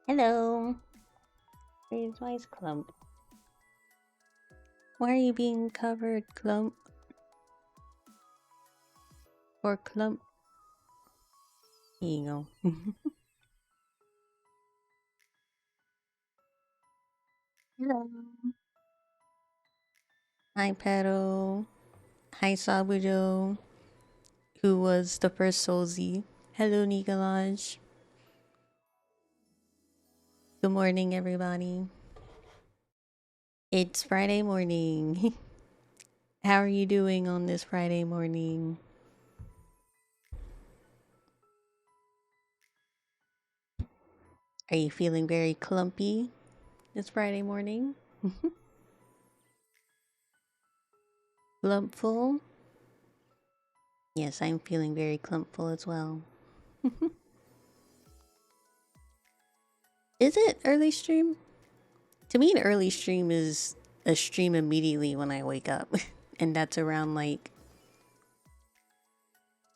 Hello. Where's Wise Clump? Why are you being covered, Clump? Or Clump? Here you go. Hello. Hi, Pedro. Hi, Sabujo, who was the first Solzi. Hello, Nikolaj. Good morning, everybody. It's Friday morning. How are you doing on this Friday morning? Are you feeling very clumpy this Friday morning? Clumpful? Yes, I'm feeling very clumpful as well. Is it early stream? To me, an early stream is a stream immediately when I wake up. And that's around like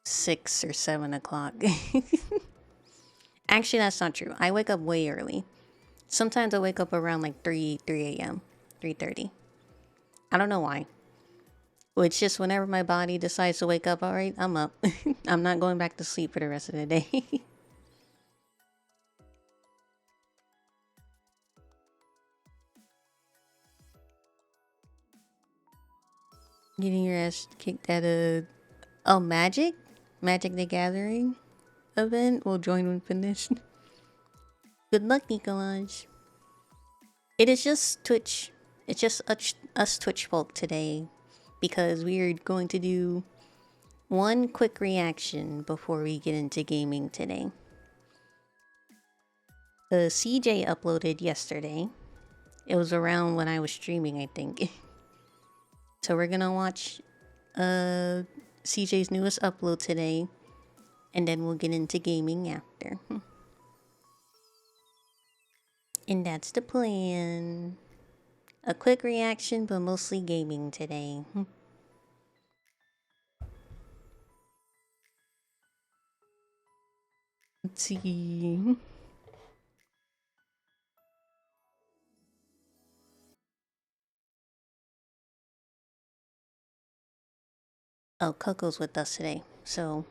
6 or 7 o'clock. Actually, that's not true. I wake up way early. Sometimes I wake up around like 3 a.m., 3:30. I don't know why. Well, it's just whenever my body decides to wake up, all right, I'm up. I'm not going back to sleep for the rest of the day. Getting your ass kicked at a... Oh, Magic? Magic the Gathering event? We'll join when finished. Good luck, Nicolaj. It is just Twitch. It's just us Twitch folk today. Because we're going to do one quick reaction before we get into gaming today. The CJ uploaded yesterday. It was around when I was streaming, I think. So we're gonna watch CJ's newest upload today. And then we'll get into gaming after. And that's the plan. A quick reaction, but mostly gaming today. Let's see. Oh, Coco's with us today. So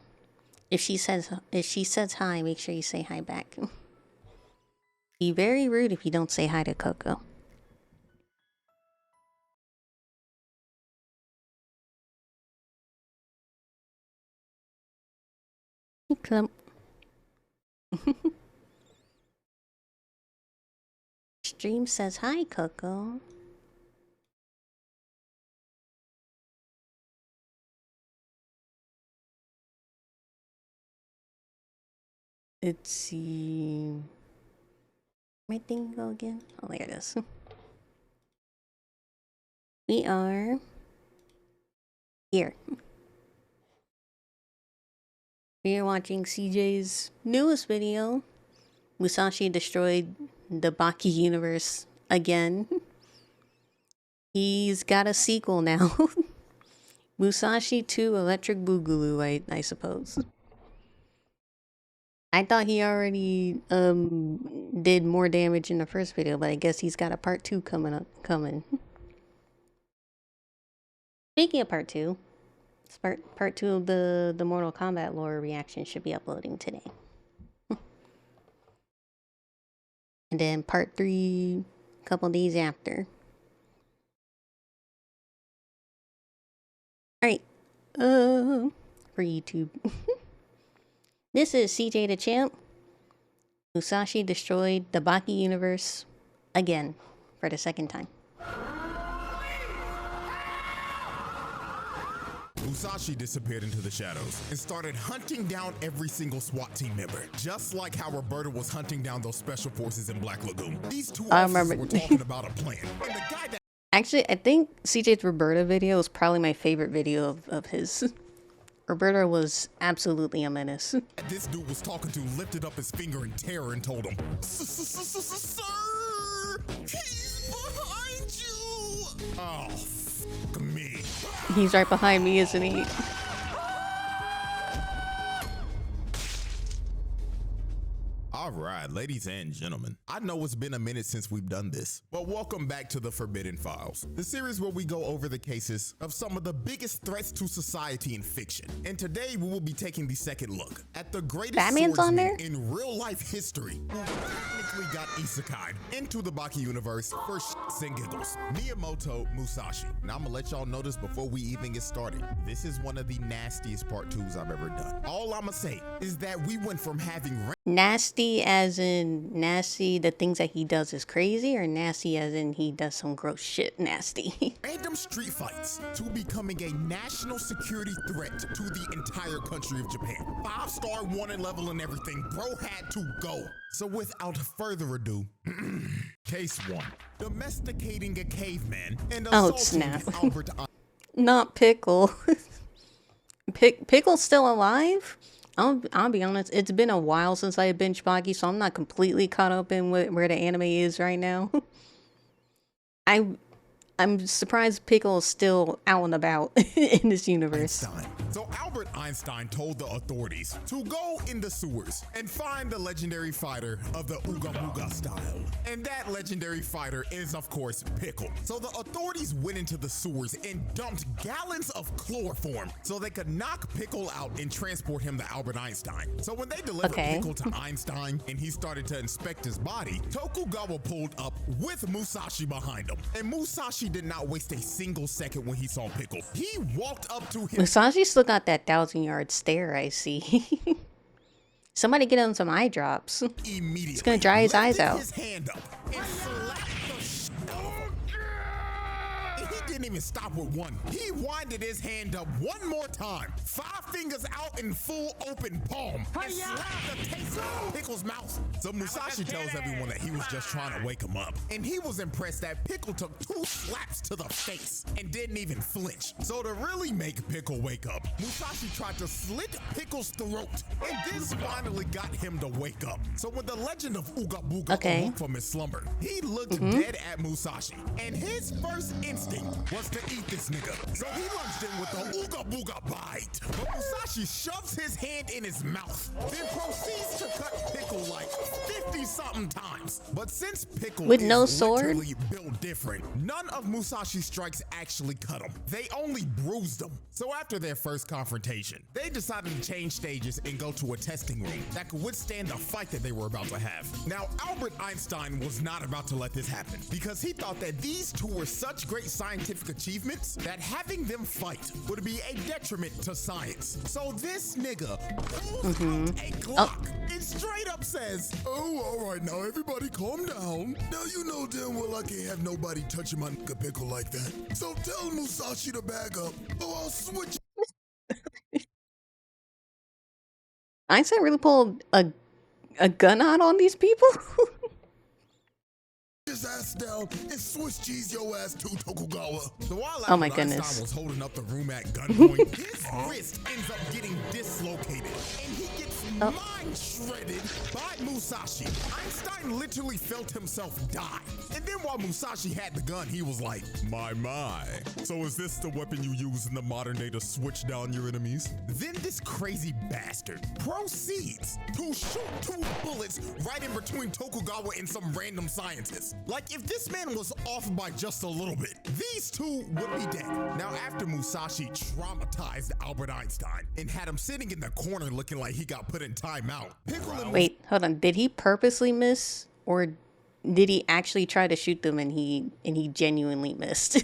if she says hi, make sure you say hi back. Be very rude if you don't say hi to Coco. Clump. Stream says hi, Coco. Let's see. My thing go again? Oh, there it is. We are here. We are watching CJ's newest video. Musashi destroyed the Baki universe again. He's got a sequel now. Musashi 2 Electric Boogaloo, I suppose. I thought he already did more damage in the first video, but I guess he's got a part 2 coming. Speaking of part 2, part 2 of the Mortal Kombat lore reaction should be uploading today. And then part 3 a couple days after. Alright. For YouTube. This is CJ the Champ. Musashi destroyed the Baki universe again for the second time. Musashi disappeared into the shadows and started hunting down every single SWAT team member, just like how Roberta was hunting down those special forces in Black Lagoon. These two officers were talking about a plan. And the guy that Actually, I think CJ's Roberta video is probably my favorite video of his. Roberta was absolutely a menace. this dude was talking to lifted up his finger in terror and told him, "Sir, he's behind you." Oh, fuck me. He's right behind me, isn't he? All right, ladies and gentlemen. I know it's been a minute since we've done this, but welcome back to the Forbidden Files, the series where we go over the cases of some of the biggest threats to society in fiction. And today we will be taking the second look at the greatest Batman's on there? in real life history who technically got isekai'd into the Baki universe for shits and giggles. Miyamoto Musashi. Now I'm gonna let y'all know this before we even get started. This is one of the nastiest part 2s I've ever done. All I'ma say is that we went from having nasty as in nasty, the things that he does is crazy, or nasty as in he does some gross shit nasty? random street fights to becoming a national security threat to the entire country of Japan. 5-star wanted level and everything. Bro had to go. So without further ado, case 1. Domesticating a caveman and assaulting Albert Einstein. Not Pickle. Pickle's still alive? I'll be honest, it's been a while since I binged Baki, so I'm not completely caught up in where the anime is right now. I'm surprised Pickle is still out and about in this universe. So Albert Einstein told the authorities to go in the sewers and find the legendary fighter of the Ooga Booga style. And that legendary fighter is, of course, Pickle. So the authorities went into the sewers and dumped gallons of chloroform so they could knock Pickle out and transport him to Albert Einstein. So when they delivered Pickle to Einstein and he started to inspect his body, Tokugawa pulled up with Musashi behind him. And Musashi did not waste a single second when he saw Pickle. He walked up to him. Musashi still got that 1,000-yard stare, I see. Somebody get him some eye drops. Immediately, it's gonna dry his eyes out. His hand up and slapped the shit out of him. And he didn't even stop with one. He winded his hand up one more time, 5 fingers out in full open palm, and slapped the taste out of Pickle's mouth. So Musashi tells everyone that he was just trying to wake him up, and he was impressed that Pickle took 2 slaps to the face and didn't even flinch. So to really make Pickle wake up, Musashi tried to slit Pickle's throat, and this finally got him to wake up. So when the legend of Ooga Booga awoke from his slumber, he looked dead at Musashi, and his first instinct was to eat this nigga. So he lunged in with the Ooga Booga bite. But Musashi shoves his hand in his mouth, then proceeds to cut Pickle like 50-something times. But since Pickle with is no sword, built different, none of Musashi's strikes actually cut him. They only bruised him. So after their first confrontation, they decided to change stages and go to a testing room that could withstand the fight that they were about to have. Now, Albert Einstein was not about to let this happen because he thought that these two were such great scientific achievements that having them fight would be a detriment to science. So this nigga pulls out a Glock and straight up says, "Oh, all right, now everybody calm down. Now you know damn well I can't have nobody touching my nigga Pickle like that. So tell Musashi to back up, or I'll switch." Einstein really pulled a gun out on these people? His ass down and Swiss cheese your ass to Tokugawa. So while oh my goodness. Einstein was holding up the room at gunpoint, his wrist ends up getting dislocated and he gets mind shredded by Musashi. Einstein literally felt himself die. And then while Musashi had the gun, he was like, my. So is this the weapon you use in the modern day to switch down your enemies? Then this crazy bastard proceeds to shoot 2 bullets right in between Tokugawa and some random scientist. Like, if this man was off by just a little bit, these 2 would be dead. Now, after Musashi traumatized Albert Einstein and had him sitting in the corner looking like he got put in timeout, wait, hold on. Did he purposely miss, or did he actually try to shoot them and he genuinely missed?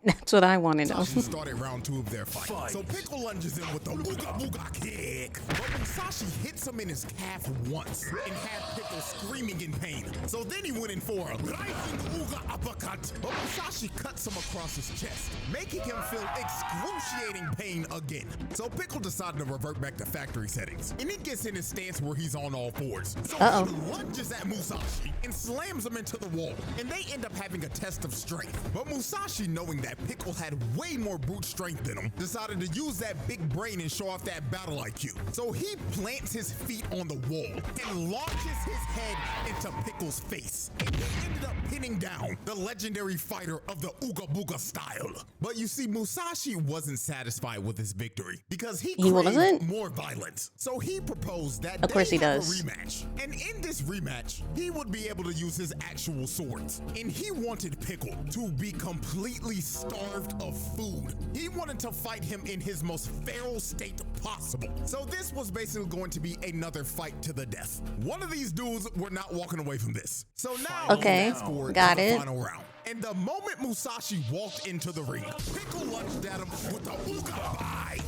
That's what I want to know. Started round 2 of their fight. So Pickle lunges in with the Ooga Booga kick. But Musashi hits him in his calf once and had Pickle screaming in pain. So then he went in for a rising Ooga uppercut. But Musashi cuts him across his chest, making him feel excruciating pain again. So Pickle decided to revert back to factory settings. And he gets in his stance where he's on all 4s. So he lunges at Musashi and slams him into the wall. And they end up having a test of strength. But Musashi, knowing that that Pickle had way more brute strength than him, decided to use that big brain and show off that battle IQ. So he plants his feet on the wall and launches his head into Pickle's face. And he ended up pinning down the legendary fighter of the Ooga Booga style. But you see, Musashi wasn't satisfied with his victory because he craved more violence. So he proposed that of course he does. A rematch. And in this rematch, he would be able to use his actual swords. And he wanted Pickle to be completely starved of food. He wanted to fight him in his most feral state possible. So this was basically going to be another fight to the death. One of these dudes were not walking away from this. So now, okay, got it. Final round. And the moment Musashi walked into the ring, Pickle lunged at him with the Ooga Bite.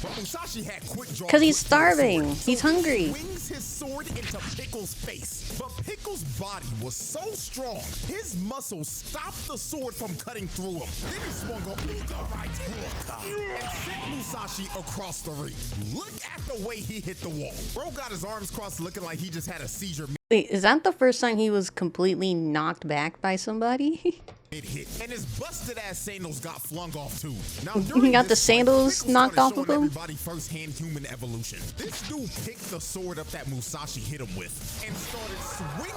But Musashi had quick draw. Because he's starving. He's hungry. He swings his sword into Pickle's face. But Pickle's body was so strong, his muscles stopped the sword from cutting through him. Then he swung a Ooga Right hook and sent Musashi across the ring. Look at the way he hit the wall. Bro got his arms crossed looking like he just had a seizure. Wait, is that the first time he was completely knocked back by somebody? It hit, and his busted ass sandals got flung off too. Now, he got the sandals knocked off of him. Everybody first-hand human evolution. This dude picked the sword up that Musashi hit him with and started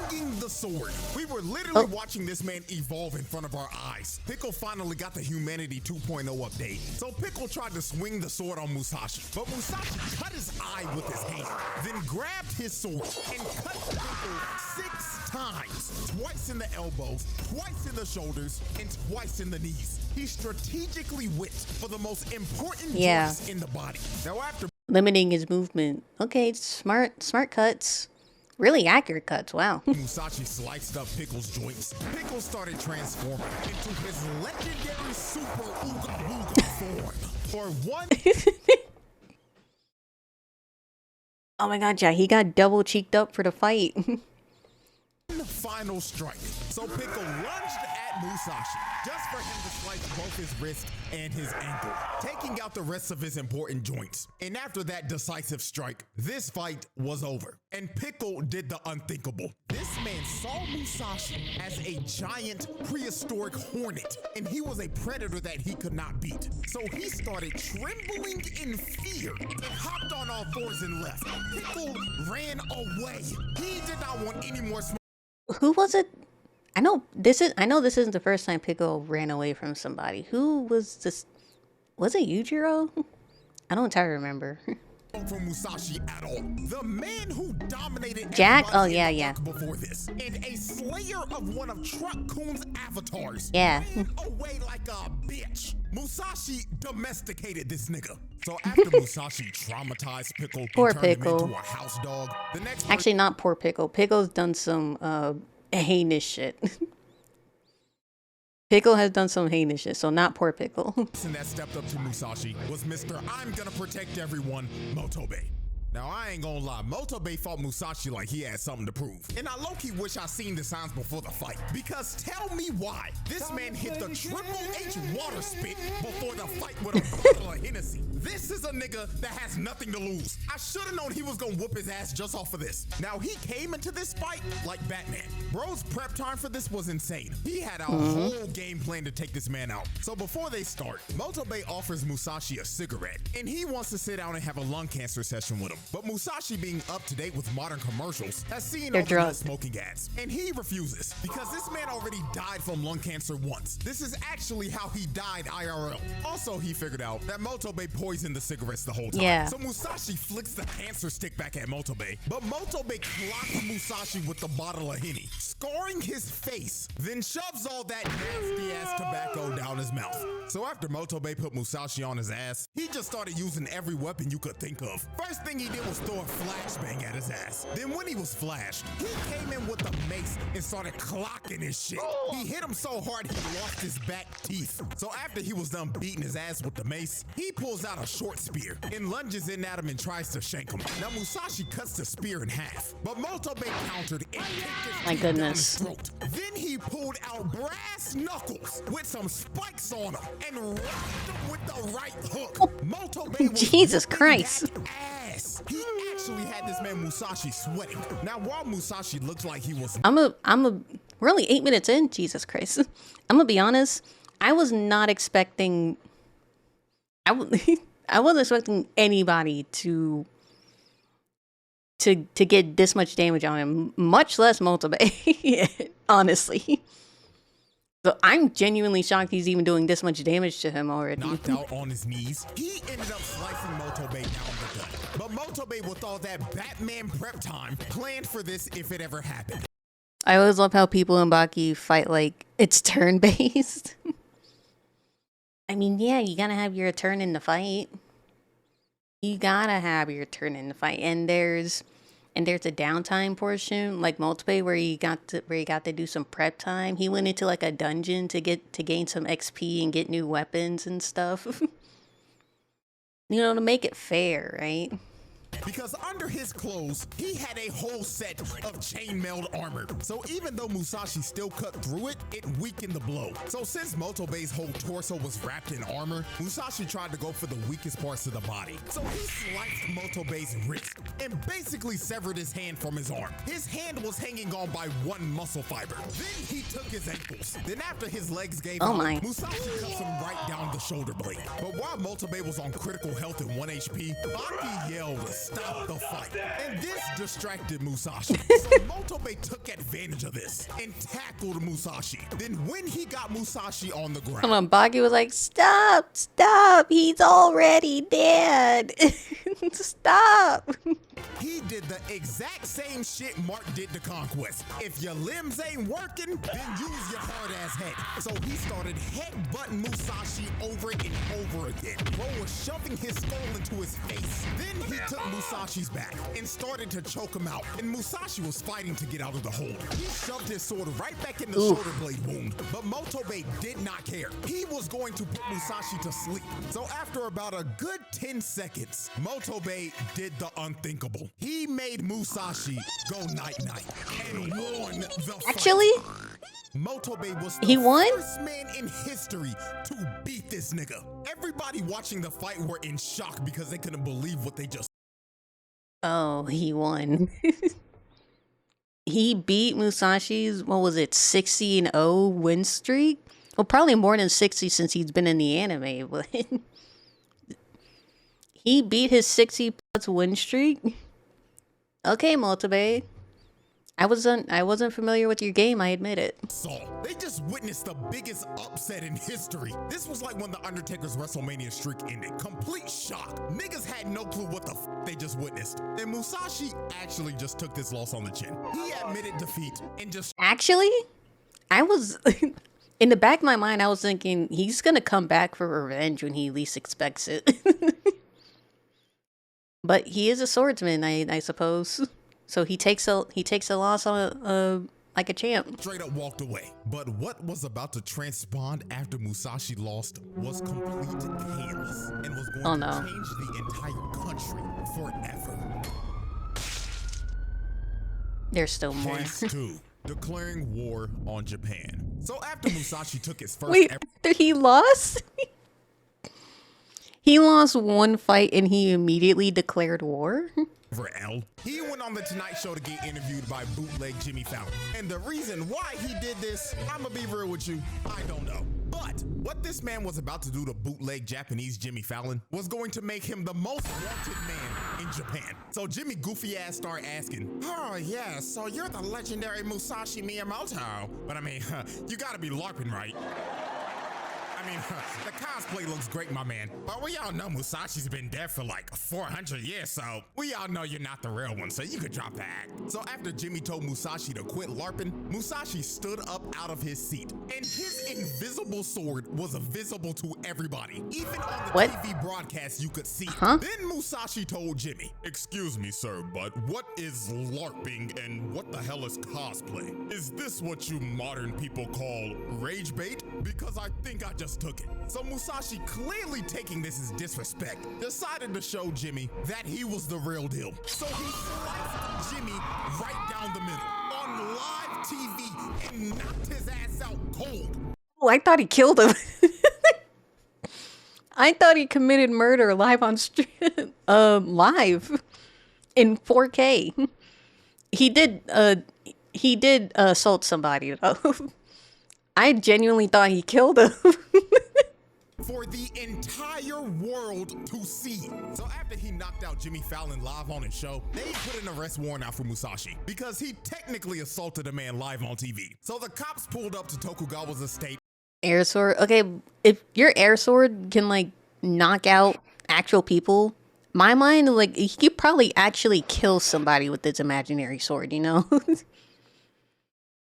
swinging the sword. We were literally watching this man evolve in front of our eyes. Pickle finally got the Humanity 2.0 update, so Pickle tried to swing the sword on Musashi, but Musashi cut his eye with his hand, then grabbed his sword and cut Pickle 6 times, twice in the elbows, twice in the shoulders, and twice in the knees. He strategically went for the most important joints in the body. Now after limiting his movement. Okay, smart cuts. Really accurate cuts, wow. Musashi sliced up Pickle's joints. Pickle started transforming into his legendary super Ooga Booga form. For one oh my god, yeah, he got double cheeked up for the fight. Final strike. So Pickle lunged at Musashi just for him to slice both his wrist and his ankle, taking out the rest of his important joints. And after that decisive strike, this fight was over. And Pickle did the unthinkable. This man saw Musashi as a giant prehistoric hornet, and he was a predator that he could not beat. So he started trembling in fear and hopped on all fours and left. Pickle ran away. He did not want any more smoke. Who was it? I know this isn't the first time Pickle ran away from somebody. Who was this? Was it Yujiro? I don't entirely remember. From Musashi at all. The man who dominated Jack? Oh yeah. Before this, and a slayer of one of Truck Coon's avatars. Yeah. Ran away like a bitch. Musashi domesticated this nigga. So after Musashi traumatized Pickle poor and turned Pickle. him into a house dog, the next actually not poor Pickle. Pickle's done some heinous shit. Pickle has done some heinous shit, so not poor Pickle. The person that stepped up to Musashi was Mr. I'm gonna protect everyone, Motobe. Now, I ain't gonna lie, Motobe fought Musashi like he had something to prove. And I low-key wish I seen the signs before the fight. Because tell me why this man hit the Triple H water spit before the fight with a bottle of Hennessy. This is a nigga that has nothing to lose. I should've known he was gonna whoop his ass just off of this. Now, he came into this fight like Batman. Bro's prep time for this was insane. He had a whole game plan to take this man out. So before they start, Motobe offers Musashi a cigarette, and he wants to sit down and have a lung cancer session with him. But Musashi, being up to date with modern commercials, has seen all the no smoking ads, and he refuses because this man already died from lung cancer once. This is actually how he died IRL. Also, he figured out that Motobe poisoned the cigarettes the whole time. Yeah. So Musashi flicks the cancer stick back at Motobe, but Motobe clocks Musashi with the bottle of Henny, scoring his face, then shoves all that nasty ass tobacco down his mouth. So after Motobe put Musashi on his ass, he just started using every weapon you could think of. First thing he did was throw a flashbang at his ass. Then when he was flashed, he came in with a mace and started clocking his shit. He hit him so hard he lost his back teeth. So after he was done beating his ass with the mace, he pulls out a short spear and lunges in at him and tries to shank him. Now Musashi cuts the spear in half, but Motobe countered and kicked his teeth down his throat. Then he pulled out brass knuckles with some spikes on him and rocked him with the right hook. Motobe was Jesus Christ. Ass. He actually had this man Musashi sweating. Now while Musashi looked like he was we're only 8 minutes in, Jesus Christ. I'm gonna be honest, I was not expecting. I wasn't expecting anybody to get this much damage on him, much less Motobe. Honestly. So I'm genuinely shocked he's even doing this much damage to him already. Knocked out on his knees, he ended up slicing Motobe down the gut. But Motobe, with all that Batman prep time, planned for this if it ever happened. I always love how people in Baki fight like it's turn-based. I mean, yeah, you gotta have your turn in the fight. You gotta have your turn in the fight, and there's a downtime portion like Motobe where he got to do some prep time. He went into like a dungeon to gain some XP and get new weapons and stuff. You know, to make it fair, right? Because under his clothes, he had a whole set of chainmailed armor. So even though Musashi still cut through it, it weakened the blow. So since Motobe's whole torso was wrapped in armor, Musashi tried to go for the weakest parts of the body. So he sliced Motobe's wrist and basically severed his hand from his arm. His hand was hanging on by one muscle fiber. Then he took his ankles. Then after his legs gave out, Musashi cut him right down the shoulder blade. But while Motobe was on critical health at 1 HP, Baki yelled, "Stop the fight." And this distracted Musashi. So Motobe took advantage of this and tackled Musashi. Then when he got Musashi on the ground, hold on, Baki was like, "Stop, stop, he's already dead." Stop. He did the exact same shit Mark did to Conquest. If your limbs ain't working, then use your hard-ass head. So he started headbutting Musashi over and over again. Bro was shoving his skull into his face. Then he took Musashi's back and started to choke him out. And Musashi was fighting to get out of the hold. He shoved his sword right back in the shoulder blade wound. But Motobe did not care. He was going to put Musashi to sleep. So after about a good 10 seconds, Motobe did the unthinkable. He made Musashi go night-night and won the fight. Actually, Motobe was the first man in history to beat this nigga. Everybody watching the fight were in shock because they couldn't believe what they just... Oh, he won. He beat Musashi's, what was it, 60-0 win streak? Well, probably more than 60 since he's been in the anime, but... He beat his 60+ win streak? Okay, Motobe. I wasn't familiar with your game, I admit it. So, they just witnessed the biggest upset in history. This was like when The Undertaker's WrestleMania streak ended. Complete shock. Niggas had no clue what the they just witnessed. And Musashi actually just took this loss on the chin. He admitted defeat and just... Actually, I was... In the back of my mind, I was thinking, he's gonna come back for revenge when he least expects it. But he is a swordsman, I suppose. So he takes a loss on like a champ. Straight up walked away. But what was about to transpond after Musashi lost was complete chaos and was going to change the entire country forever. There's still more. Case 2. Declaring war on Japan. So after Musashi took his first... Wait, after he lost? He lost one fight and he immediately declared war? He went on The Tonight Show to get interviewed by bootleg Jimmy Fallon. And the reason why he did this, I'ma be real with you, I don't know. But what this man was about to do to bootleg Japanese Jimmy Fallon was going to make him the most wanted man in Japan. So Jimmy goofy ass started asking, "Oh yeah, so you're the legendary Musashi Miyamoto. But I mean, you gotta be LARPing, right?" I mean, the cosplay looks great, my man. But we all know Musashi's been dead for like 400 years, so we all know you're not the real one, so you could drop the act. So after Jimmy told Musashi to quit LARPing, Musashi stood up out of his seat. And his invisible sword was visible to everybody. Even on the TV broadcast, you could see it. Then Musashi told Jimmy, "Excuse me, sir, but what is LARPing and what the hell is cosplay? Is this what you modern people call rage bait? Because I think I just took it." So Musashi, clearly taking this as disrespect, decided to show Jimmy that he was the real deal. So he sliced Jimmy right down the middle on live TV and knocked his ass out cold. Oh, I thought he killed him. I thought he committed murder live on stream, live in 4K. He did assault somebody though. I genuinely thought he killed him. For the entire world to see. So after he knocked out Jimmy Fallon live on his show, they put an arrest warrant out for Musashi because he technically assaulted a man live on TV. So the cops pulled up to Tokugawa's estate. Air sword. Okay, if your air sword can like knock out actual people, my mind, like, he could probably actually kill somebody with this imaginary sword, you know?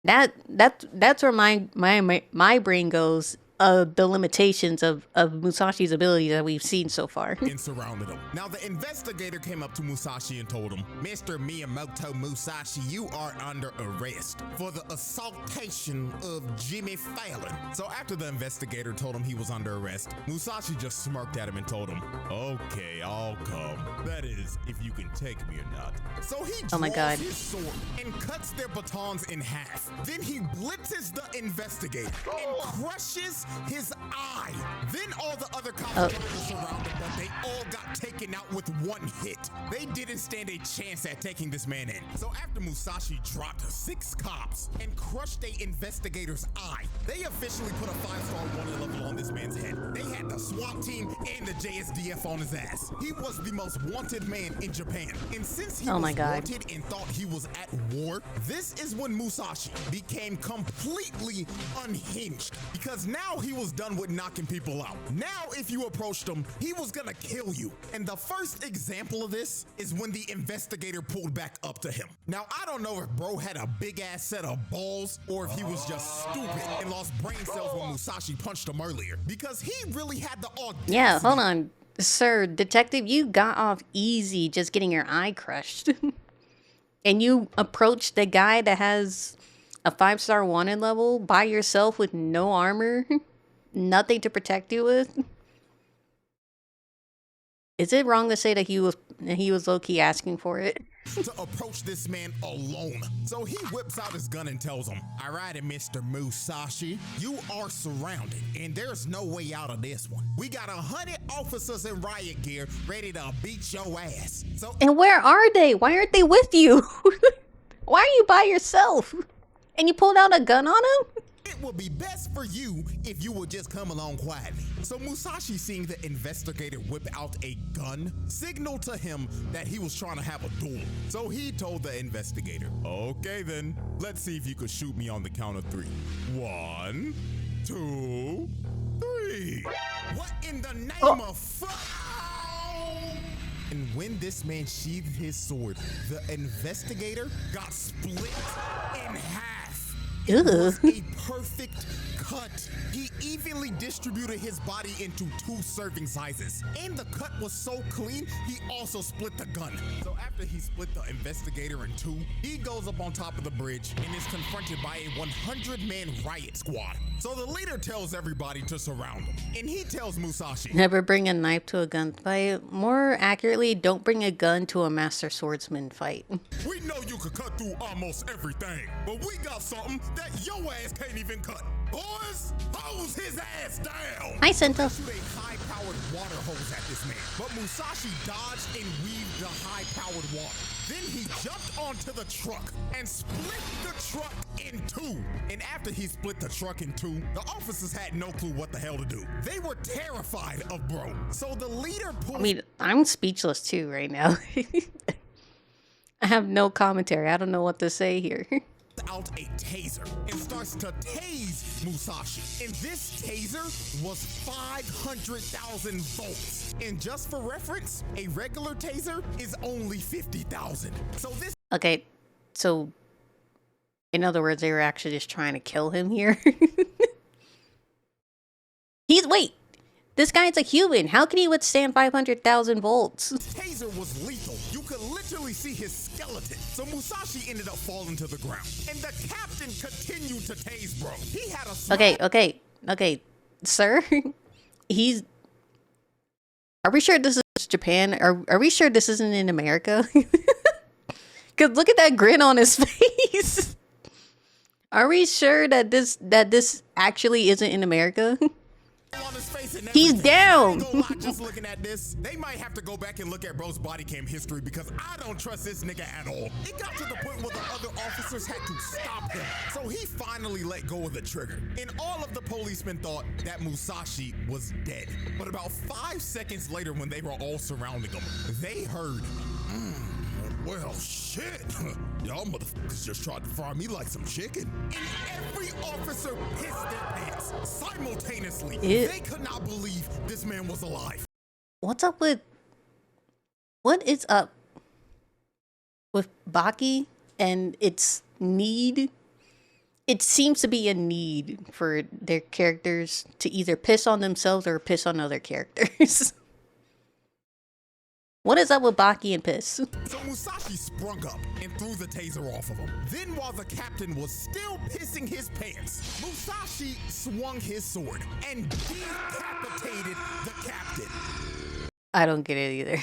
That's where my brain goes. The limitations of Musashi's ability that we've seen so far. And surrounded him. Now the investigator came up to Musashi and told him, Mr. Miyamoto Musashi, you are under arrest for the assaultation of Jimmy Fallon. So after the investigator told him he was under arrest, Musashi just smirked at him and told him, okay, I'll come. That is, if you can take me or not. So he draws his sword and cuts their batons in half. Then he blitzes the investigator and crushes his eye. Then all the other cops tried to surround him, but they all got taken out with one hit. They didn't stand a chance at taking this man in. So after Musashi dropped 6 cops and crushed a investigator's eye, they officially put a 5-star wanted level on this man's head. They had the SWAT team and the JSDF on his ass. He was the most wanted man in Japan. And since he was wanted and thought he was at war, this is when Musashi became completely unhinged, because now he was done with knocking people out. Now if you approached him, he was gonna kill you. And the first example of this is when the investigator pulled back up to him. Now I don't know if bro had a big ass set of balls or if he was just stupid and lost brain cells when Musashi punched him earlier, because he really had the audacity. Yeah, hold on. Sir, detective, you got off easy just getting your eye crushed. And you approached the guy that has a 5-star wanted level by yourself with no armor, nothing to protect you with. Is it wrong to say that he was low-key asking for it? To approach this man alone. So he whips out his gun and tells him, all right, Mr. Musashi, you are surrounded and there's no way out of this one. We got 100 officers in riot gear ready to beat your ass. So, and where are they? Why aren't they with you? Why are you by yourself? And you pulled out a gun on him? It would be best for you if you would just come along quietly. So Musashi, seeing the investigator whip out a gun, signaled to him that he was trying to have a duel. So he told the investigator, okay then, let's see if you could shoot me on the count of 3. 1, 2, 3. What in the name of fuck? And when this man sheathed his sword, the investigator got split in half. It was a perfect cut. He evenly distributed his body into 2 serving sizes. And the cut was so clean, he also split the gun. So after he split the investigator in 2, he goes up on top of the bridge and is confronted by a 100-man riot squad. So the leader tells everybody to surround him. And he tells Musashi, never bring a knife to a gunfight. More accurately, don't bring a gun to a master swordsman fight. We know you could cut through almost everything, but we got something that your ass can't even cut. Boys, hose his ass down. Hi, Sento. Shoot a high-powered water hose at this man, but Musashi dodged and weaved the high-powered water. Then he jumped onto the truck and split the truck in 2. And after he split the truck in 2, the officers had no clue what the hell to do. They were terrified of bro. So the leader pulled... I mean, I'm speechless too right now. I have no commentary. I don't know what to say here. Out a taser and starts to tase Musashi. And this taser was 500,000 volts. And just for reference, a regular taser is only 50,000. So this... Okay, so in other words, they were actually just trying to kill him here. Wait, this guy's a human. How can he withstand 500,000 volts? Taser was lethal. You could literally see his skeleton. So Musashi ended up falling to the ground. And the captain continued to tase bro. He had a... Okay, sir. Are we sure this is Japan? Are we sure this isn't in America? Because look at that grin on his face. Are we sure that this actually isn't in America? On his face and he's down. Just looking at this, they might have to go back and look at bro's body cam history because I don't trust this nigga at all. It got to the point where the other officers had to stop him, so he finally let go of the trigger. And all of the policemen thought that Musashi was dead. But about 5 seconds later, when they were all surrounding him, they heard, well, shit. Y'all motherfuckers just tried to fry me like some chicken. And every officer pissed their pants simultaneously. They could not believe this man was alive. What is up with Baki and its need? It seems to be a need for their characters to either piss on themselves or piss on other characters. What is up with Baki and piss? So Musashi sprung up and threw the taser off of him. Then while the captain was still pissing his pants, Musashi swung his sword and decapitated the captain. I don't get it either.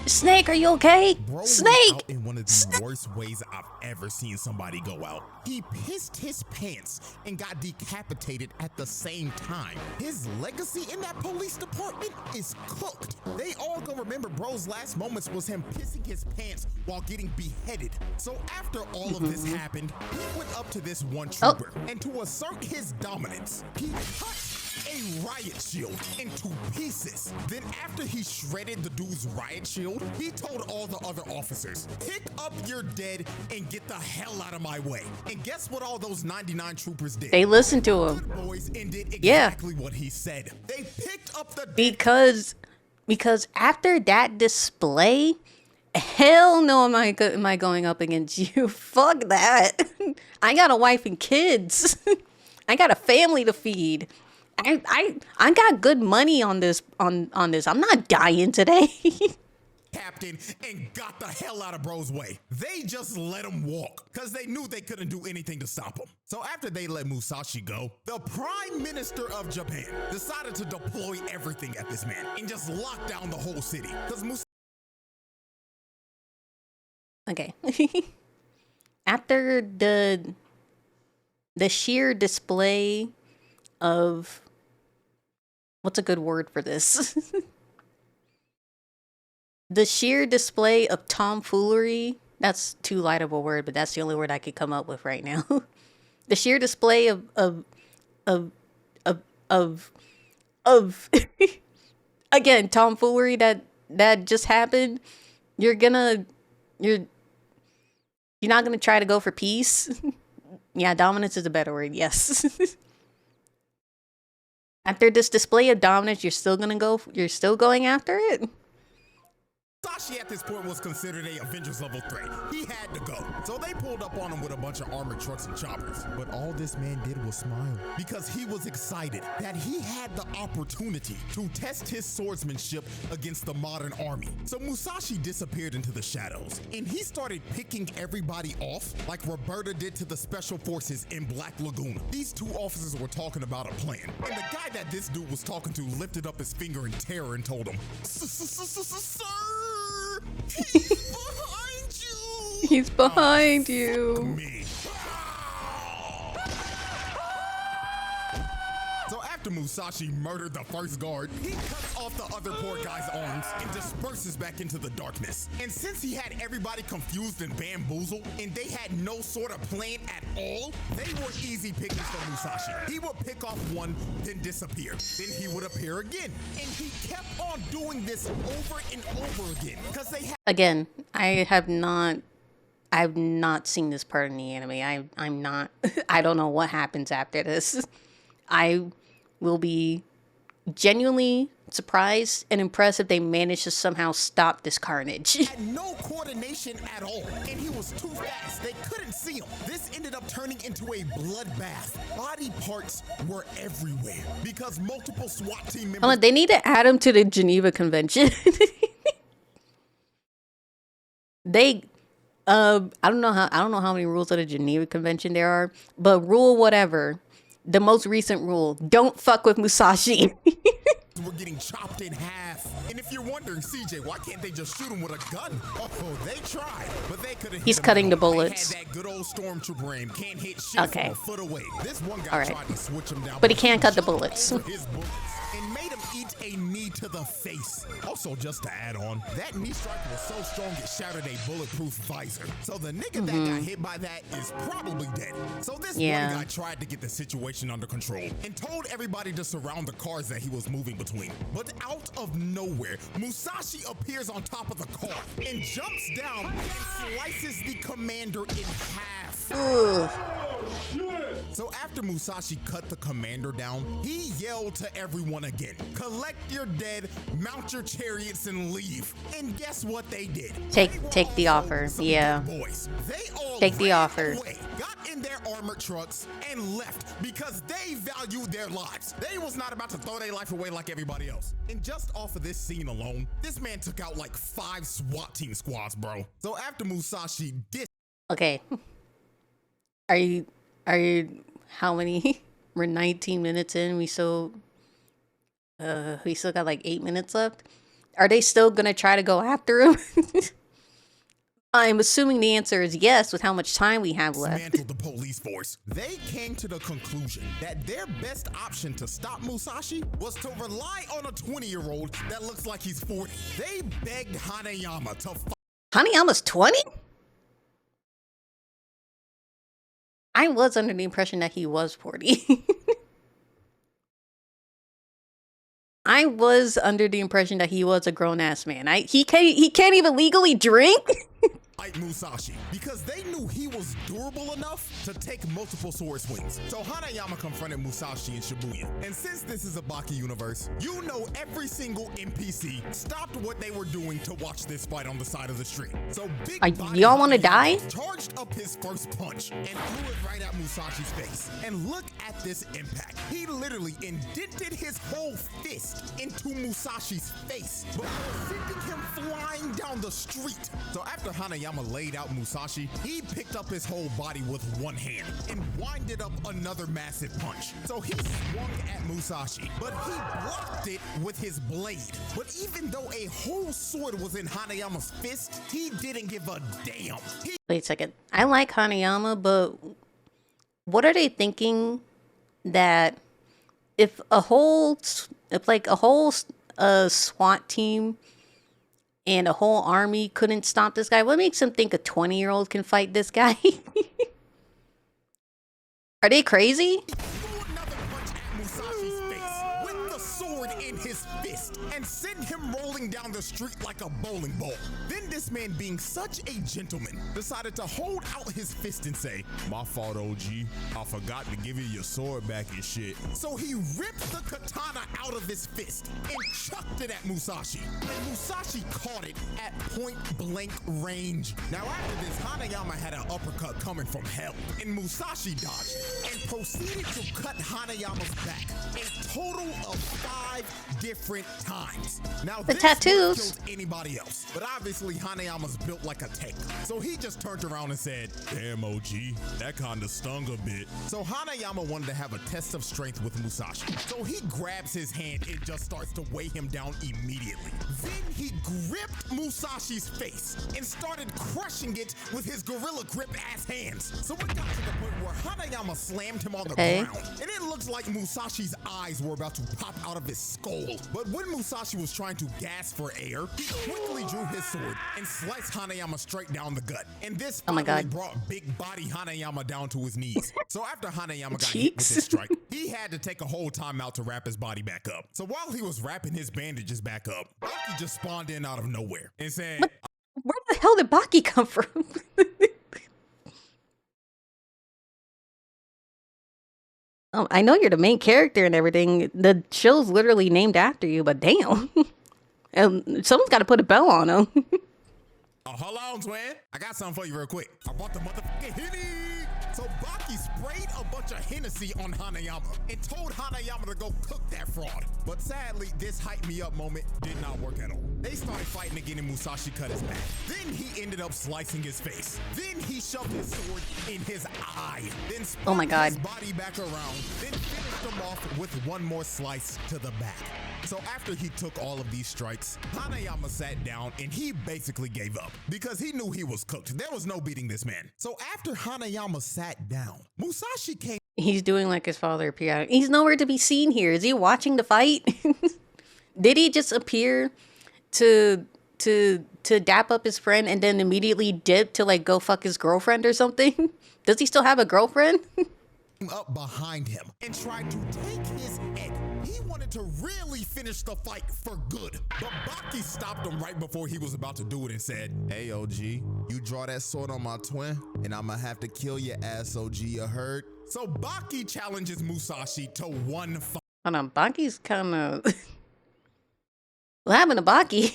Snake, are you okay? Bro Snake! Out in one of the worst ways I've ever seen somebody go out. He pissed his pants and got decapitated at the same time. His legacy in that police department is cooked. They all gonna remember bro's last moments was him pissing his pants while getting beheaded. So after all of this happened, he went up to this one trooper and to assert his dominance, he cut a riot shield into pieces. Then after he shredded the dude's riot shield, he told all the other officers, pick up your dead and get the hell out of my way. And guess what all those 99 troopers did? They listened to him. Good boys and did exactly what he said. They picked up the because after that display, hell no am I going up against you. Fuck that. I got a wife and kids. I got a family to feed. I got good money on this on this. I'm not dying today. Captain and got the hell out of bro's way. They just let him walk because they knew they couldn't do anything to stop him. So after they let Musashi go, the Prime Minister of Japan decided to deploy everything at this man and just lock down the whole city. Because okay. After the sheer display of, what's a good word for this? The sheer display of tomfoolery. That's too light of a word, but that's the only word I could come up with right now. The sheer display of again, tomfoolery that just happened. You're not gonna try to go for peace. Yeah, dominance is a better word. Yes. After this display of dominance, you're still going after it? Musashi at this point was considered a Avengers level threat. He had to go. So they pulled up on him with a bunch of armored trucks and choppers. But all this man did was smile because he was excited that he had the opportunity to test his swordsmanship against the modern army. So Musashi disappeared into the shadows and he started picking everybody off like Roberta did to the special forces in Black Lagoon. These two officers were talking about a plan. And the guy that this dude was talking to lifted up his finger in terror and told him, "Sir! He's behind you!" He's behind you. Me. So after Musashi murdered the first guard, he cuts off the other poor guy's arms and disperses back into the darkness. And since he had everybody confused and bamboozled, and they had no sort of plan at all, they were easy pickings for Musashi. He would pick off one, then disappear. Then he would appear again. And he kept on doing this over and over again. Because they had Again, I've not seen this part in the anime. I'm not I don't know what happens after this. I will be genuinely surprised and impressed if they manage to somehow stop this carnage. Had no coordination at all, and he was too fast. They couldn't see him. This ended up turning into a bloodbath. Body parts were everywhere because multiple SWAT team members. They need to add him to the Geneva Convention. They I don't know how many rules of the Geneva Convention there are, but rule whatever. The most recent rule, don't fuck with Musashi. were getting chopped in half. And if you're wondering, CJ, why can't they just shoot him with a gun? Oh, they tried, but they couldn't. He's cutting the bullets. They had that good old stormtrooper aim. Can't hit shit from a foot away. This one guy tried to switch him down, but he can't cut the bullets. His bullets and made him eat a knee to the face. Also, just to add on, that knee strike was so strong it shattered a bulletproof visor. So the nigga that got hit by that is probably dead. So this one guy tried to get the situation under control and told everybody to surround the cars that he was moving between. But out of nowhere, Musashi appears on top of the car and jumps down and slices the commander in half. So after Musashi cut the commander down, he yelled to everyone again, collect your dead, mount your chariots, and leave. And guess what they did? Take the offer. Yeah. Boys. They all take the offer. Away, got in their armored trucks and left because they valued their lives. They was not about to throw their life away like everybody else. And just off of this scene alone, this man took out like 5 SWAT team squads, bro. So after Musashi did. Okay. Are you how many? We're 19 minutes in. We still got like 8 minutes left. Are they still gonna try to go after him? I'm assuming the answer is yes with how much time we have left. Dismantled the police force. They came to the conclusion that their best option to stop Musashi was to rely on a 20-year-old that looks like he's 40. They begged Hanayama to fight. Hanayama's 20? I was under the impression that he was 40. I was under the impression that he was a grown-ass man. He can't even legally drink? Fight Musashi because they knew he was durable enough to take multiple sword swings. So Hanayama confronted Musashi in Shibuya. And since this is a Baki universe, you know every single NPC stopped what they were doing to watch this fight on the side of the street. So y'all want to die? Charged up his first punch and threw it right at Musashi's face. And look at this impact. He literally indented his whole fist into Musashi's face before sending him flying down the street. So after Hanayama laid out Musashi, he picked up his whole body with one hand and winded up another massive punch. So he swung at Musashi, but he blocked it with his blade. But even though a whole sword was in Hanayama's fist, he didn't give a damn. Wait a second. I like Hanayama, but what are they thinking that if a whole SWAT team and a whole army couldn't stop this guy? What makes them think a 20-year-old can fight this guy? Are they crazy? Another punch at Musashi's face with the sword in his fist and send him rolling down the street like a bowling ball. Then this man, being such a gentleman, decided to hold out his fist and say, "My fault, OG. I forgot to give you your sword back and shit." So he ripped the katana out of his fist and chucked it at Musashi. And Musashi caught it at point blank range. Now after this, Hanayama had an uppercut coming from hell, and Musashi dodged and proceeded to cut Hanayama's back a total of 5 different times. Now the tattoos killed anybody else, but obviously Hanayama's built like a tank, so he just turned around and said, "Damn, OG, that kinda stung a bit." So Hanayama wanted to have a test of strength with Musashi, so he grabs his hand and just starts to weigh him down immediately. Then he gripped Musashi's face and started crushing it with his gorilla grip ass hands. So it got to the point where Hanayama slammed him on the ground, and it looks like Musashi's eyes were about to pop out of his skull. But when Musashi was trying to gasp for air, he quickly drew his sword and sliced Hanayama straight down the gut. And this finally brought big body Hanayama down to his knees. So after Hanayama got hit with this strike, he had to take a whole time out to wrap his body back up. So while he was wrapping his bandages back up, Baki just spawned in out of nowhere and said, "Where the hell did Baki come from?" Oh, I know you're the main character and everything. The show's literally named after you, but damn. Someone's got to put a bell on him. Oh, hold on, twin. I got something for you real quick. I bought the motherfucking Henny. So Baki sprayed a bunch of Hennessy on Hanayama and told Hanayama to go cook that fraud. But sadly, this hype me up moment did not work at all. They started fighting again and Musashi cut his back. Then he ended up slicing his face. Then he shoved his sword in his eye. Then spun his body back around. Then finished him off with one more slice to the back. So after he took all of these strikes, Hanayama sat down and he basically gave up because he knew he was cooked. There was no beating this man. So after Hanayama sat down, Musashi came. He's doing like his father appeared. He's nowhere to be seen here. Is he watching the fight? Did he just appear to dap up his friend and then immediately dip to like go fuck his girlfriend or something? Does he still have a girlfriend? Up behind him and tried to take his head. He wanted to really finish the fight for good. But Baki stopped him right before he was about to do it and said, "Hey, OG, you draw that sword on my twin, and I'ma have to kill your ass, OG, you heard?" So Baki challenges Musashi to one fight. Hold on, Baki's kind of... What happened to Baki?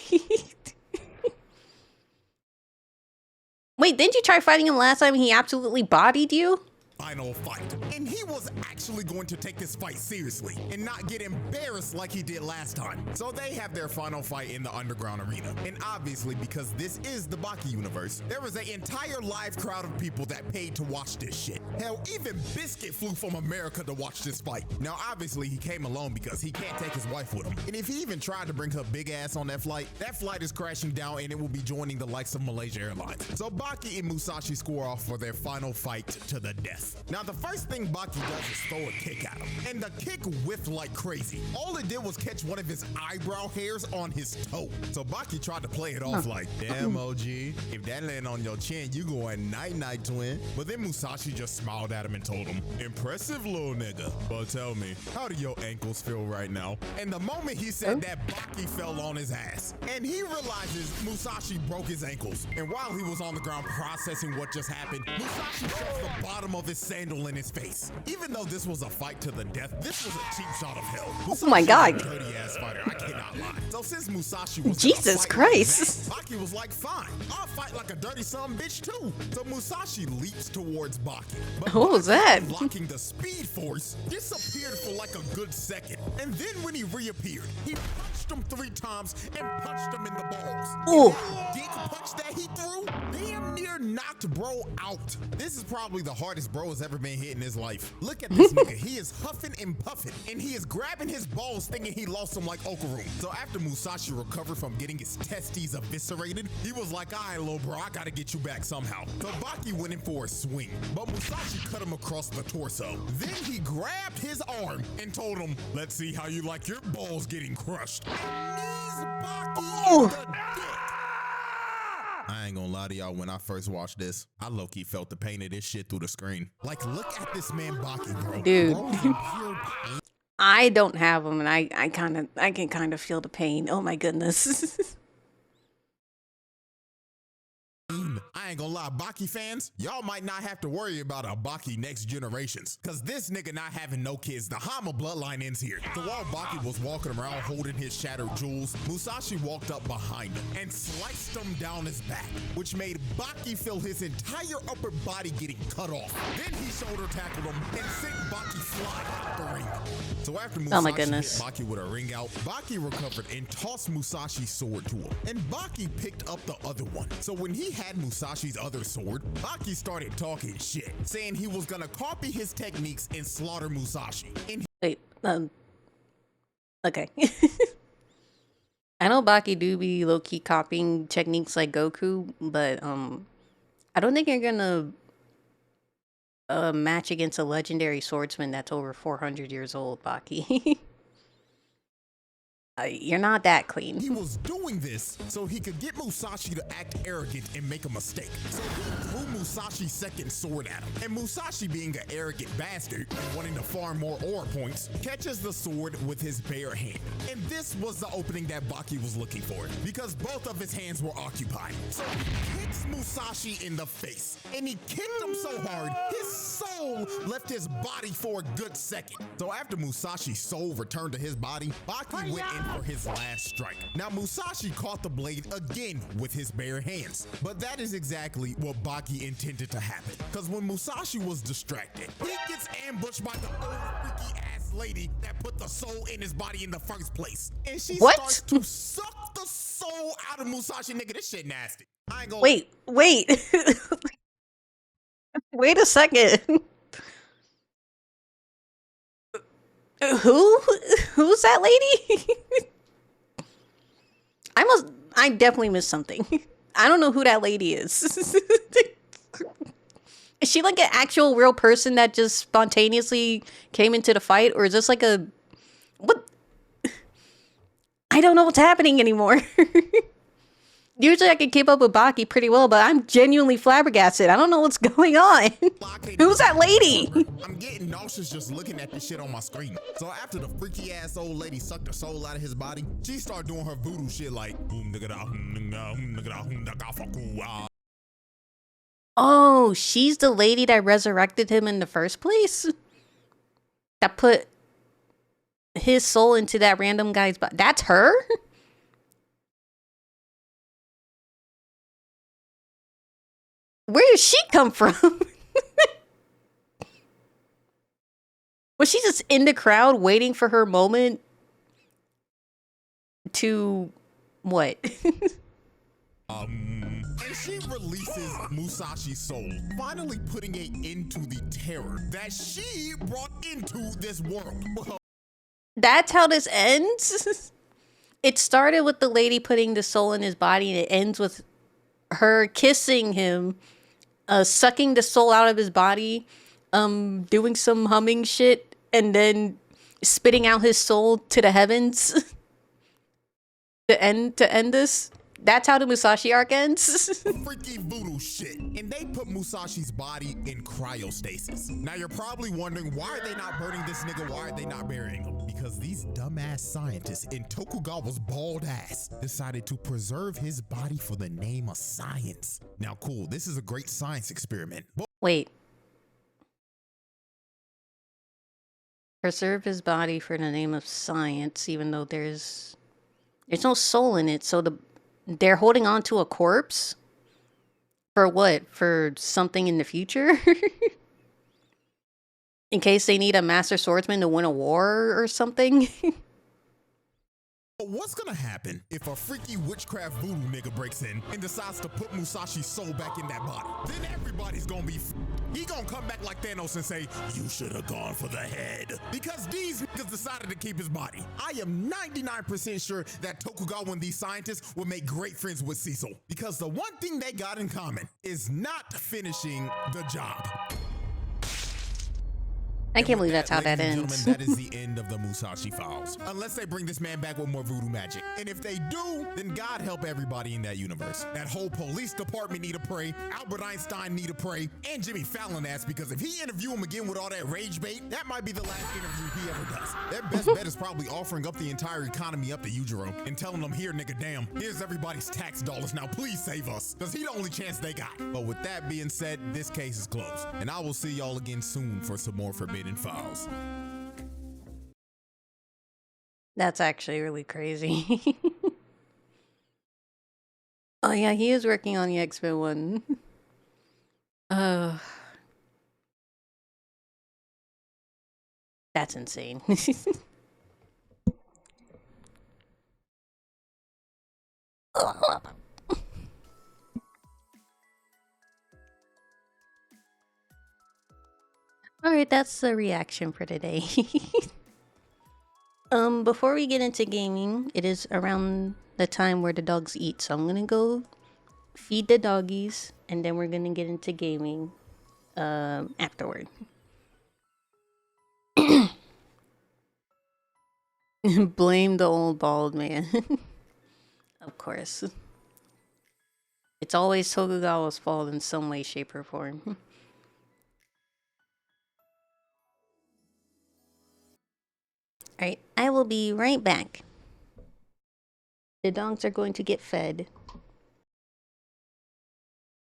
Wait, didn't you try fighting him last time and he absolutely bodied you? Final fight. And he was actually going to take this fight seriously and not get embarrassed like he did last time. So they have their final fight in the underground arena. And obviously, because this is the Baki universe, there was an entire live crowd of people that paid to watch this shit. Hell, even Biscuit flew from America to watch this fight. Now, obviously, he came alone because he can't take his wife with him. And if he even tried to bring her big ass on that flight is crashing down and it will be joining the likes of Malaysia Airlines. So Baki and Musashi score off for their final fight to the death. Now, the first thing Baki does is throw a kick at him, and the kick whiffed like crazy. All it did was catch one of his eyebrow hairs on his toe. So Baki tried to play it off like, "Damn, OG, if that land on your chin, you going night-night, twin." But then Musashi just smiled at him and told him, "Impressive, little nigga. But tell me, how do your ankles feel right now?" And the moment he said that, Baki fell on his ass, and he realizes Musashi broke his ankles. And while he was on the ground processing what just happened, Musashi shoves the bottom of his sandal in his face. Even though this was a fight to the death, this was a cheap shot of hell. Musashi oh my god. Dirty ass fighter, I cannot lie. So since Musashi was Jesus Christ. Baki was like, "Fine, I'll fight like a dirty son bitch too." So Musashi leaps towards Baki. But What was that? Blocking the speed force, disappeared for like a good second. And then when he reappeared, he punched him 3 times and punched him in the balls. Ooh. That dick punch that he threw damn near knocked bro out. This is probably the hardest bro has ever been hit in his life. Look at this nigga. He is huffing and puffing, and he is grabbing his balls thinking he lost them like Okaroon. So after Musashi recovered from getting his testes eviscerated, he was like, "All right, little bro, I gotta get you back somehow." So Baki went in for a swing, but Musashi cut him across the torso. Then he grabbed his arm and told him, "Let's see how you like your balls getting crushed." And knees Baki in the dick. I ain't gonna lie to y'all, when I first watched this, I low-key felt the pain of this shit through the screen. Like, look at this man Baki, bro. Dude. Bro is in pure pain. I don't have them, and I can kind of feel the pain. Oh my goodness. I ain't gonna lie, Baki fans, y'all might not have to worry about a Baki next generations, cause this nigga not having no kids, the Hama bloodline ends here. So while Baki was walking around holding his shattered jewels, Musashi walked up behind him and sliced him down his back, which made Baki feel his entire upper body getting cut off. Then he shoulder tackled him and sent Baki flying out the ring. So after Musashi hit Baki with a ring out, Baki recovered and tossed Musashi's sword to him, and Baki picked up the other one. So when he had Musashi's other sword, Baki started talking shit, saying he was gonna copy his techniques and slaughter Musashi. And Wait, okay. I know Baki do be low-key copying techniques like Goku, but I don't think you're gonna match against a legendary swordsman that's over 400 years old, Baki. You're not that clean. He was doing this so he could get Musashi to act arrogant and make a mistake. So he threw Musashi's second sword at him. And Musashi, being an arrogant bastard and wanting to farm more aura points, catches the sword with his bare hand. And this was the opening that Baki was looking for, because both of his hands were occupied. So he kicks Musashi in the face. And he kicked him so hard, his soul left his body for a good second. So after Musashi's soul returned to his body, Baki went in for his last strike. Now Musashi caught the blade again with his bare hands, but that is exactly what Baki intended to happen, because when Musashi was distracted, he gets ambushed by the old freaky ass lady that put the soul in his body in the first place, and she starts to suck the soul out of Musashi. Nigga, this shit nasty. I ain't gonna wait wait a second. Who? Who's that lady? I definitely missed something. I don't know who that lady is. Is she like an actual real person that just spontaneously came into the fight? Or is this like a... What? I don't know what's happening anymore. Usually I can keep up with Baki pretty well, but I'm genuinely flabbergasted. I don't know what's going on. Who's that lady? I'm getting nauseous just looking at this shit on my screen. So after the freaky ass old lady sucked the soul out of his body, she started doing her voodoo shit like... Oh, she's the lady that resurrected him in the first place? That put his soul into that random guy's body. That's her? Where did she come from? Was she just in the crowd waiting for her moment to what? And she releases Musashi's soul, finally putting it into the terror that she brought into this world. That's how this ends? It started with the lady putting the soul in his body, and it ends with her kissing him, sucking the soul out of his body, doing some humming shit, and then spitting out his soul to the heavens to end this. That's how the Musashi arc ends. Freaky voodoo shit. And they put Musashi's body in cryostasis. Now you're probably wondering, why are they not burning this nigga? Why are they not burying him? Because these dumbass scientists in Tokugawa's bald ass decided to preserve his body for the name of science. Now cool, this is a great science experiment. Wait. Preserve his body for the name of science, even though there's no soul in it, so they're holding on to a corpse? For what? For something in the future? In case they need a master swordsman to win a war or something? What's gonna happen if a freaky witchcraft voodoo nigga breaks in and decides to put Musashi's soul back in that body? Then everybody's gonna be he gonna come back like Thanos and say, you should have gone for the head. Because these niggas decided to keep his body. I am 99% sure that Tokugawa and these scientists will make great friends with Cecil. Because the one thing they got in common is not finishing the job. I can't believe that's how that ends. That is the end of the Musashi Files. Unless they bring this man back with more voodoo magic. And if they do, then God help everybody in that universe. That whole police department need to pray, Albert Einstein need to pray, and Jimmy Fallon ass, because if he interview him again with all that rage bait, that might be the last interview he ever does. Their best bet is probably offering up the entire economy up to Yujiro and telling them, here nigga, damn, here's everybody's tax dollars, now please save us. Because he the only chance they got. But with that being said, this case is closed. And I will see y'all again soon for some more Forbidden Files. That's actually really crazy. Oh yeah, he is working on the X-Men one. That's insane. Alright, that's the reaction for today. Before we get into gaming, it is around the time where the dogs eat, so I'm gonna go feed the doggies, and then we're gonna get into gaming afterward. Blame the old bald man. Of course. It's always Tokugawa's fault in some way, shape, or form. Alright, I will be right back. The dogs are going to get fed.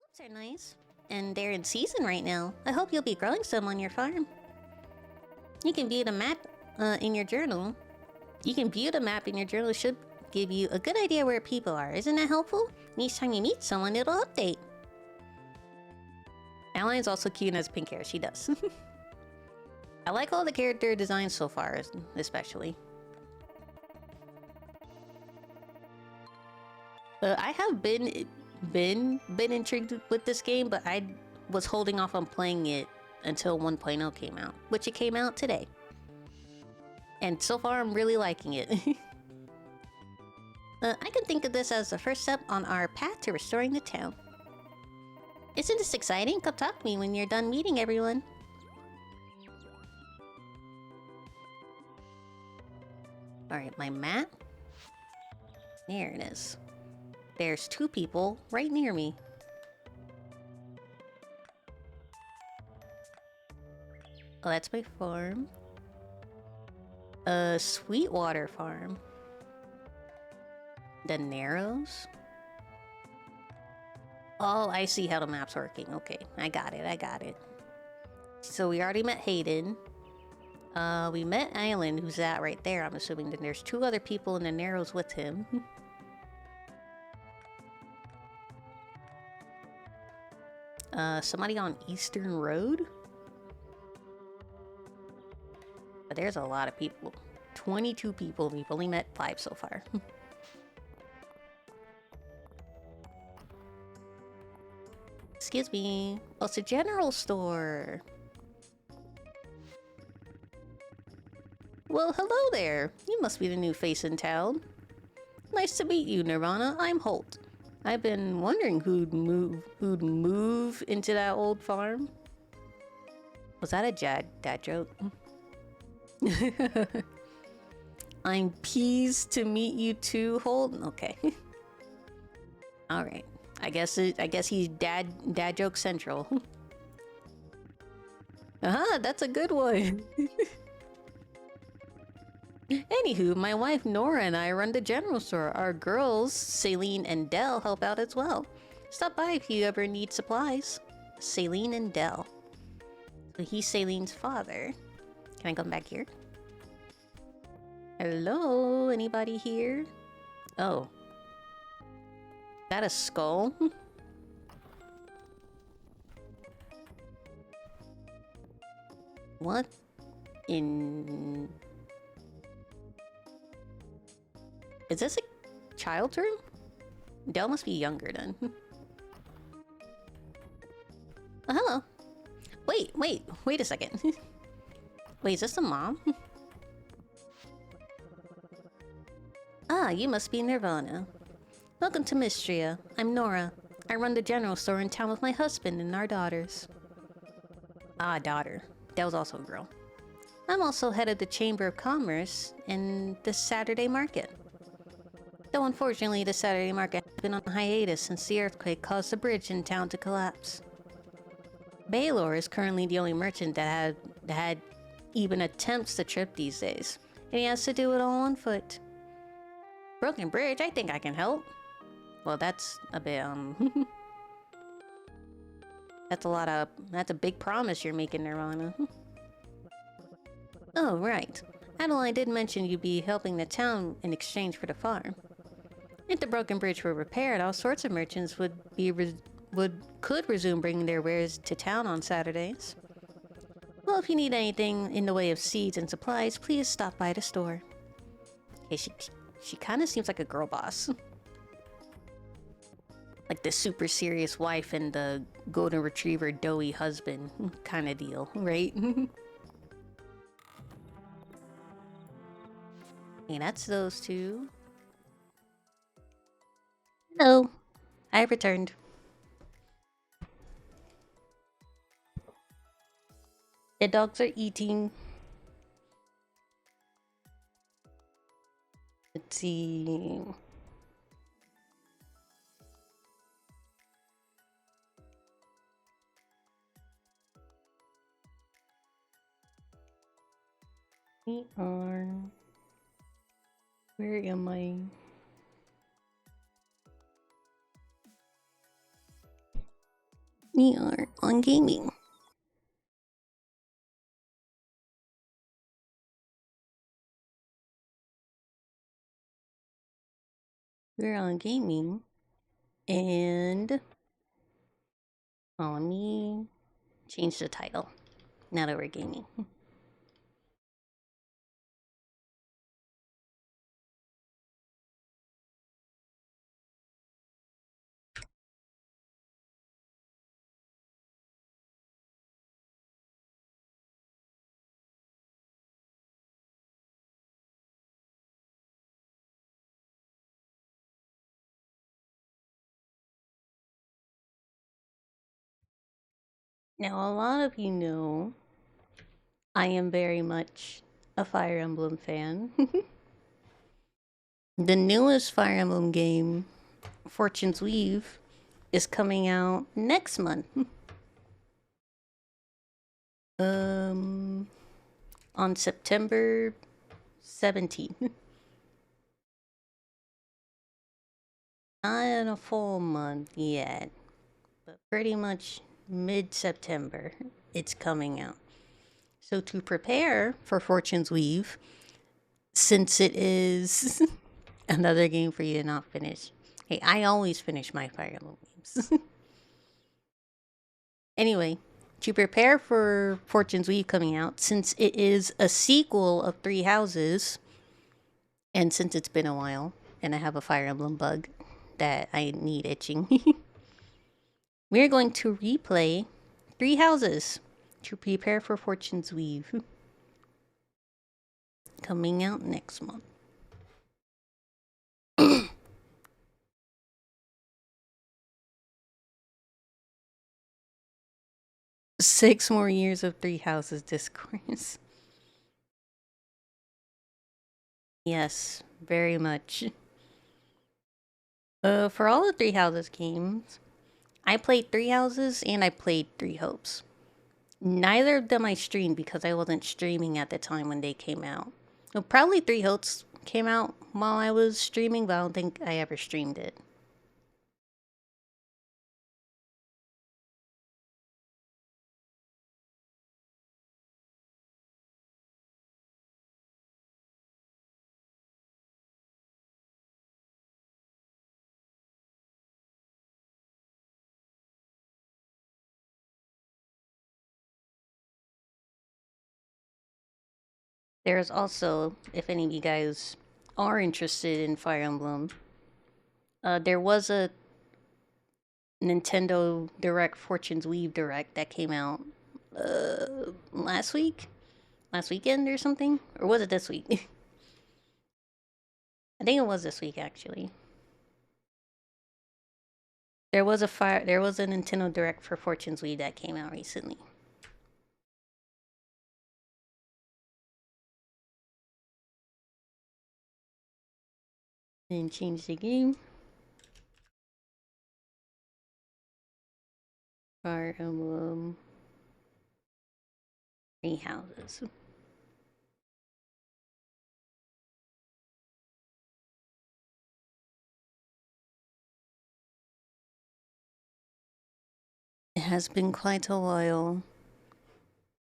Those are nice. And they're in season right now. I hope you'll be growing some on your farm. You can view the map in your journal. You can view the map in your journal. It should give you a good idea where people are. Isn't that helpful? And each time you meet someone, it'll update. Alline's also cute and has pink hair. She does. I like all the character designs so far, especially. I have been intrigued with this game, but I was holding off on playing it until 1.0 came out, which it came out today. And so far, I'm really liking it. I can think of this as the first step on our path to restoring the town. Isn't this exciting? Come talk to me when you're done meeting everyone. Alright, my map. There it is. There's 2 people right near me. Oh, that's my farm. Sweetwater Farm. The Narrows? Oh, I see how the map's working. Okay, I got it. So we already met Hayden. We met Island, who's that right there, I'm assuming. Then there's 2 other people in the Narrows with him. Somebody on Eastern Road? But there's a lot of people. 22 people. We've only met 5 so far. Excuse me. Oh, it's a general store. Well, hello there. You must be the new face in town. Nice to meet you, Nirvana. I'm Holt. I've been wondering who'd move into that old farm. Was that a dad joke? I'm pleased to meet you too, Holt. Okay. All right. I guess he's dad joke central. That's a good one. Anywho, my wife Nora and I run the general store. Our girls, Celine and Dell, help out as well. Stop by if you ever need supplies. Celine and Dell. So he's Celine's father. Can I come back here? Hello? Anybody here? Oh. Is that a skull? What in... Is this a child's room? Dell must be younger then. Oh, hello. Wait a second. Wait, is this the mom? Ah, you must be Nirvana. Welcome to Mystria. I'm Nora. I run the general store in town with my husband and our daughters. Ah, daughter. Dell's also a girl. I'm also head of the Chamber of Commerce and the Saturday Market. Though unfortunately, the Saturday Market has been on hiatus since the earthquake caused the bridge in town to collapse. Baylor is currently the only merchant that had even attempts to trip these days, and he has to do it all on foot. Broken Bridge, I think I can help. Well, that's a bit, that's a big promise you're making, Nirvana. Oh, right. Adeline did mention you'd be helping the town in exchange for the farm. If the broken bridge were repaired, all sorts of merchants could resume bringing their wares to town on Saturdays. Well, if you need anything in the way of seeds and supplies, please stop by the store. Okay, she kind of seems like a girl boss. Like the super serious wife and the golden retriever doughy husband kind of deal, right? Okay, that's those 2. Hello. I returned. The dogs are eating. Let's see. We are... Where am I? We are on gaming. We're on gaming. And... Oh, let me change the title. Now that we're gaming. Now, a lot of you know I am very much a Fire Emblem fan. The newest Fire Emblem game, Fortune's Weave, is coming out next month. On September 17th. Not in a full month yet, but pretty much mid-September it's coming out. So to prepare for Fortune's Weave, since it is another game for you to not finish. Hey, I always finish my Fire Emblem games. Anyway, to prepare for Fortune's Weave coming out, since it is a sequel of Three Houses, and since it's been a while, and I have a Fire Emblem bug that I need itching, we're going to replay Three Houses to prepare for Fortune's Weave. Coming out next month. 6 more years of Three Houses discourse. Yes, very much. For all the Three Houses games, I played Three Houses and I played Three Hopes. Neither of them I streamed because I wasn't streaming at the time when they came out. Well, probably Three Hopes came out while I was streaming, but I don't think I ever streamed it. There's also, if any of you guys are interested in Fire Emblem, there was a Nintendo Direct Fortune's Weave Direct that came out last weekend or something, or was it this week? I think it was this week actually. There was a Nintendo Direct for Fortune's Weave that came out recently. And change the game. Fire Emblem Three Houses. It has been quite a while.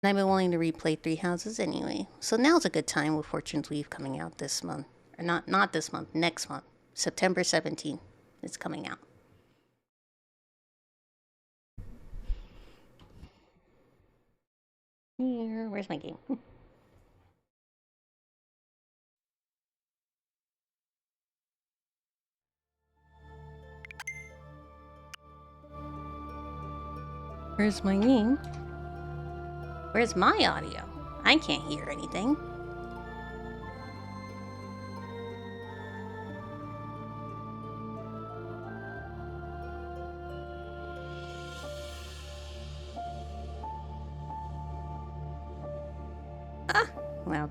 And I've been wanting to replay Three Houses anyway. So now's a good time with Fortune's Weave coming out this month. Or not this month, next month. September 17th. It's coming out. Here, where's my game? Where's my game? Where's my audio? I can't hear anything. Ah, well.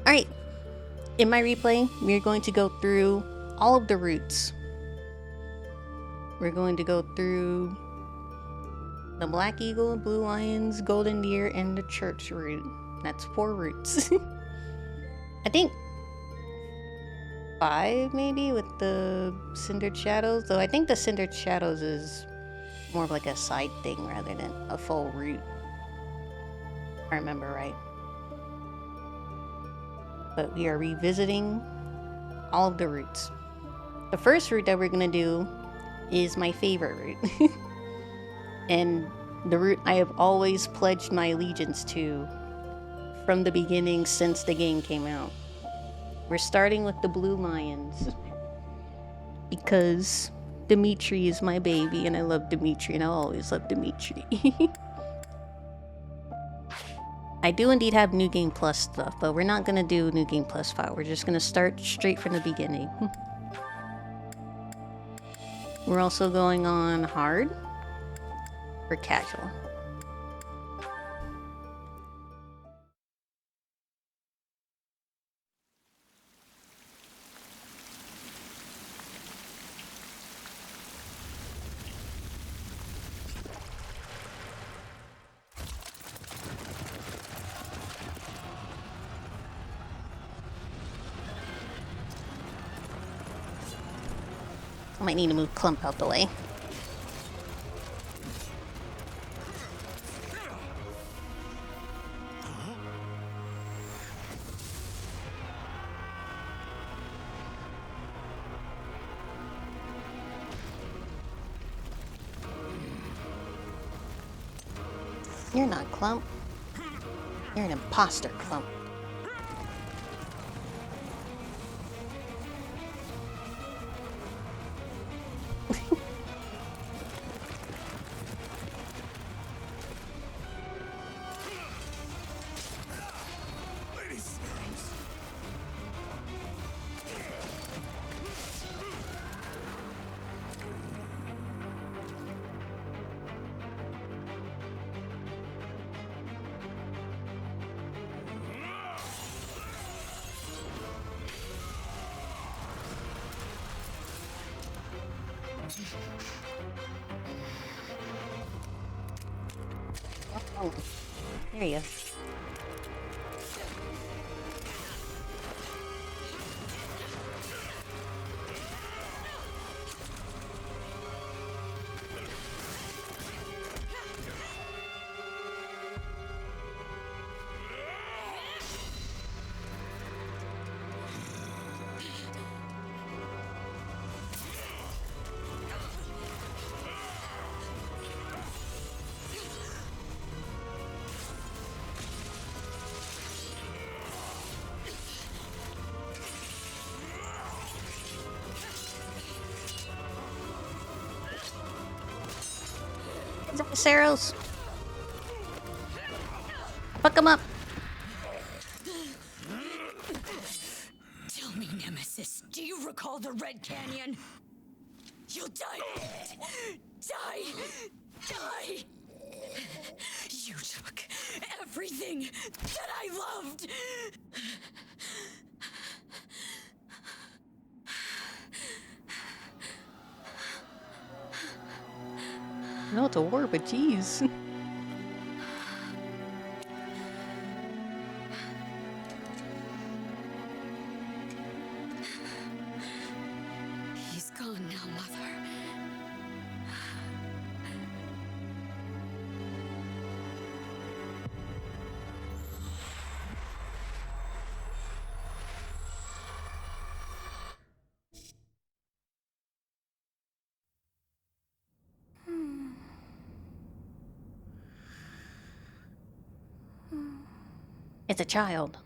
Alright, in my replay, we're going to go through all of the routes. We're going to go through the Black Eagle, Blue Lions, Golden Deer, and the Church route. That's 4 routes. I think 5 maybe with the Cindered Shadows, though I think the Cindered Shadows is More of like a side thing rather than a full route. If I remember right. But we are revisiting all of the routes. The first route that we're gonna do is my favorite route. And the route I have always pledged my allegiance to from the beginning since the game came out. We're starting with the Blue Lions because Dimitri is my baby and I love Dimitri and I'll always love Dimitri. I do indeed have New Game Plus stuff, but we're not gonna do New Game Plus 5. We're just gonna start straight from the beginning. We're also going on hard or casual. I might need to move Clump out the way. You're not Clump. You're an imposter, Clump. Oh, there you go. Saros. Fuck him up. Tell me, Nemesis, do you recall the Red Canyon? You'll die. Die. Die. You took everything that I loved. No, it's a war, but jeez. He's gone now, Mother. It's a child.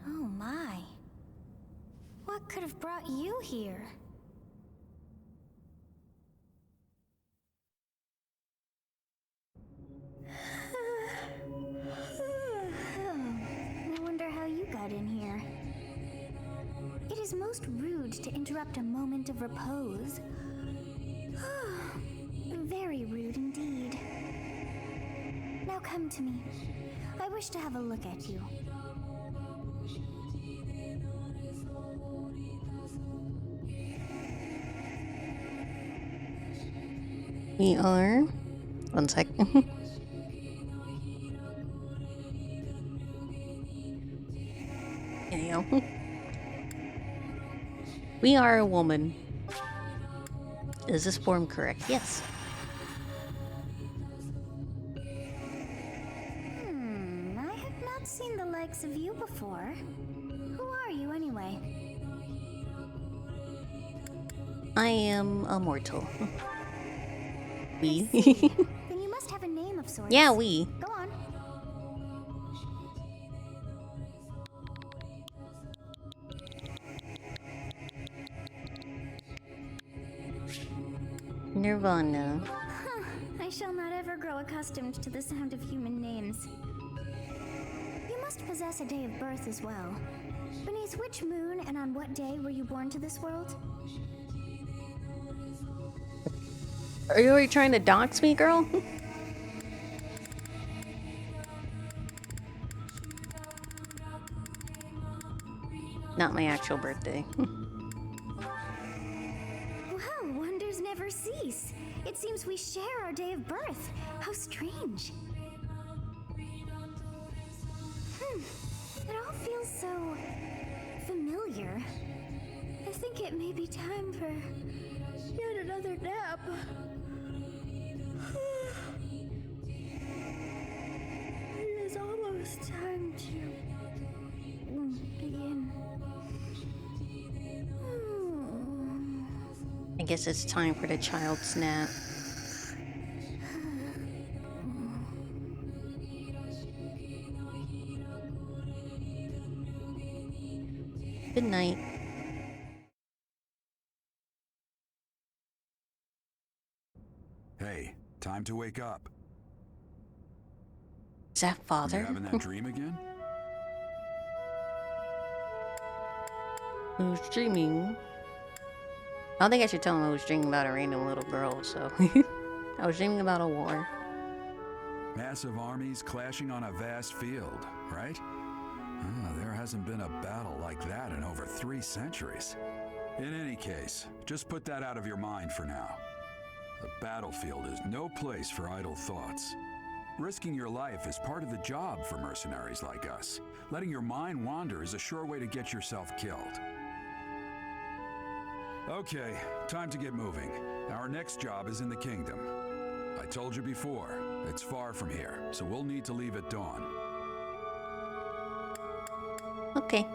Oh my. What could have brought you here? I wonder how you got in here. It is most rude to interrupt a moment of repose. Very rude indeed. Now come to me. I wish to have a look at you. We are... One sec. We are a woman. Is this form correct? Yes. I have not seen the likes of you before. Who are you anyway? I am a mortal. We. Then you must have a name of sorts. Yeah, we. Go on. Nirvana. I shall not ever grow accustomed to the sound of human names. You must possess a day of birth as well. Beneath which moon and on what day were you born to this world? Are you already trying to dox me, girl? Not my actual birthday. Well, wonders never cease. It seems we share our day of birth. How strange. It all feels so familiar. I think it may be time for yet another nap. It is almost time to begin. I guess it's time for the child's nap. Good night. Hey, time to wake up. Is that You father? having that dream again? I was dreaming. I don't think I should tell him I was dreaming about a random little girl, so. I was dreaming about a war. Massive armies clashing on a vast field, right? There hasn't been a battle like that in over 3 centuries. In any case, just put that out of your mind for now. The battlefield is no place for idle thoughts. Risking your life is part of the job for mercenaries like us. Letting your mind wander is a sure way to get yourself killed. Okay, time to get moving. Our next job is in the kingdom. I told you before, it's far from here, so we'll need to leave at dawn. Okay.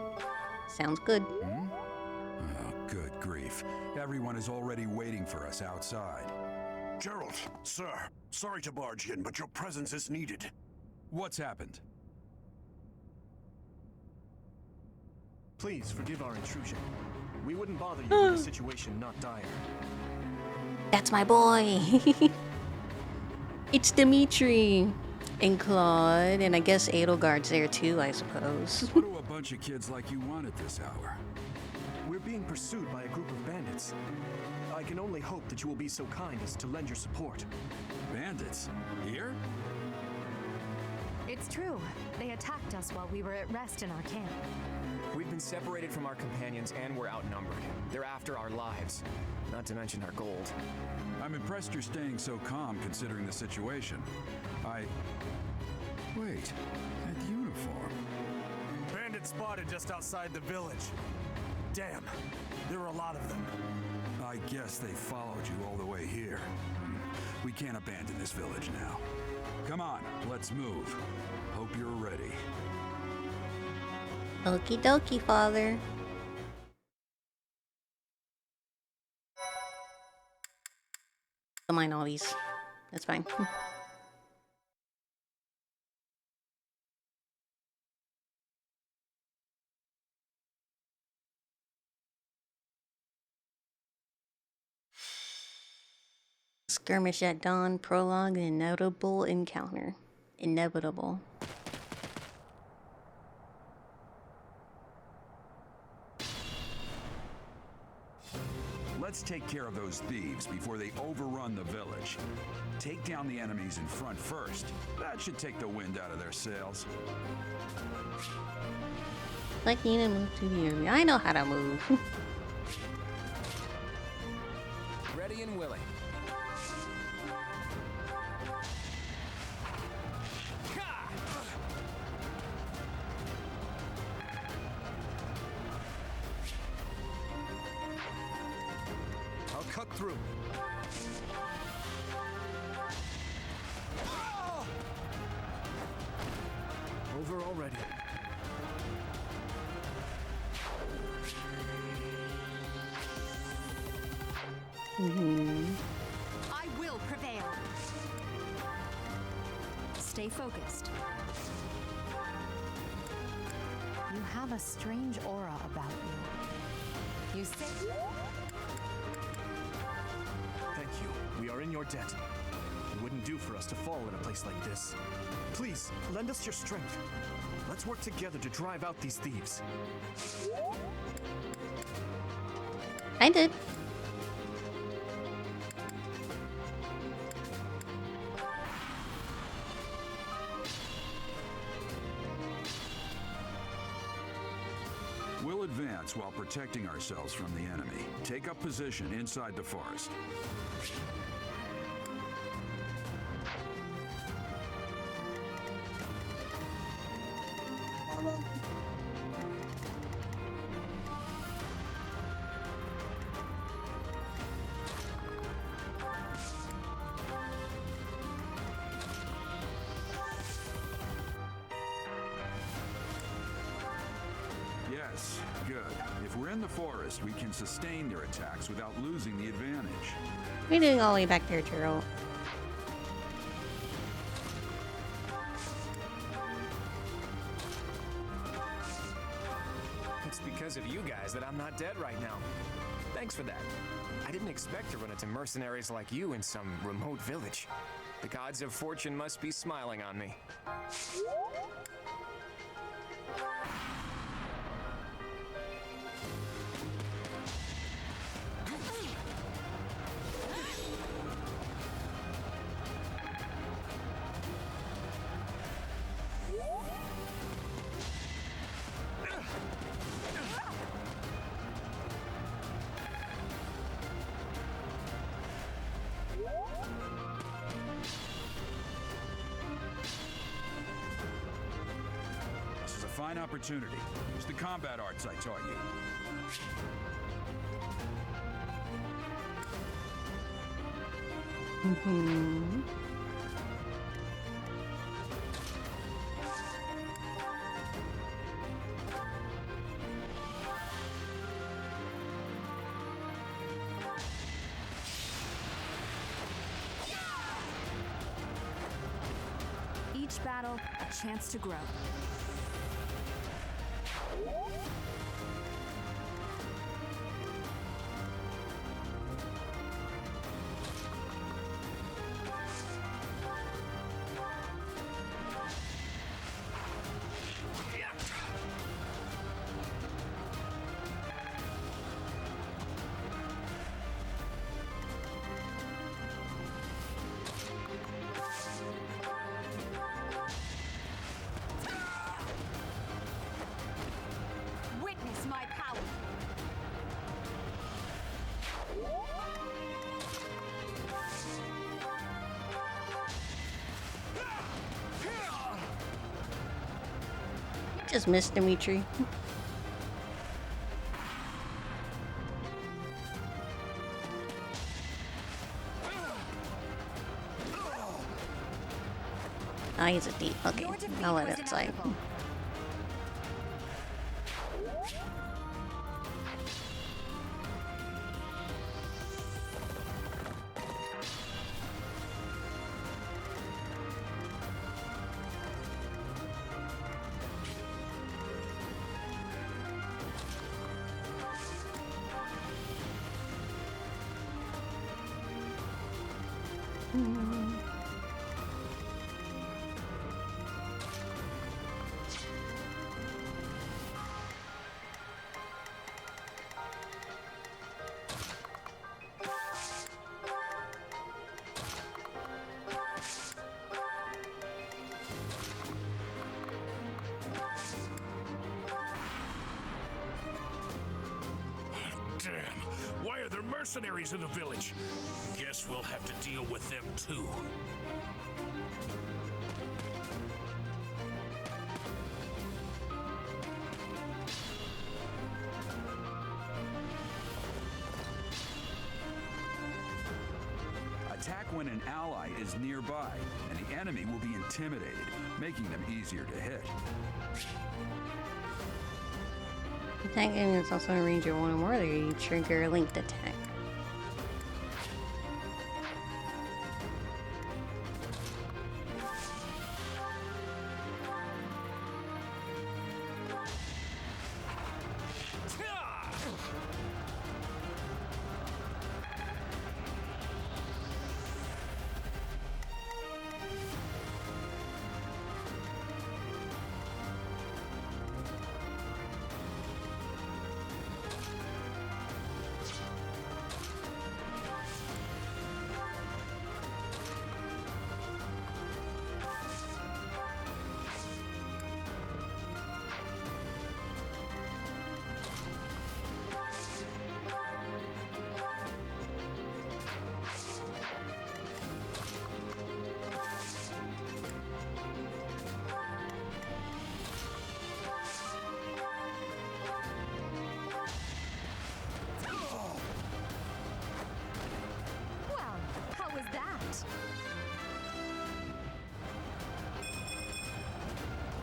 Sounds good. Oh, good grief. Everyone is already waiting for us outside. Gerald, sir, sorry to barge in, but your presence is needed. What's happened? Please forgive our intrusion. We wouldn't bother you with a situation not dire. That's my boy. It's Dimitri. And Claude, and I guess Edelgard's there too, I suppose. What do a bunch of kids like you want at this hour? We're being pursued by a group of bandits. I can only hope that you will be so kind as to lend your support. Bandits? Here? It's true. They attacked us while we were at rest in our camp. We've been separated from our companions and we're outnumbered. They're after our lives, not to mention our gold. I'm impressed you're staying so calm considering the situation. Wait, that uniform. Bandits spotted just outside the village. Damn, there are a lot of them. I guess they followed you all the way here. We can't abandon this village now. Come on, let's move. Hope you're ready. Okie dokie, father. Don't mind all these. That's fine. Skirmish at dawn, prologue, and inevitable encounter. Inevitable. Let's take care of those thieves before they overrun the village. Take down the enemies in front first. That should take the wind out of their sails. Like you to move to the area. I know how to move. Ready and willing. cut through. Over already. I will prevail. Stay focused. You have a strange aura about you. You say... Thank you. We are in your debt. It wouldn't do for us to fall in a place like this. Please, lend us your strength. Let's work together to drive out these thieves. I did. We'll advance while protecting ourselves from the enemy. Take up position inside the forest. Yes, good. If we're in the forest, we can sustain their attacks without losing the advantage. We're doing all the way back there, Gerald. It's because of you guys that I'm not dead right now. Thanks for that. I didn't expect to run into mercenaries like you in some remote village. The gods of fortune must be smiling on me. This is a fine opportunity. Use the combat arts I taught you. Each battle, a chance to grow. Witness my power. Just missed Dimitri. Oh, he's a thief. Okay, I'll let it slide. Damn, why are there mercenaries in the village? Guess we'll have to deal with them too. Attack when an ally is nearby, and the enemy will be intimidated, making them easier to hit. Attack is also in range of one or more. You trigger a linked attack.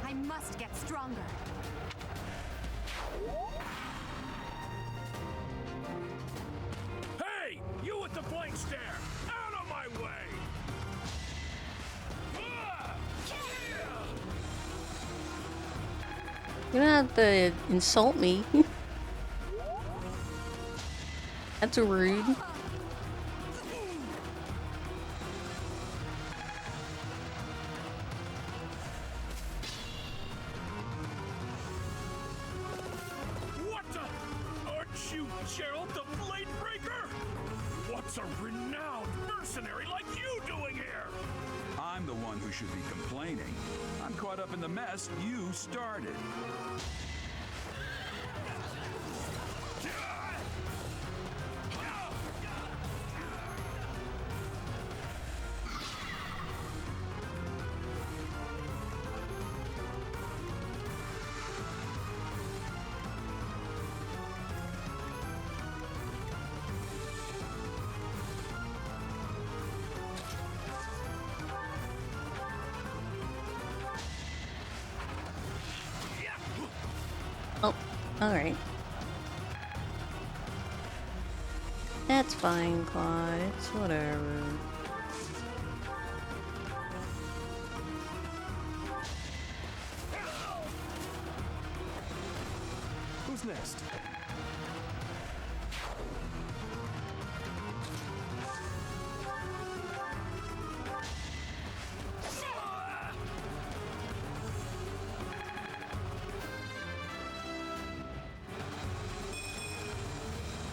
I must get stronger. Hey! You with the blank stare! Out of my way! You don't have to insult me. That's rude. What the? Aren't you Gerald the Bladebreaker? What's a renowned mercenary like you doing here? I'm the one who should be complaining. I'm caught up in the mess you started. Oh, alright. That's fine, Claude. It's whatever. Who's next?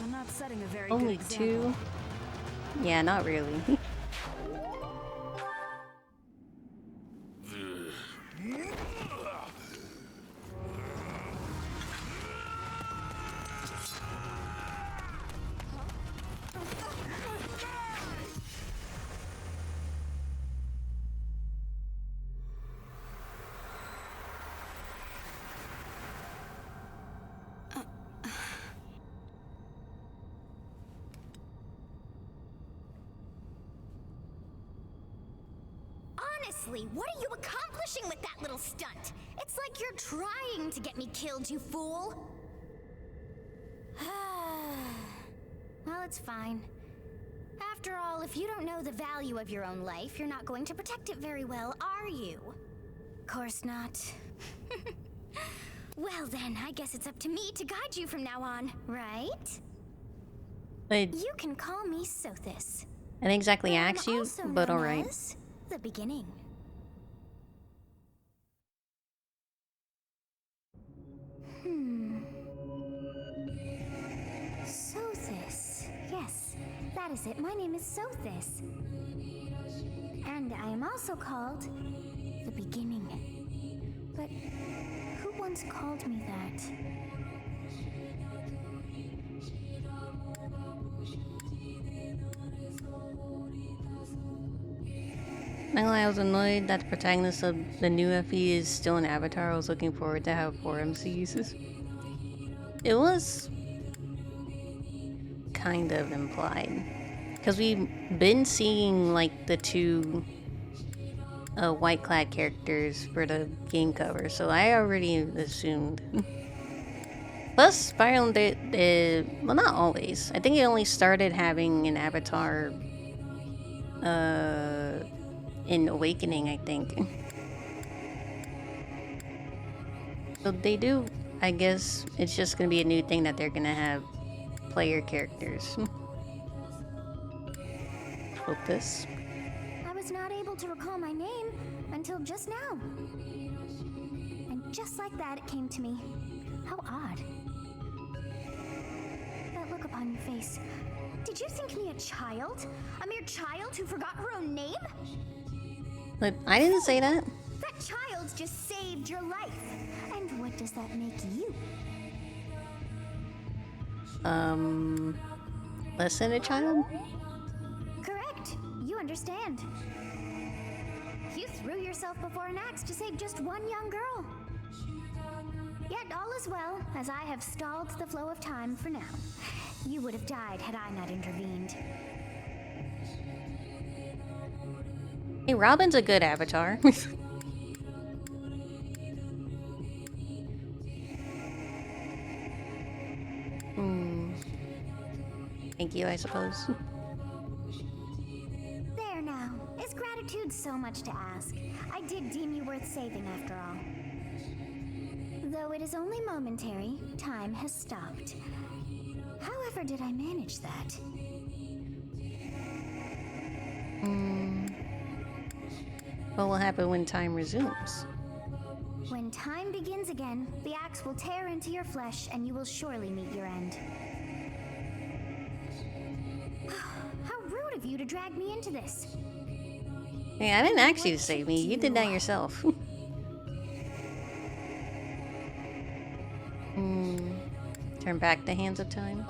I'm not setting a very Only good two? Yeah, not really. Honestly, what are you accomplishing with that little stunt? It's like you're trying to get me killed, you fool! Well, it's fine. After all, if you don't know the value of your own life, you're not going to protect it very well, are you? Course not. Well then, I guess it's up to me to guide you from now on, right? But You can call me Sothis. I didn't exactly I'm ask you, also but known alright. as the beginning. Sothis. Yes, that is it. My name is Sothis. And I am also called the beginning. But who once called me that? I was annoyed that the protagonist of the new FE is still an avatar. I was looking forward to have 4 MCs. It was kind of implied. because we've been seeing like the two white clad characters for the game cover, so I already assumed. Plus, Fire Emblem, well, not always. I think it only started having an avatar in Awakening, I think. So they do, I guess it's just gonna be a new thing that they're gonna have player characters. Hope this. I was not able to recall my name until just now. And just like that, it came to me. How odd. That look upon your face. Did you think me a child? A mere child who forgot her own name? But I didn't say that. That child just saved your life. And what does that make you? Less than a child? Correct. You understand. You threw yourself before an axe to save just one young girl. Yet all is well, as I have stalled the flow of time for now. You would have died had I not intervened. Hey, Robin's a good avatar. Thank you, I suppose. There now. Is gratitude so much to ask? I did deem you worth saving after all. Though it is only momentary, time has stopped. However did I manage that? What will happen when time resumes? When time begins again, the axe will tear into your flesh and you will surely meet your end. How rude of you to drag me into this. Hey, I didn't ask you to save me. You did that yourself. Turn back the hands of time?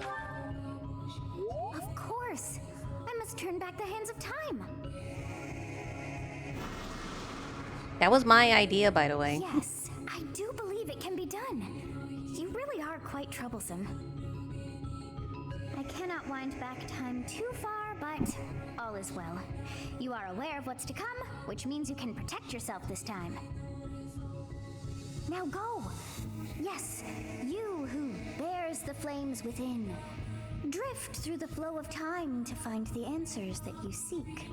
Of course. I must turn back the hands of time. That was my idea, by the way. Yes, I do believe it can be done. You really are quite troublesome. I cannot wind back time too far, but all is well. You are aware of what's to come, which means you can protect yourself this time. Now go! Yes, you who bears the flames within. Drift through the flow of time to find the answers that you seek.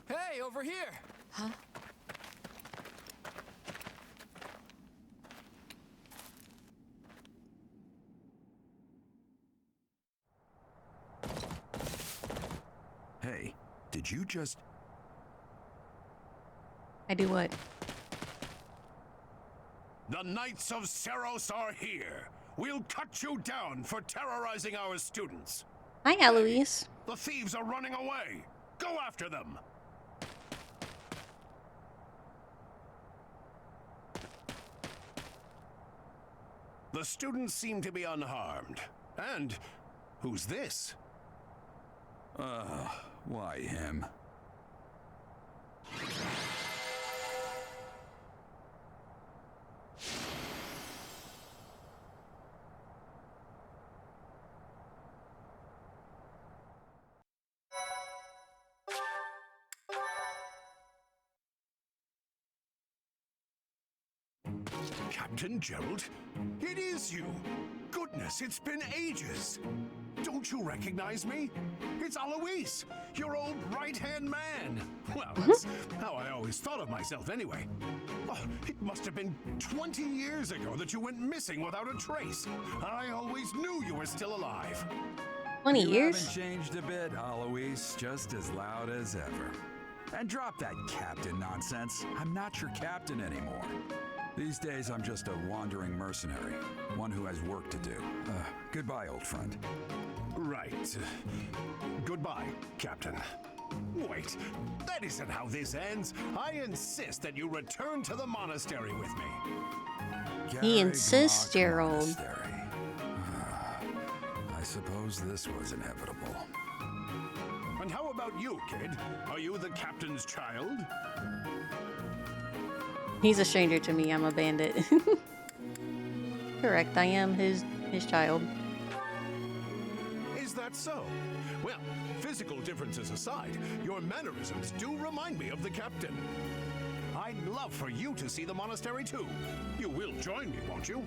Hey, over here! Huh? Hey, did you just... I do what? The Knights of Seiros are here. We'll cut you down for terrorizing our students. Hi, Eloise. The thieves are running away. Go after them. The students seem to be unharmed. And who's this? Why him? Captain Gerald? It is you! Goodness, it's been ages! Don't you recognize me? It's Alois, your old right-hand man! Well, that's how I always thought of myself anyway. Oh, it must have been 20 years ago that you went missing without a trace. I always knew you were still alive. 20 You years? haven't changed a bit, Alois. Just as loud as ever. And drop that captain nonsense. I'm not your captain anymore. These days, I'm just a wandering mercenary. One who has work to do. Goodbye, old friend. Right. Goodbye, Captain. Wait, that isn't how this ends. I insist that you return to the monastery with me. He insists, Gerald. I suppose this was inevitable. And how about you, kid? Are you the captain's child? He's a stranger to me. I'm a bandit. Correct, I am his child. Is that so? Well, physical differences aside, your mannerisms do remind me of the captain. I'd love for you to see the monastery too. You will join me, won't you?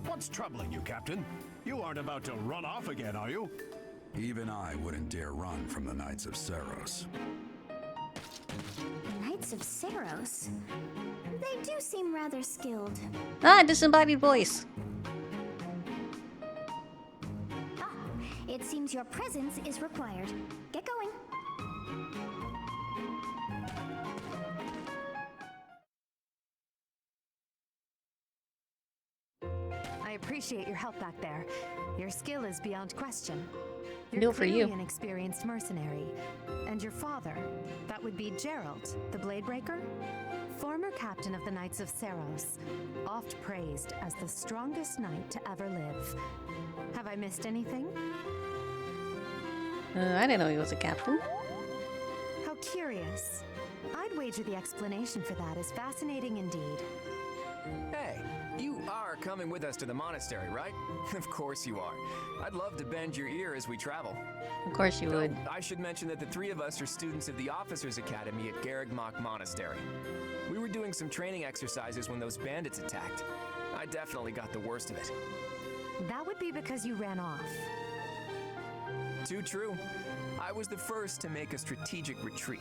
What's troubling you, Captain? You aren't about to run off again, are you? Even I wouldn't dare run from the Knights of Seiros. Knights of Seiros? They do seem rather skilled. Ah, disembodied voice. Ah, it seems your presence is required. Get going. I appreciate your help back there. Your skill is beyond question. You're No, for you. clearly an experienced mercenary. And your father, that would be Gerald, the Bladebreaker? Former captain of the Knights of Seiros, oft praised as the strongest knight to ever live. Have I missed anything? I didn't know he was a captain. How curious. I'd wager the explanation for that is fascinating indeed. Hey, you are coming with us to the monastery, right? Of course you are. I'd love to bend your ear as we travel. Of course you would. I should mention that the three of us are students of the Officers' Academy at Garreg Monastery. We were doing some training exercises when those bandits attacked. I definitely got the worst of it. That would be because you ran off. Too true. I was the first to make a strategic retreat.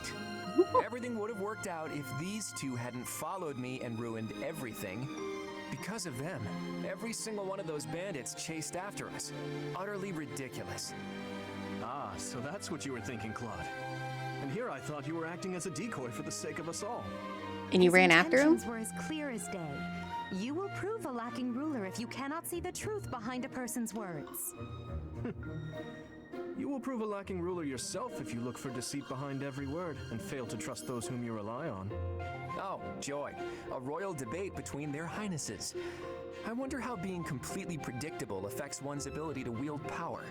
Everything would have worked out if these two hadn't followed me and ruined everything. Because of them, every single one of those bandits chased after us. Utterly ridiculous. Ah, so that's what you were thinking, Claude. And here I thought you were acting as a decoy for the sake of us all. And you His ran after him? intentions were as clear as day. You will prove a lacking ruler if you cannot see the truth behind a person's words. You will prove a lacking ruler yourself if you look for deceit behind every word and fail to trust those whom you rely on. Oh, joy. A royal debate between their highnesses. I wonder how being completely predictable affects one's ability to wield power.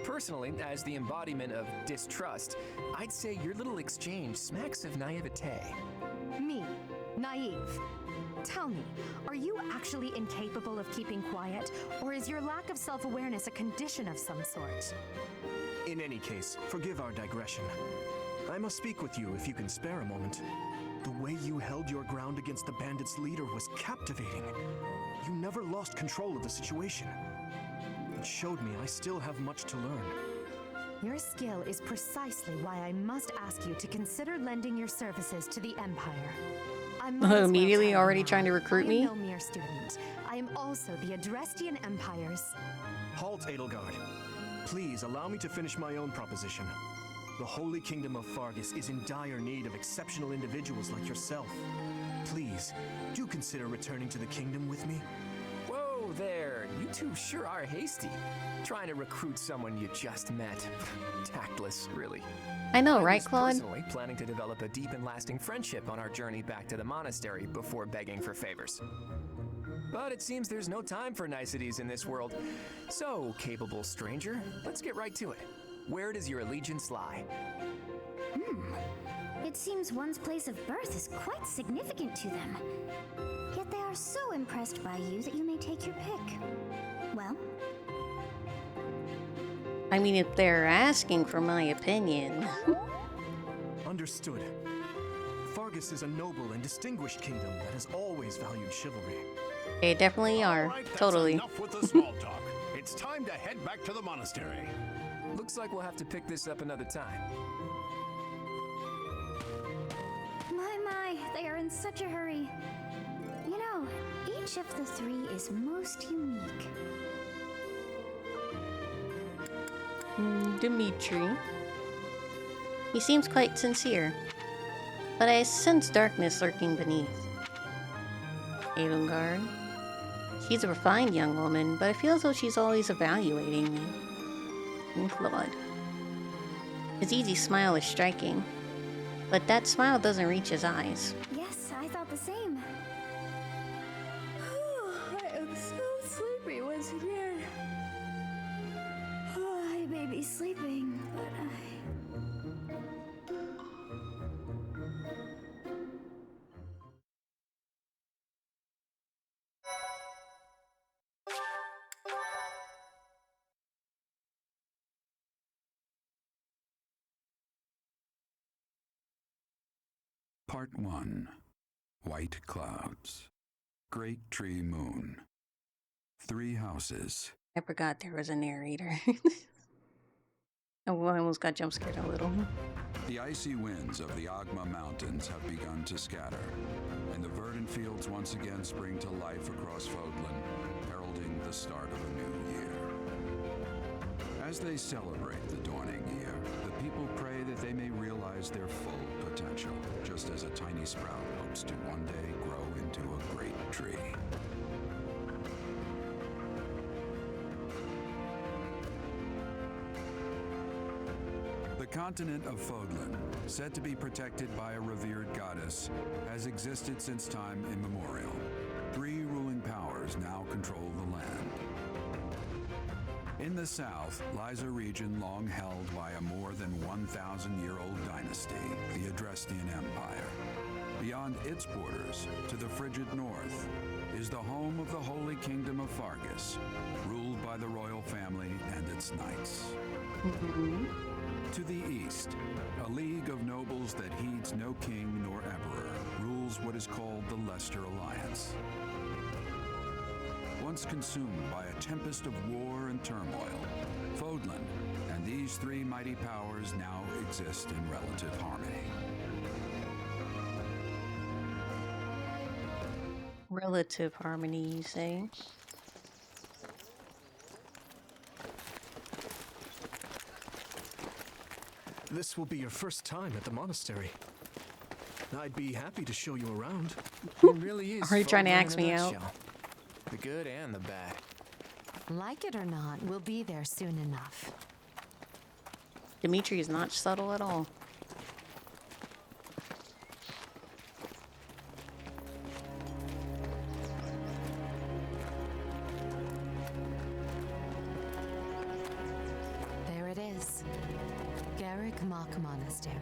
Personally, as the embodiment of distrust, I'd say your little exchange smacks of naivete. Me, naive. Tell me, are you actually incapable of keeping quiet, or is your lack of self-awareness a condition of some sort? In any case, forgive our digression. I must speak with you if you can spare a moment. The way you held your ground against the bandits' leader was captivating. You never lost control of the situation. It showed me I still have much to learn. Your skill is precisely why I must ask you to consider lending your services to the Empire. I might as well Immediately tell you already now, trying to recruit me? I am no mere student. I am also the Adrestian Empire's... Halt, Edelgard. Please allow me to finish my own proposition. The Holy Kingdom of Faerghus is in dire need of exceptional individuals like yourself. Please, do consider returning to the kingdom with me. Whoa there, you two sure are hasty. Trying to recruit someone you just met. Tactless, really. I know, I right, was Claude? personally planning to develop a deep and lasting friendship on our journey back to the monastery before begging for favors. But it seems there's no time for niceties in this world. So, capable stranger, let's get right to it. Where does your allegiance lie? It seems one's place of birth is quite significant to them. Yet they are so impressed by you that you may take your pick. Well, I mean, if they're asking for my opinion. Understood. Faerghus is a noble and distinguished kingdom that has always valued chivalry. They definitely are. All right, that's Totally. enough with the small talk. It's time to head back to the monastery. Looks like we'll have to pick this up another time. my, they are in such a hurry. You know, each of the three is most unique. Dimitri. He seems quite sincere, but I sense darkness lurking beneath. Edelgard. She's a refined young woman, but I feel as though she's always evaluating me. I'm flawed. His easy smile is striking, but that smile doesn't reach his eyes. Yes, I thought the same. I am so sleepy once again. I may be sleeping, but Part 1. White Clouds. Great Tree Moon. 3 houses. I forgot there was a narrator. Oh, I almost got jump scared a little. The icy winds of the Agma Mountains have begun to scatter, and the verdant fields once again spring to life across Fodlan, heralding the start of a new year. As they celebrate the dawning year, the people pray that they may realize their full potential, just as a tiny sprout hopes to one day grow into a great tree. The continent of Fodlan, said to be protected by a revered goddess, has existed since time immemorial. 3 ruling powers now control the land. In the south lies a region long held by a more than 1,000-year-old dynasty, the Adrestian Empire. Beyond its borders, to the frigid north, is the home of the Holy Kingdom of Fargus, ruled by the royal family and its knights. To the east, a league of nobles that heeds no king nor emperor rules what is called the Leicester Alliance. Once consumed by a tempest of war and turmoil, Fodlan and these 3 mighty powers now exist in relative harmony. Relative harmony, you say? This will be your first time at the monastery. I'd be happy to show you around. It really is. Are you trying to Fodlan axe in a me out? nutshell. The good and the bad. Like it or not, we'll be there soon enough. Dimitri is not subtle at all. There it is. Garrick Mach Monastery.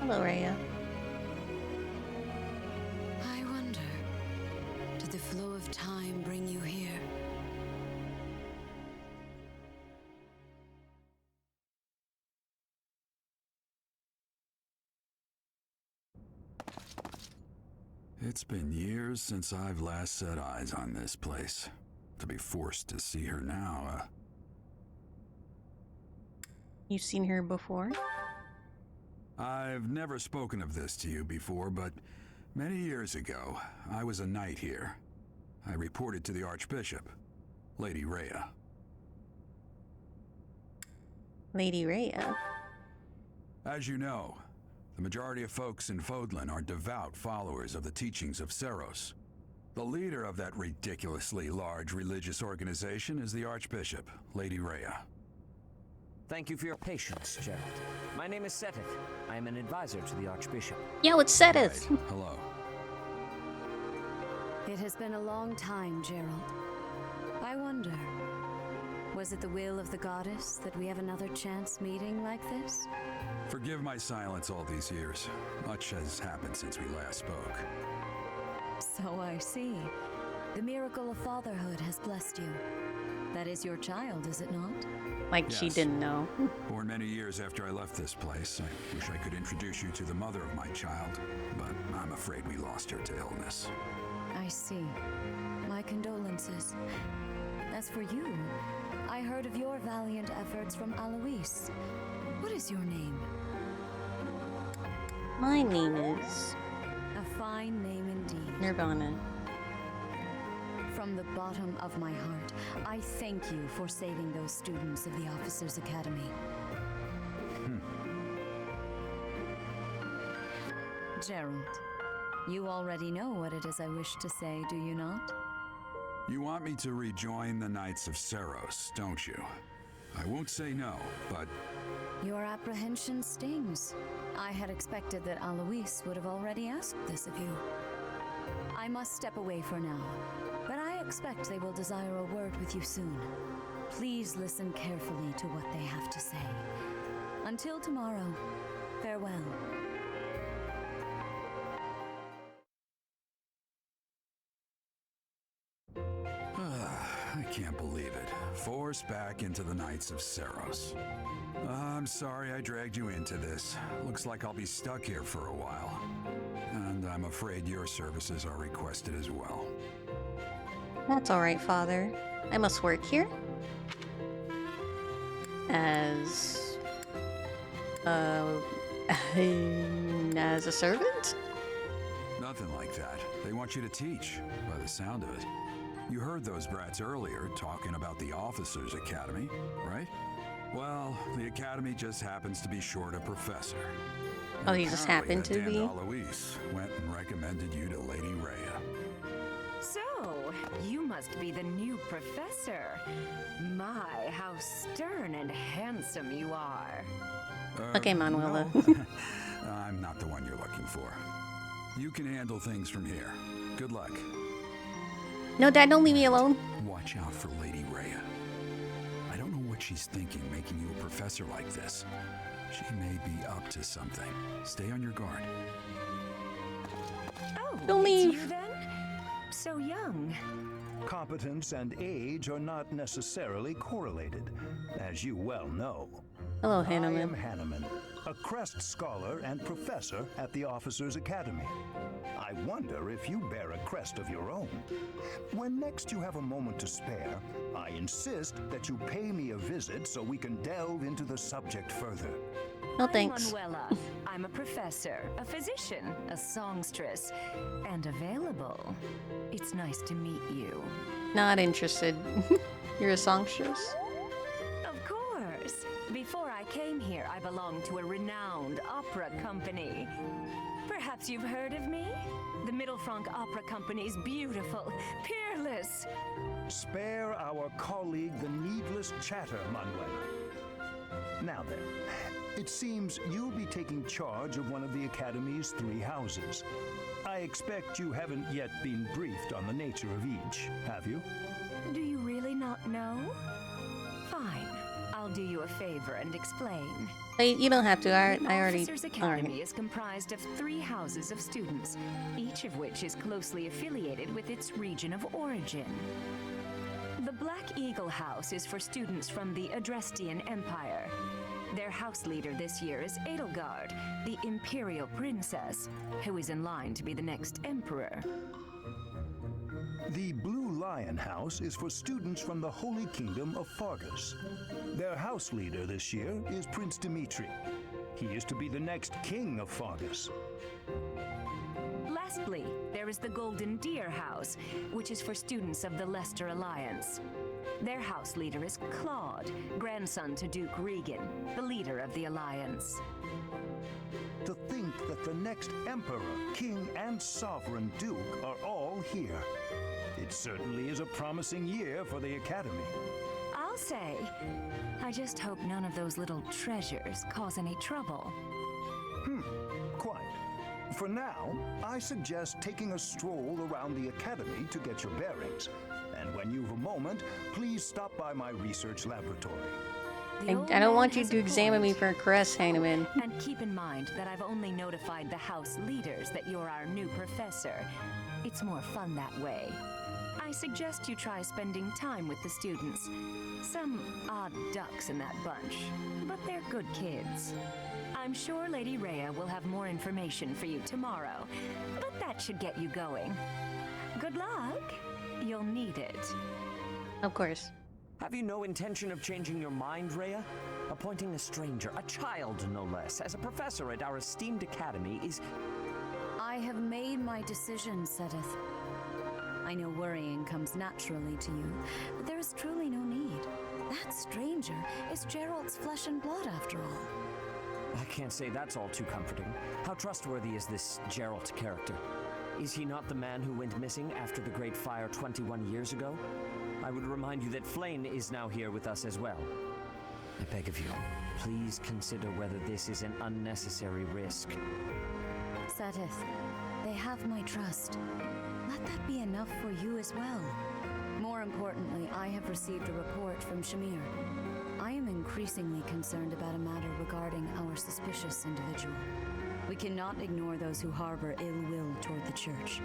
Hello, Rhea. I wonder, did the flow of time bring you here? It's been years since I've last set eyes on this place. To be forced to see her now, You've seen her before? I've never spoken of this to you before, but many years ago, I was a knight here. I reported to the Archbishop, Lady Rhea. Lady Rhea? As you know, the majority of folks in Fodlan are devout followers of the teachings of Seros. The leader of that ridiculously large religious organization is the Archbishop, Lady Rhea. Thank you for your patience, Gerald. My name is Seteth. I am an advisor to the Archbishop. Yo, it's Seteth! Right. Hello. It has been a long time, Gerald. I wonder, Was it the will of the goddess that we have another chance meeting like this? Forgive my silence all these years. Much has happened since we last spoke. So I see. The miracle of fatherhood has blessed you. That is your child, is it not? Like she didn't know. Born many years after I left this place, I wish I could introduce you to the mother of my child, but I'm afraid we lost her to illness. I see. My condolences. As for you, I heard of your valiant efforts from Alois. What is your name? My name is... A fine name indeed. Nirvana. From the bottom of my heart, I thank you for saving those students of the Officers' Academy. Gerald, you already know what it is I wish to say, do you not? You want me to rejoin the Knights of Seiros, don't you? I won't say no, but... Your apprehension stings. I had expected that Alois would have already asked this of you. I must step away for now, but I expect they will desire a word with you soon. Please listen carefully to what they have to say. Until tomorrow, farewell. I can't believe it. Forced back into the Knights of Seiros. I'm sorry I dragged you into this. Looks like I'll be stuck here for a while. And I'm afraid your services are requested as well. That's alright, Father. I must work here. As... as a servant? Nothing like that. They want you to teach, by the sound of it. You heard those brats earlier talking about the Officers' Academy, right? Well, the Academy just happens to be short a professor. Oh, he just happened to be? Alois went and recommended you to Lady Rhea. So, you must be the new professor. My, how stern and handsome you are. Okay, Manuela. No, I'm not the one you're looking for. You can handle things from here. Good luck. No, Dad, don't leave me alone. Watch out for Lady Rhea. I don't know what she's thinking making you a professor like this. She may be up to something. Stay on your guard. Oh, don't leave. It's you then? So young. Competence and age are not necessarily correlated, as you well know. Hello, Hanneman. I am Hanneman, a Crest Scholar and Professor at the Officers' Academy. I wonder if you bear a crest of your own. When next you have a moment to spare, I insist that you pay me a visit so we can delve into the subject further. No thanks. I'm Manuela. I'm a professor, a physician, a songstress, and available. It's nice to meet you. Not interested. You're a songstress? Of course. Before I came here, I belonged to a renowned opera company. Perhaps you've heard of me? The Mittelfranc Opera Company's beautiful, peerless. Spare our colleague the needless chatter, Manuela. Now then, it seems you'll be taking charge of one of the Academy's 3 houses. I expect you haven't yet been briefed on the nature of each, have you? Do you really not know? Fine. I'll do you a favor and explain. Wait, you don't have to. I already... Officers' Academy is comprised of 3 houses of students, each of which is closely affiliated with its region of origin. The Black Eagle House is for students from the Adrestian Empire. Their house leader this year is Edelgard, the Imperial Princess, who is in line to be the next emperor. The Blue Lion House is for students from the Holy Kingdom of Fargus. Their house leader this year is Prince Dimitri. He is to be the next king of Fargus. Lastly, there is the Golden Deer House, which is for students of the Leicester Alliance. Their house leader is Claude, grandson to Duke Regan, the leader of the Alliance. To think that the next emperor, king, and sovereign duke are all here. It certainly is a promising year for the Academy. I'll say. I just hope none of those little treasures cause any trouble. Quite. For now, I suggest taking a stroll around the Academy to get your bearings, And when you've a moment, please stop by my research laboratory. I don't want you to examine me for a caress, Heinemann. And keep in mind that I've only notified the house leaders that you're our new professor. It's more fun that way. I suggest you try spending time with the students. Some odd ducks in that bunch, but they're good kids. I'm sure Lady Rhea will have more information for you tomorrow, but that should get you going. Good luck. You'll need it. Of course. Have you no intention of changing your mind, Rhea? Appointing a stranger, a child no less, as a professor at our esteemed academy is... I have made my decision, Seteth. I know worrying comes naturally to you, but there is truly no need. That stranger is Gerald's flesh and blood, after all. I can't say that's all too comforting. How trustworthy is this Gerald character? Is he not the man who went missing after the Great Fire 21 years ago? I would remind you that Flayn is now here with us as well. I beg of you, please consider whether this is an unnecessary risk. Seteth, they have my trust. Let that be enough for you as well. More importantly, I have received a report from Shamir. I am increasingly concerned about a matter regarding our suspicious individual. We cannot ignore those who harbor ill will toward the church,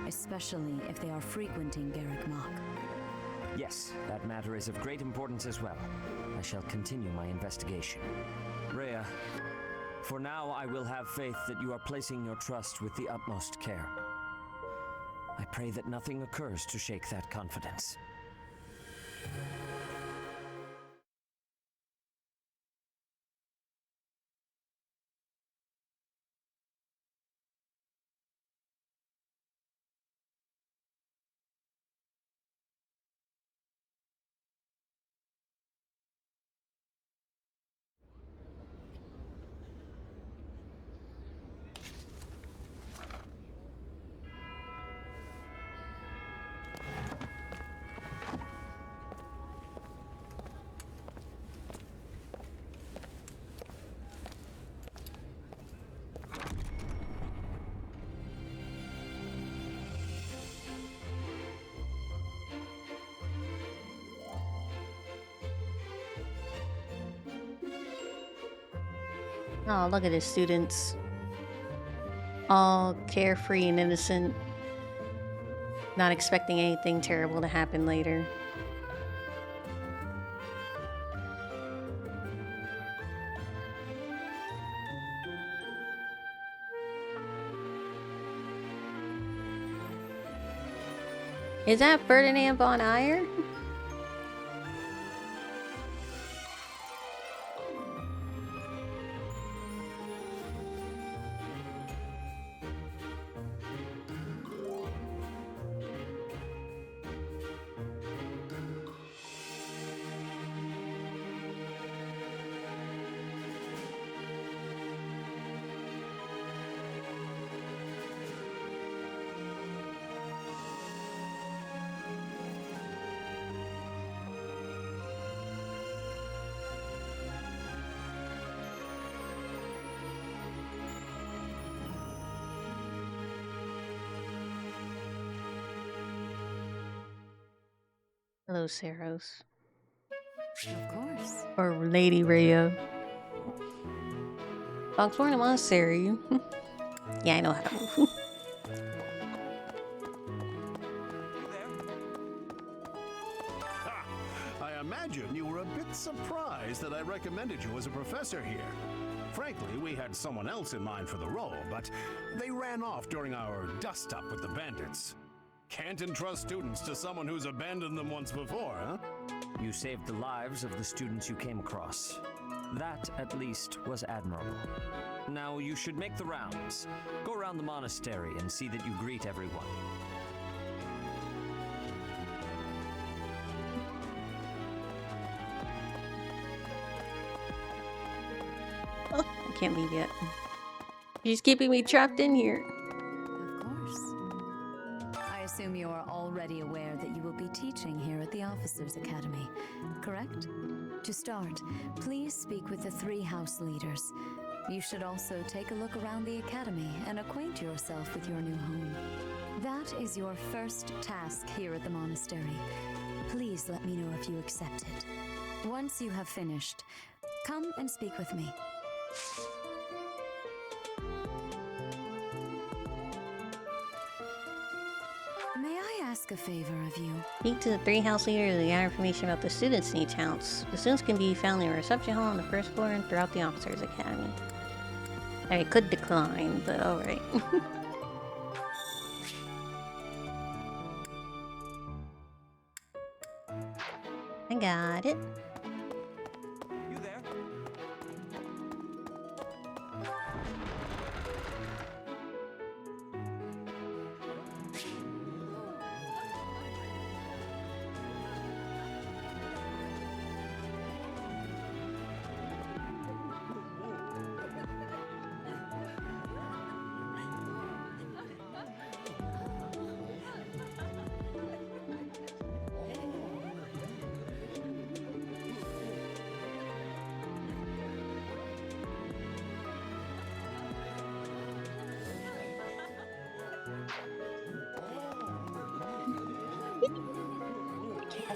especially if they are frequenting Garreg Mach. Yes, that matter is of great importance as well. I shall continue my investigation. Rhea, for now I will have faith that you are placing your trust with the utmost care. I pray that nothing occurs to shake that confidence. Oh, look at his students. All carefree and innocent. Not expecting anything terrible to happen later. Is that Ferdinand von Aegir? Hello, Seiros. Of course. Or Lady Rhea. Foxborn Monastery. Yeah, I know how to move. I imagine you were a bit surprised that I recommended you as a professor here. Frankly, we had someone else in mind for the role, but they ran off during our dust-up with the bandits. Can't entrust students to someone who's abandoned them once before, huh? You saved the lives of the students you came across. That, at least, was admirable. Now, you should make the rounds. Go around the monastery and see that you greet everyone. Oh, I can't leave yet. She's keeping me trapped in here. Of course. I assume you are already aware that you will be teaching here at the Officers' Academy, correct? To start, please speak with the 3 house leaders. You should also take a look around the academy and acquaint yourself with your new home. That is your first task here at the monastery. Please let me know if you accept it. Once you have finished, come and speak with me. May I ask a favor of you? Speak to the 3 house leaders to gather information about the students in each house. The students can be found in the reception hall on the 1st floor and throughout the officers' academy. I could decline, but alright. I got it. You there?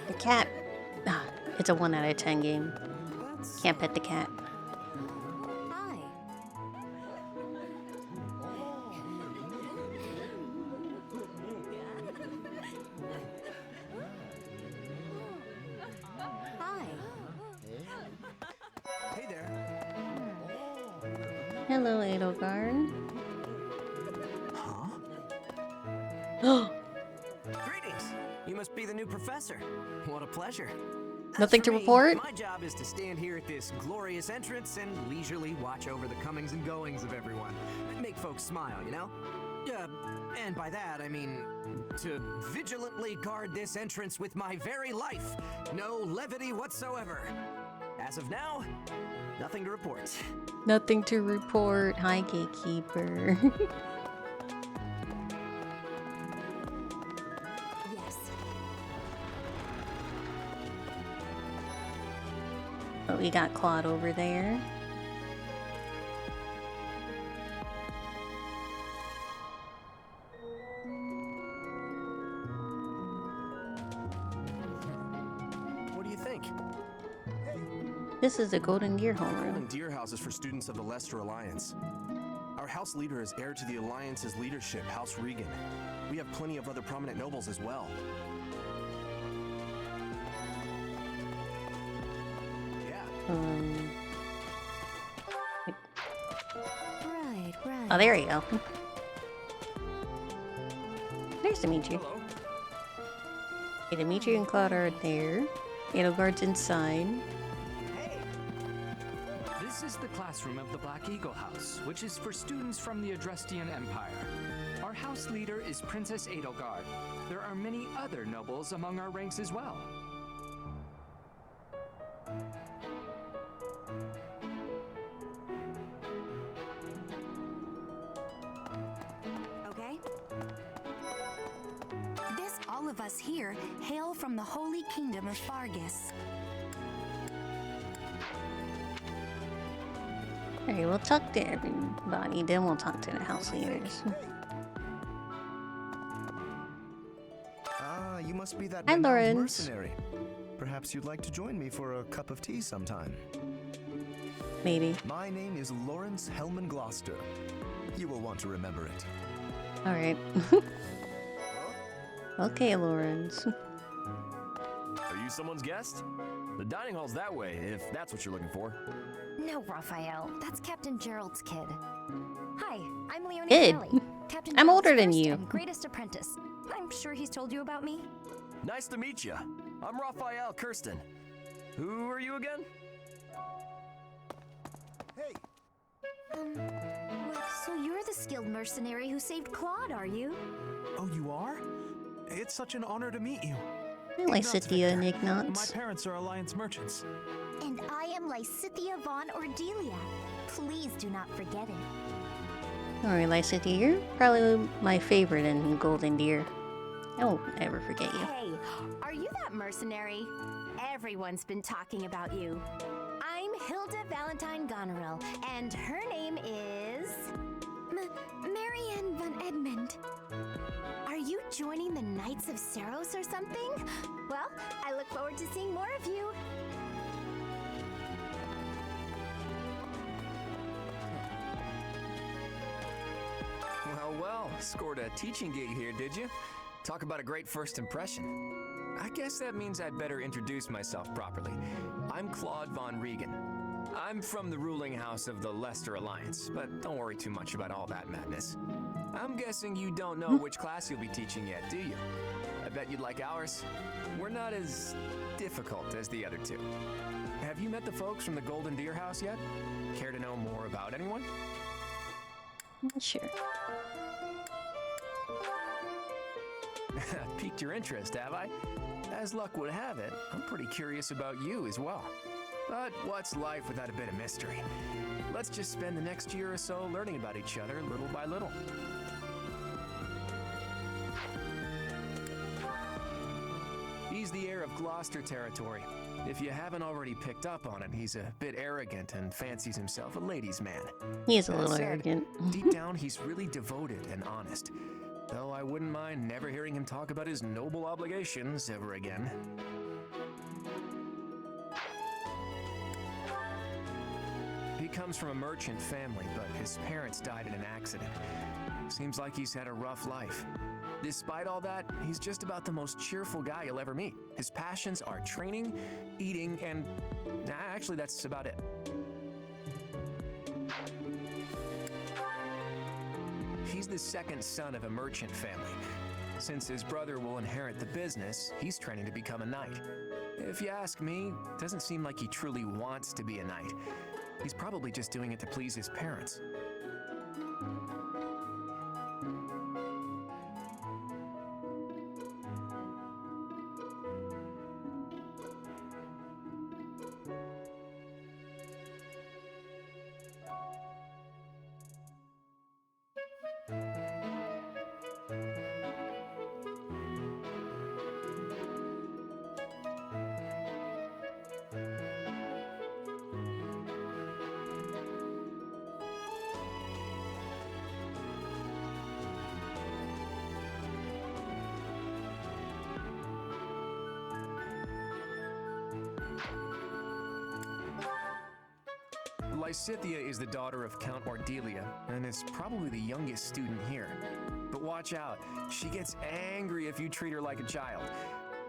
The cat. Ah, it's a 1 out of 10 game. Can't pet the cat. Hi. Hi. Hey there. Hello, Edelgard. Huh? Greetings! You must be the new professor. What a pleasure. Nothing to report? My job is to stand here at this glorious entrance and leisurely watch over the comings and goings of everyone. Make folks smile, you know? And by that, I mean to vigilantly guard this entrance with my very life. No levity whatsoever. As of now, nothing to report. Nothing to report. Hi, gatekeeper. Oh, we got Claude over there. What do you think? This is the Golden Deer homeroom. Golden Deer House is for students of the Lester Alliance. Our house leader is heir to the Alliance's leadership, House Regan. We have plenty of other prominent nobles as well. Right. Oh, there you go. Nice to meet you. Hello. Okay, Dimitri and Claude are there. Edelgard's inside. This is the classroom of the Black Eagle House, which is for students from the Adrestian Empire. Our house leader is Princess Edelgard. There are many other nobles among our ranks as well. Okay. All of us here hail from the Holy Kingdom of Fargus. Alright, we'll talk to everybody, then we'll talk to the house leaders. Ah, you must be that Hi, renowned Lawrence. mercenary. Perhaps you'd like to join me for a cup of tea sometime. Maybe. My name is Lawrence Hellman Gloucester. You will want to remember it. Alright. Okay, Lawrence. Are you someone's guest? The dining hall's that way, if that's what you're looking for. No, Raphael. That's Captain Gerald's kid. Hi, I'm Leonie Kid? Kelly, Captain I'm Gerald's older than first you. and greatest apprentice. I'm sure he's told you about me. Nice to meet you. I'm Raphael Kirsten. Who are you again? So you're the skilled mercenary who saved Claude, are you? Oh, you are? It's such an honor to meet you. I like Cynthia and My Ignatz. parents are Alliance merchants. And I am Lysithia von Ordelia. Please do not forget it. Alright, Lysithia, you're probably my favorite in Golden Deer. I won't ever forget you. Hey, are you that mercenary? Everyone's been talking about you. I'm Hilda Valentine Goneril, and her name is... Marianne von Edmund. Are Are you joining the Knights of Seros or something? Well, I look forward to seeing more of you. Well, scored a teaching gig here, did you? Talk about a great first impression. I guess that means I'd better introduce myself properly. I'm Claude Von Regan. I'm from the ruling house of the Leicester Alliance, but don't worry too much about all that madness. I'm guessing you don't know which class you'll be teaching yet, do you? I bet you'd like ours. We're not as difficult as the other two. Have you met the folks from the Golden Deer House yet? Care to know more about anyone? Sure. Piqued your interest, have I? As luck would have it, I'm pretty curious about you as well. But what's life without a bit of mystery? Let's just spend the next year or so learning about each other little by little. He's the heir of Gloucester territory. If you haven't already picked up on it, he's a bit arrogant and fancies himself a ladies' man. He is a little arrogant. Deep down, he's really devoted and honest. Though I wouldn't mind never hearing him talk about his noble obligations ever again. He comes from a merchant family, but his parents died in an accident. Seems like he's had a rough life. Despite all that, he's just about the most cheerful guy you'll ever meet. His passions are training, eating, and actually that's about it. He's the second son of a merchant family. Since his brother will inherit the business, he's training to become a knight. If you ask me, it doesn't seem like he truly wants to be a knight. He's probably just doing it to please his parents. Lysithea is the daughter of Count Ordelia, and is probably the youngest student here. But watch out, she gets angry if you treat her like a child.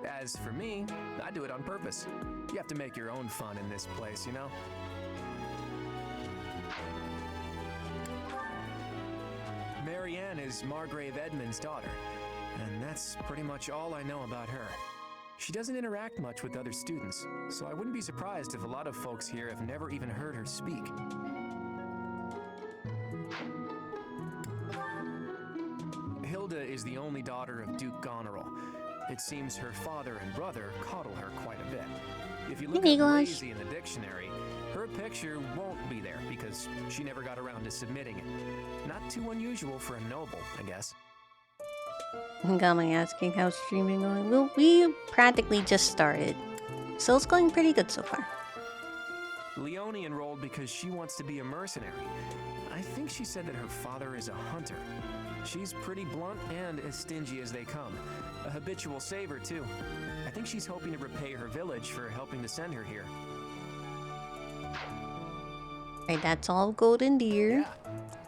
As for me, I do it on purpose. You have to make your own fun in this place, you know? Marianne is Margrave Edmund's daughter, and that's pretty much all I know about her. She doesn't interact much with other students, so I wouldn't be surprised if a lot of folks here have never even heard her speak. Hilda is the only daughter of Duke Goneril. It seems her father and brother coddle her quite a bit. If you look at lazy in the dictionary, her picture won't be there because she never got around to submitting it. Not too unusual for a noble, I guess. Gama asking how's streaming going. Well, we practically just started, so it's going pretty good so far. Leonie enrolled because she wants to be a mercenary. I think she said that her father is a hunter. She's pretty blunt and as stingy as they come. A habitual saver, too. I think she's hoping to repay her village for helping to send her here. Alright, that's all Golden Deer.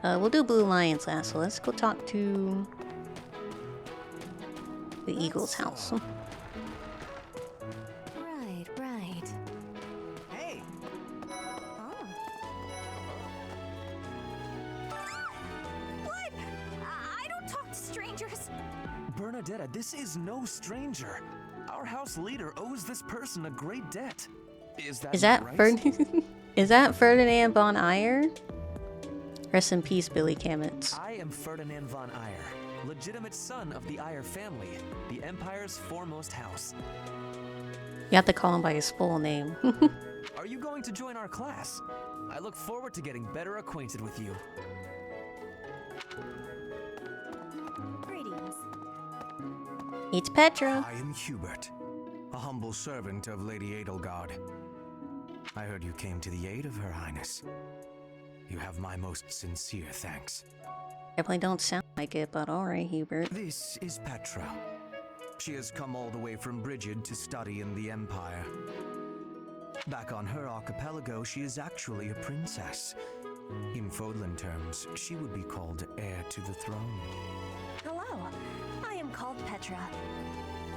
We'll do Blue Lions last, so let's go talk to the Eagle's house. Right. Hey! What? I don't talk to strangers. Bernadetta, this is no stranger. Our house leader owes this person a great debt. Is that right? Is that Ferdinand von Eyre? Rest in peace, Billy Kametz. I am Ferdinand von Eyre, legitimate son of the Eyre family, the Empire's foremost house. You have to call him by his full name. Are you going to join our class? I look forward to getting better acquainted with you. Greetings. It's Petra. I am Hubert, a humble servant of Lady Edelgard. I heard you came to the aid of Her Highness. You have my most sincere thanks. Definitely don't sound like it, but alright, Hubert. This is Petra. She has come all the way from Brigid to study in the Empire. Back on her archipelago, she is actually a princess. In Fodlan terms, she would be called heir to the throne. Hello, I am called Petra.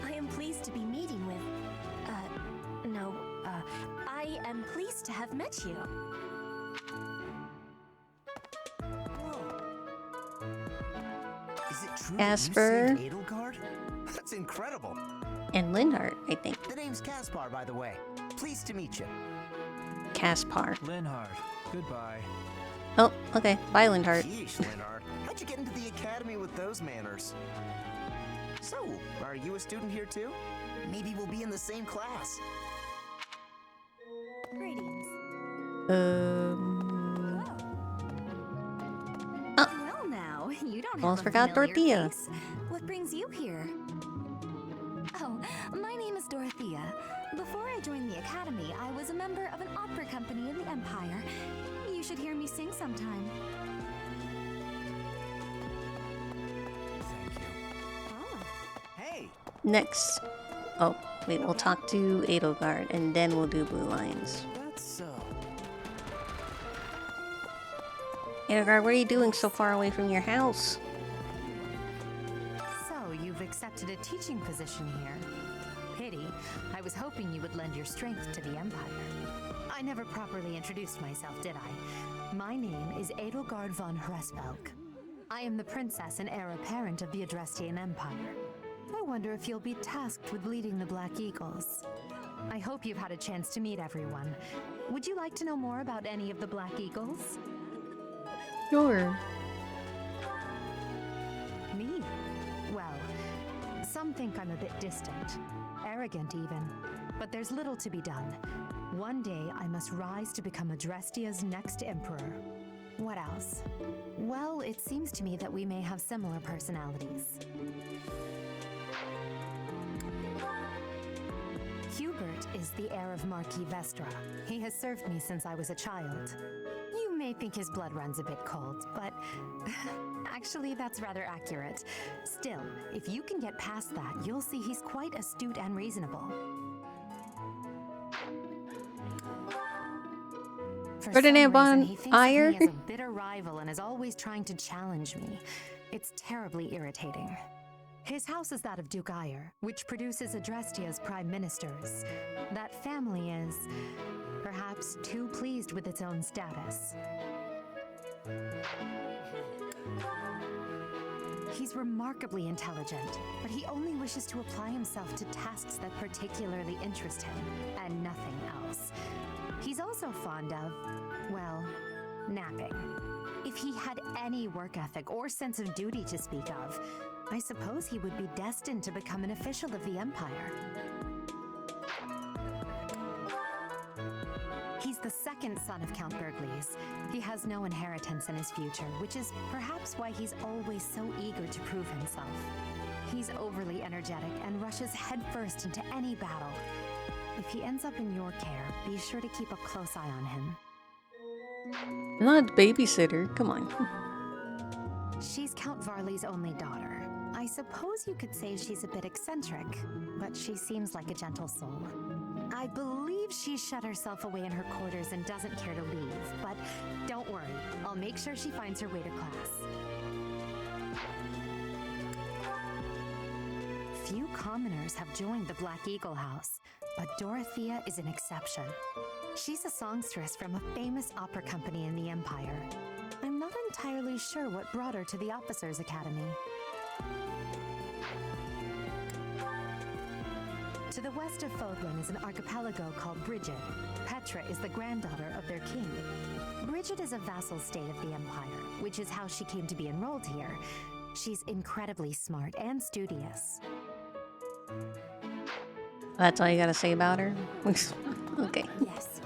I am pleased to be meeting with... I am pleased to have met you. Is it true Casper. that you saved Edelgard? That's incredible. And Linhardt, I think. The name's Caspar, by the way. Pleased to meet you. Caspar. Linhardt, goodbye. Oh, okay. Bye, Linhardt. Yeesh, Linhardt. How'd you get into the academy with those manners? So, are you a student here too? Maybe we'll be in the same class. Greetings. Oh. Well now, you don't Almost have a forgot familiar Dorothea. face. What brings you here? Oh, my name is Dorothea. Before I joined the academy, I was a member of an opera company in the Empire. You should hear me sing sometime. Thank you. Oh. Hey! Next. Oh, wait, we'll talk to Edelgard, and then we'll do Blue Lions. That's so. Edelgard, what are you doing so far away from your house? So, you've accepted a teaching position here. Pity. I was hoping you would lend your strength to the Empire. I never properly introduced myself, did I? My name is Edelgard von Hresvelg. I am the princess and heir apparent of the Adrestian Empire. I wonder if you'll be tasked with leading the Black Eagles. I hope you've had a chance to meet everyone. Would you like to know more about any of the Black Eagles? Sure. Me? Well, some think I'm a bit distant, arrogant even, but there's little to be done. One day I must rise to become Adrestia's next emperor. What else? Well, it seems to me that we may have similar personalities. Hubert is the heir of Marquis Vestra. He has served me since I was a child. You may think his blood runs a bit cold, but actually that's rather accurate. Still, if you can get past that, you'll see he's quite astute and reasonable. For Ferdinand some reason, von he thinks of Ayer? me as a bitter rival and is always trying to challenge me. It's terribly irritating. His house is that of Duke Ayer, which produces Adrestia's prime ministers. That family is, perhaps, too pleased with its own status. He's remarkably intelligent, but he only wishes to apply himself to tasks that particularly interest him, and nothing else. He's also fond of, well, napping. If he had any work ethic or sense of duty to speak of, I suppose he would be destined to become an official of the Empire. He's the second son of Count Bergliez. He has no inheritance in his future, which is perhaps why he's always so eager to prove himself. He's overly energetic and rushes headfirst into any battle. If he ends up in your care, be sure to keep a close eye on him. I'm not a babysitter. Come on. She's Count Varley's only daughter. I suppose you could say she's a bit eccentric, but she seems like a gentle soul. I believe she shut herself away in her quarters and doesn't care to leave, but don't worry, I'll make sure she finds her way to class. Few commoners have joined the Black Eagle House, but Dorothea is an exception. She's a songstress from a famous opera company in the Empire. I'm not entirely sure what brought her to the Officers' Academy. To the west of Fodlan is an archipelago called Brigid. Petra is the granddaughter of their king. Brigid is a vassal state of the Empire, which is how she came to be enrolled here. She's incredibly smart and studious. That's all you gotta say about her? Okay. Yes.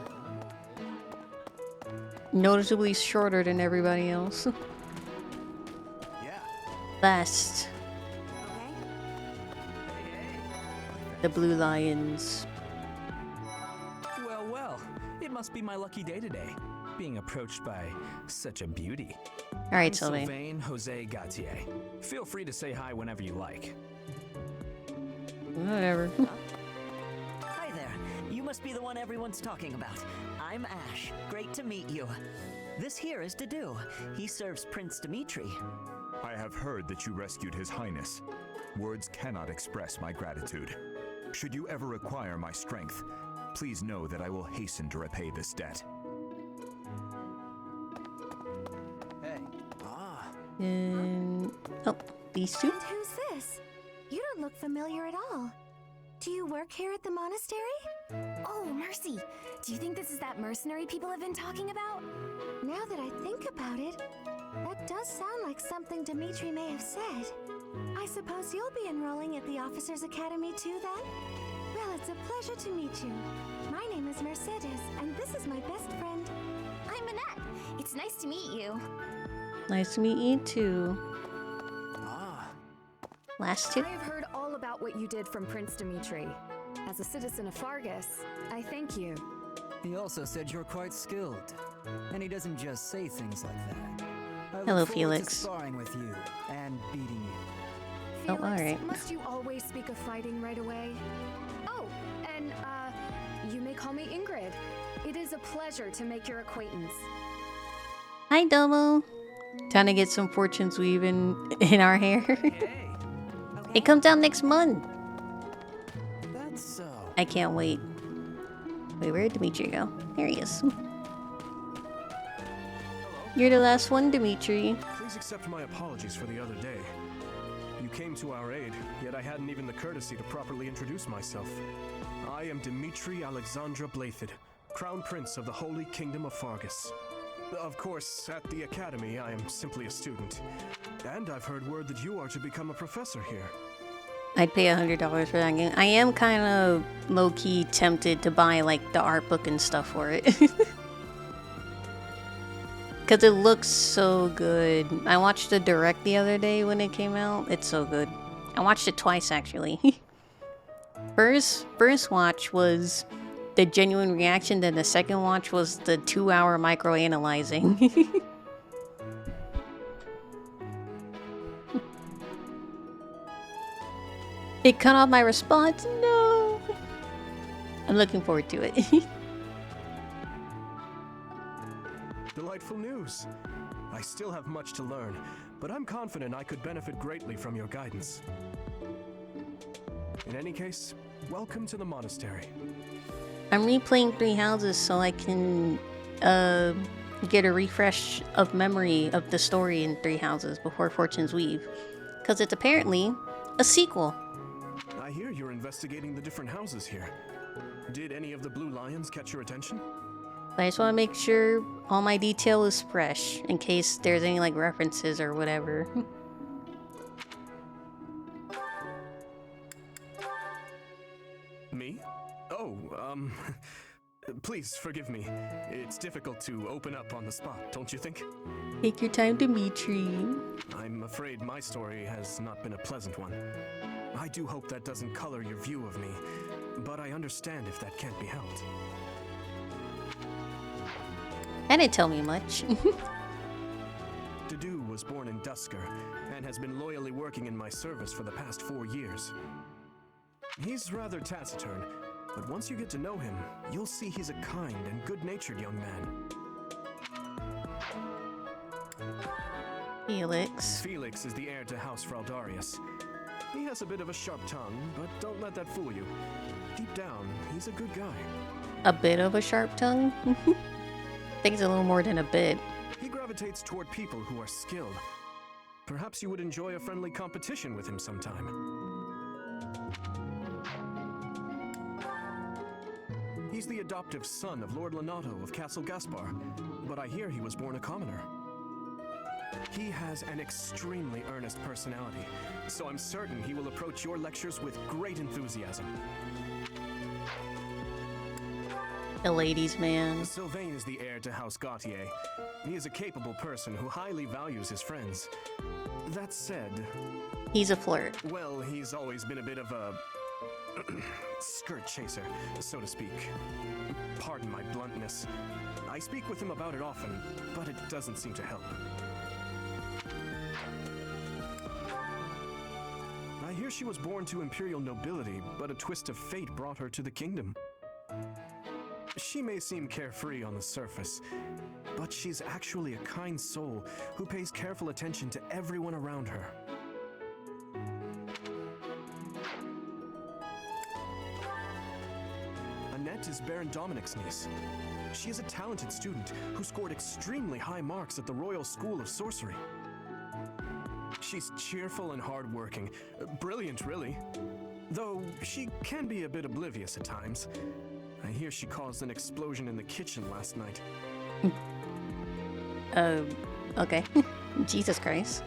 Noticeably shorter than everybody else. Yeah. Last. The Blue Lions. Well, well, it must be my lucky day today. being approached by such a beauty. Alright, I'm Sylvain. Sylvain Jose Gautier. Feel free to say hi whenever you like. Whatever. Hi there. You must be the one everyone's talking about. I'm Ash. Great to meet you. This here is Dedue. He serves Prince Dimitri. I have heard that you rescued His Highness. Words cannot express my gratitude. Should you ever require my strength, please know that I will hasten to repay this debt. Hey. And oh, these two. And who's this? You don't look familiar at all. Do you work here at the monastery? Oh, Mercy! Do you think this is that mercenary people have been talking about? Now that I think about it, that does sound like something Dimitri may have said. I suppose you'll be enrolling at the Officers Academy too, then? Well, it's a pleasure to meet you. My name is Mercedes, and this is my best friend. I'm Annette. It's nice to meet you. Nice to meet you too. Last two. I have heard all about what you did from Prince Dimitri. As a citizen of Faerghus, I thank you. He also said you're quite skilled, and he doesn't just say things like that. I Hello, look forward Felix. to sparring with you and beating you. Oh, Felix, alright. must you always speak of fighting right away? Oh, and you may call me Ingrid. It is a pleasure to make your acquaintance. Hi, Domo. Time to get some fortunes weaving in our hair. It comes out next month. That's so. I can't wait. Wait, where did Dimitri go? There he is. You're the last one, Dimitri. Please accept my apologies for the other day. You came to our aid, yet I hadn't even the courtesy to properly introduce myself. I am Dimitri Alexandra Blaiddyd, Crown Prince of the Holy Kingdom of Faerghus. Of course, at the Academy, I am simply a student. And I've heard word that you are to become a professor here. I'd pay $100 for that game. I am kind of low-key tempted to buy like the art book and stuff for it. Because it looks so good. I watched the direct the other day when it came out. It's so good. I watched it twice, actually. First watch was the genuine reaction, then the second watch was the 2-hour micro-analyzing. It cut off my response. No. I'm looking forward to it. Delightful news. I still have much to learn, but I'm confident I could benefit greatly from your guidance. In any case, welcome to the monastery. I'm replaying Three Houses so I can get a refresh of memory of the story in Three Houses before Fortunes Weave. Because it's apparently a sequel. I hear you're investigating the different houses here. Did any of the Blue Lions catch your attention? But I just want to make sure all my detail is fresh in case there's any like references or whatever. Me? Oh, please forgive me. It's difficult to open up on the spot, don't you think? Take your time, Dimitri. I'm afraid my story has not been a pleasant one. I do hope that doesn't color your view of me, but I understand if that can't be helped. That didn't tell me much. Dedue was born in Duscur and has been loyally working in my service for the past 4 years. He's rather taciturn, but once you get to know him, you'll see he's a kind and good-natured young man. Felix. Felix is the heir to House Fraldarius. He has a bit of a sharp tongue, but don't let that fool you. Deep down, he's a good guy. A bit of a sharp tongue? I think it's a little more than a bit. He gravitates toward people who are skilled. Perhaps you would enjoy a friendly competition with him sometime. He's the adoptive son of Lord Lonato of Castle Gaspar, but I hear he was born a commoner. He has an extremely earnest personality, so I'm certain he will approach your lectures with great enthusiasm. The ladies' man. Sylvain is the heir to House Gautier. He is a capable person who highly values his friends. That said... He's a flirt. Well, he's always been a bit of a... skirt chaser, so to speak. Pardon my bluntness. I speak with him about it often, but it doesn't seem to help. I hear she was born to imperial nobility, but a twist of fate brought her to the kingdom. She may seem carefree on the surface, but she's actually a kind soul who pays careful attention to everyone around her. Annette is Baron Dominic's niece. She is a talented student who scored extremely high marks at the Royal School of Sorcery. She's cheerful and hardworking. Brilliant, really. Though she can be a bit oblivious at times. I hear she caused an explosion in the kitchen last night. Okay. Jesus Christ.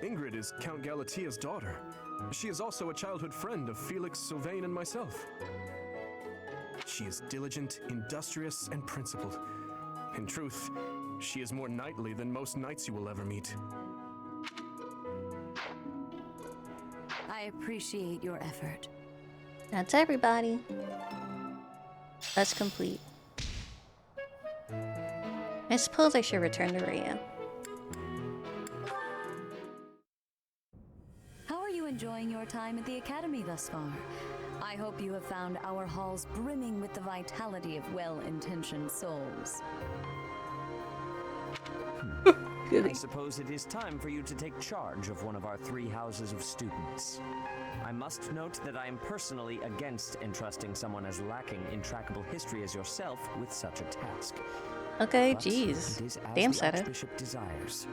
Ingrid is Count Galatia's daughter. She is also a childhood friend of Felix, Sylvain, and myself. She is diligent, industrious, and principled. In truth, she is more knightly than most knights you will ever meet. I appreciate your effort. That's everybody. That's complete. I suppose I should return to Rhea. How are you enjoying your time at the Academy thus far? I hope you have found our halls brimming with the vitality of well-intentioned souls. I suppose it is time for you to take charge of one of our 3 houses of students. I must note that I am personally against entrusting someone as lacking in trackable history as yourself with such a task. Okay, But jeez. it is as Damn, the Seta. Archbishop desires.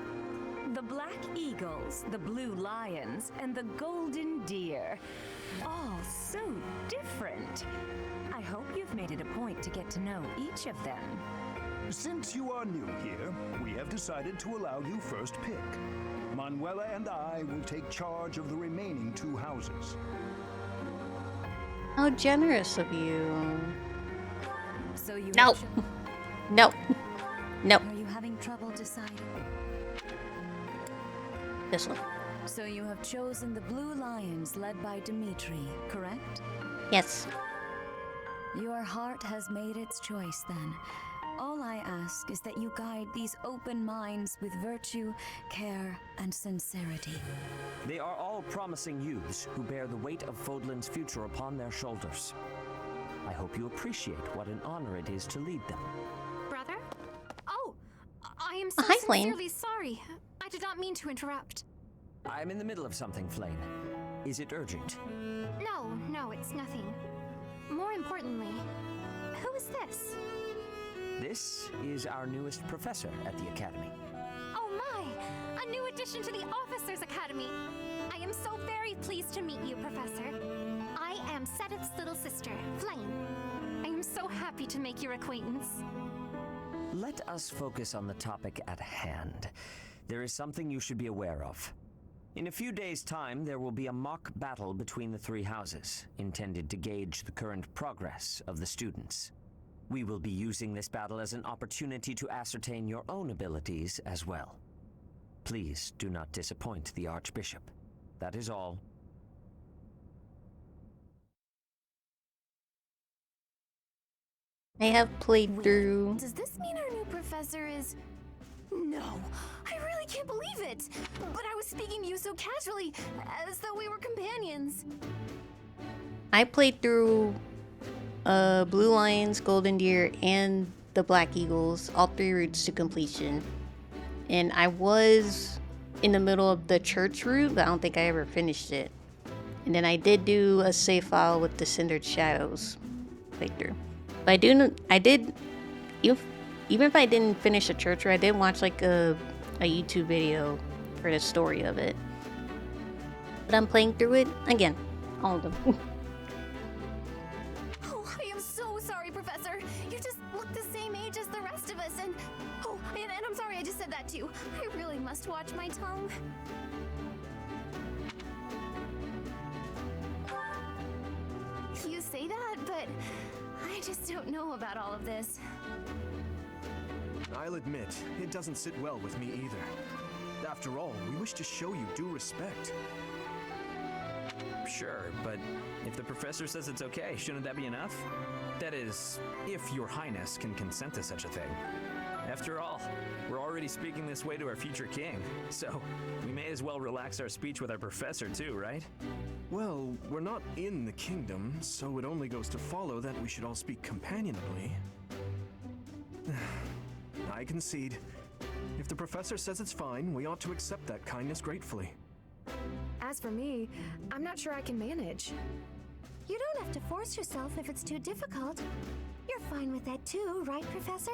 The Black Eagles, the Blue Lions, and the Golden Deer. All so different. I hope you've made it a point to get to know each of them. Since you are new here, we have decided to allow you first pick. Manuela and I will take charge of the remaining 2 houses. How generous of you. So you No. No. No. Are you having trouble deciding? This one. So you have chosen the Blue Lions led by Dimitri, correct? Yes. Your heart has made its choice then. All I ask is that you guide these open minds with virtue, care, and sincerity. They are all promising youths who bear the weight of Fodlan's future upon their shoulders. I hope you appreciate what an honor it is to lead them. Brother? Oh, I am so Hi, Flame. sincerely sorry. I did not mean to interrupt. I'm in the middle of something, Flame. Is it urgent? No, it's nothing. More importantly, who is this? This is our newest professor at the Academy. Oh my! A new addition to the Officers Academy! I am so very pleased to meet you, Professor. I am Seteth's little sister, Flame. I am so happy to make your acquaintance. Let us focus on the topic at hand. There is something you should be aware of. In a few days' time, there will be a mock battle between the 3 houses, intended to gauge the current progress of the students. We will be using this battle as an opportunity to ascertain your own abilities as well. Please do not disappoint the Archbishop. That is all. I have played through. Does this mean our new professor is... No, I really can't believe it! But I was speaking to you so casually, as though we were companions. I played through Blue Lions, Golden Deer, and the Black Eagles, all 3 routes to completion. And I was in the middle of the church route, but I don't think I ever finished it. And then I did do a save file with the Cindered Shadows playthrough. But I did, even if I didn't finish the church route, I did watch like a YouTube video for the story of it. But I'm playing through it again, all of them. Oh, I am so sorry, Professor. You just look the same age as the rest of us, and... Oh, and I'm sorry I just said that too. I really must watch my tongue. You say that, but I just don't know about all of this. I'll admit, it doesn't sit well with me either. After all, we wish to show you due respect. Sure, but if the professor says it's okay, shouldn't that be enough? That is, if your highness can consent to such a thing. After all, we're already speaking this way to our future king, so we may as well relax our speech with our professor too, right? Well, we're not in the kingdom, so it only goes to follow that we should all speak companionably. I concede. If the professor says it's fine, we ought to accept that kindness gratefully. As for me, I'm not sure I can manage. You don't have to force yourself if it's too difficult. You're fine with that too, right, Professor?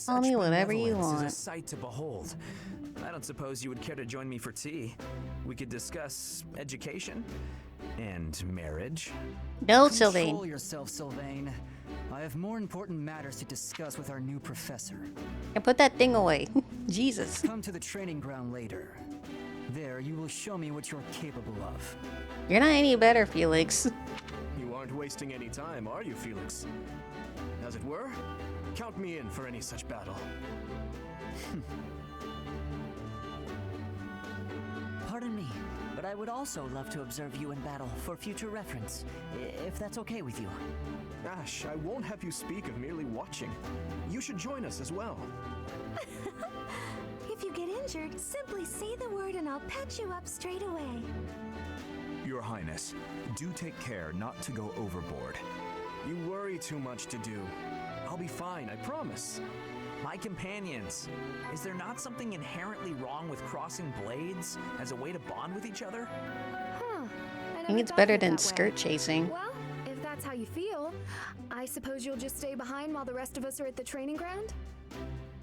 Tell me whatever you benevolence want. is a sight to behold. I don't suppose you would care to join me for tea. We could discuss education and marriage. No, Control Sylvain. yourself, Sylvain. I have more important matters to discuss with our new professor. And put that thing away. Jesus. Come to the training ground later. There, you will show me what you're capable of. You're not any better, Felix. You aren't wasting any time, are you, Felix? As it were, count me in for any such battle. Pardon me, but I would also love to observe you in battle for future reference, if that's okay with you. Ash, I won't have you speak of merely watching. You should join us as well. If you get injured, simply say the word and I'll patch you up straight away. Your Highness, do take care not to go overboard. You worry too much to do. I'll be fine, I promise. My companions, is there not something inherently wrong with crossing blades as a way to bond with each other? Huh. I think it's better than skirt chasing. Well, if that's how you feel, I suppose you'll just stay behind while the rest of us are at the training ground?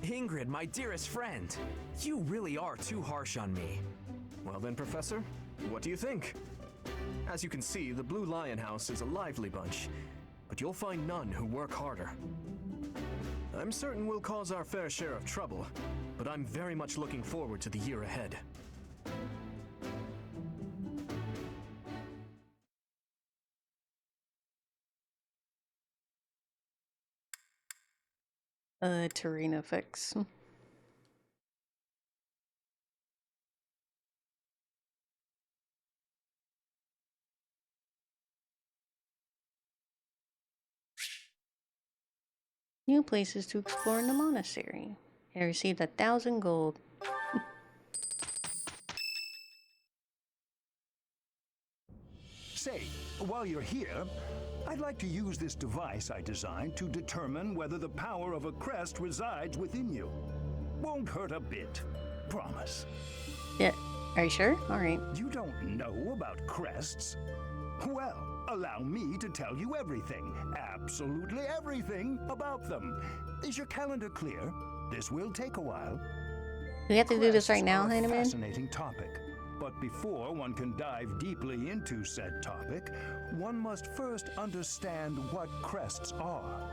Ingrid, my dearest friend, you really are too harsh on me. Well then, Professor, what do you think? As you can see, the Blue Lion House is a lively bunch, but you'll find none who work harder. I'm certain we'll cause our fair share of trouble, but I'm very much looking forward to the year ahead. Terrain effects. New places to explore in the monastery. I received 1,000 gold. Say, while you're here, I'd like to use this device I designed to determine whether the power of a crest resides within you. Won't hurt a bit. Promise. Yeah, are you sure? Alright. You don't know about crests? Well, allow me to tell you everything, absolutely everything about them. Is your calendar clear? This will take a while. We have to do this right Crests now, are a Heinemann? fascinating topic. But before one can dive deeply into said topic, one must first understand what crests are.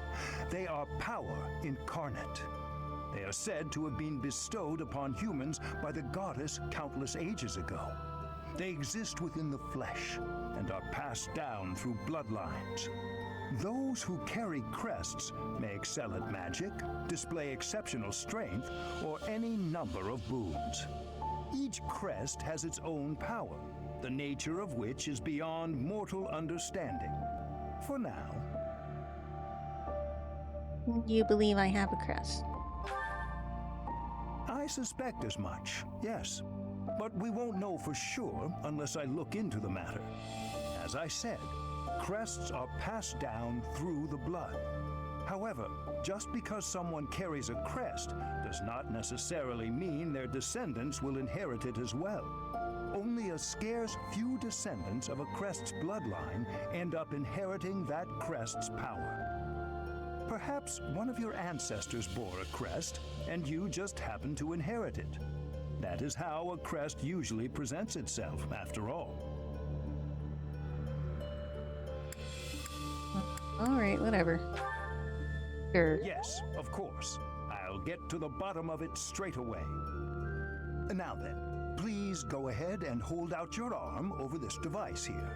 They are power incarnate. They are said to have been bestowed upon humans by the goddess countless ages ago. They exist within the flesh and are passed down through bloodlines. Those who carry crests may excel at magic, display exceptional strength, or any number of boons. Each crest has its own power, the nature of which is beyond mortal understanding. For now. You believe I have a crest? I suspect as much, yes. But we won't know for sure unless I look into the matter. As I said, crests are passed down through the blood. However, just because someone carries a crest does not necessarily mean their descendants will inherit it as well. Only a scarce few descendants of a crest's bloodline end up inheriting that crest's power. Perhaps one of your ancestors bore a crest, and you just happen to inherit it. That is how a crest usually presents itself, after all. Alright, whatever. Sure. Yes, of course. I'll get to the bottom of it straight away. Now then, please go ahead and hold out your arm over this device here.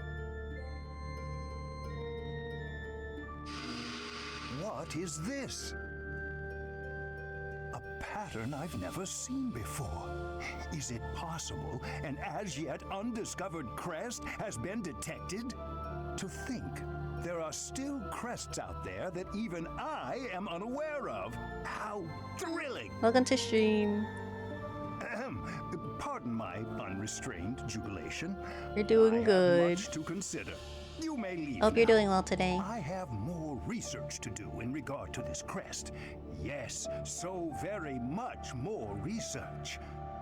What is this? A pattern I've never seen before. Is it possible an as yet undiscovered crest has been detected? To think there are still crests out there that even I am unaware of. How thrilling! Welcome to stream. Pardon my unrestrained jubilation. You're doing I have good. much to consider. You may leave. Hope you're now. doing well today. I have more research to do in regard to this crest. Yes, so very much more research.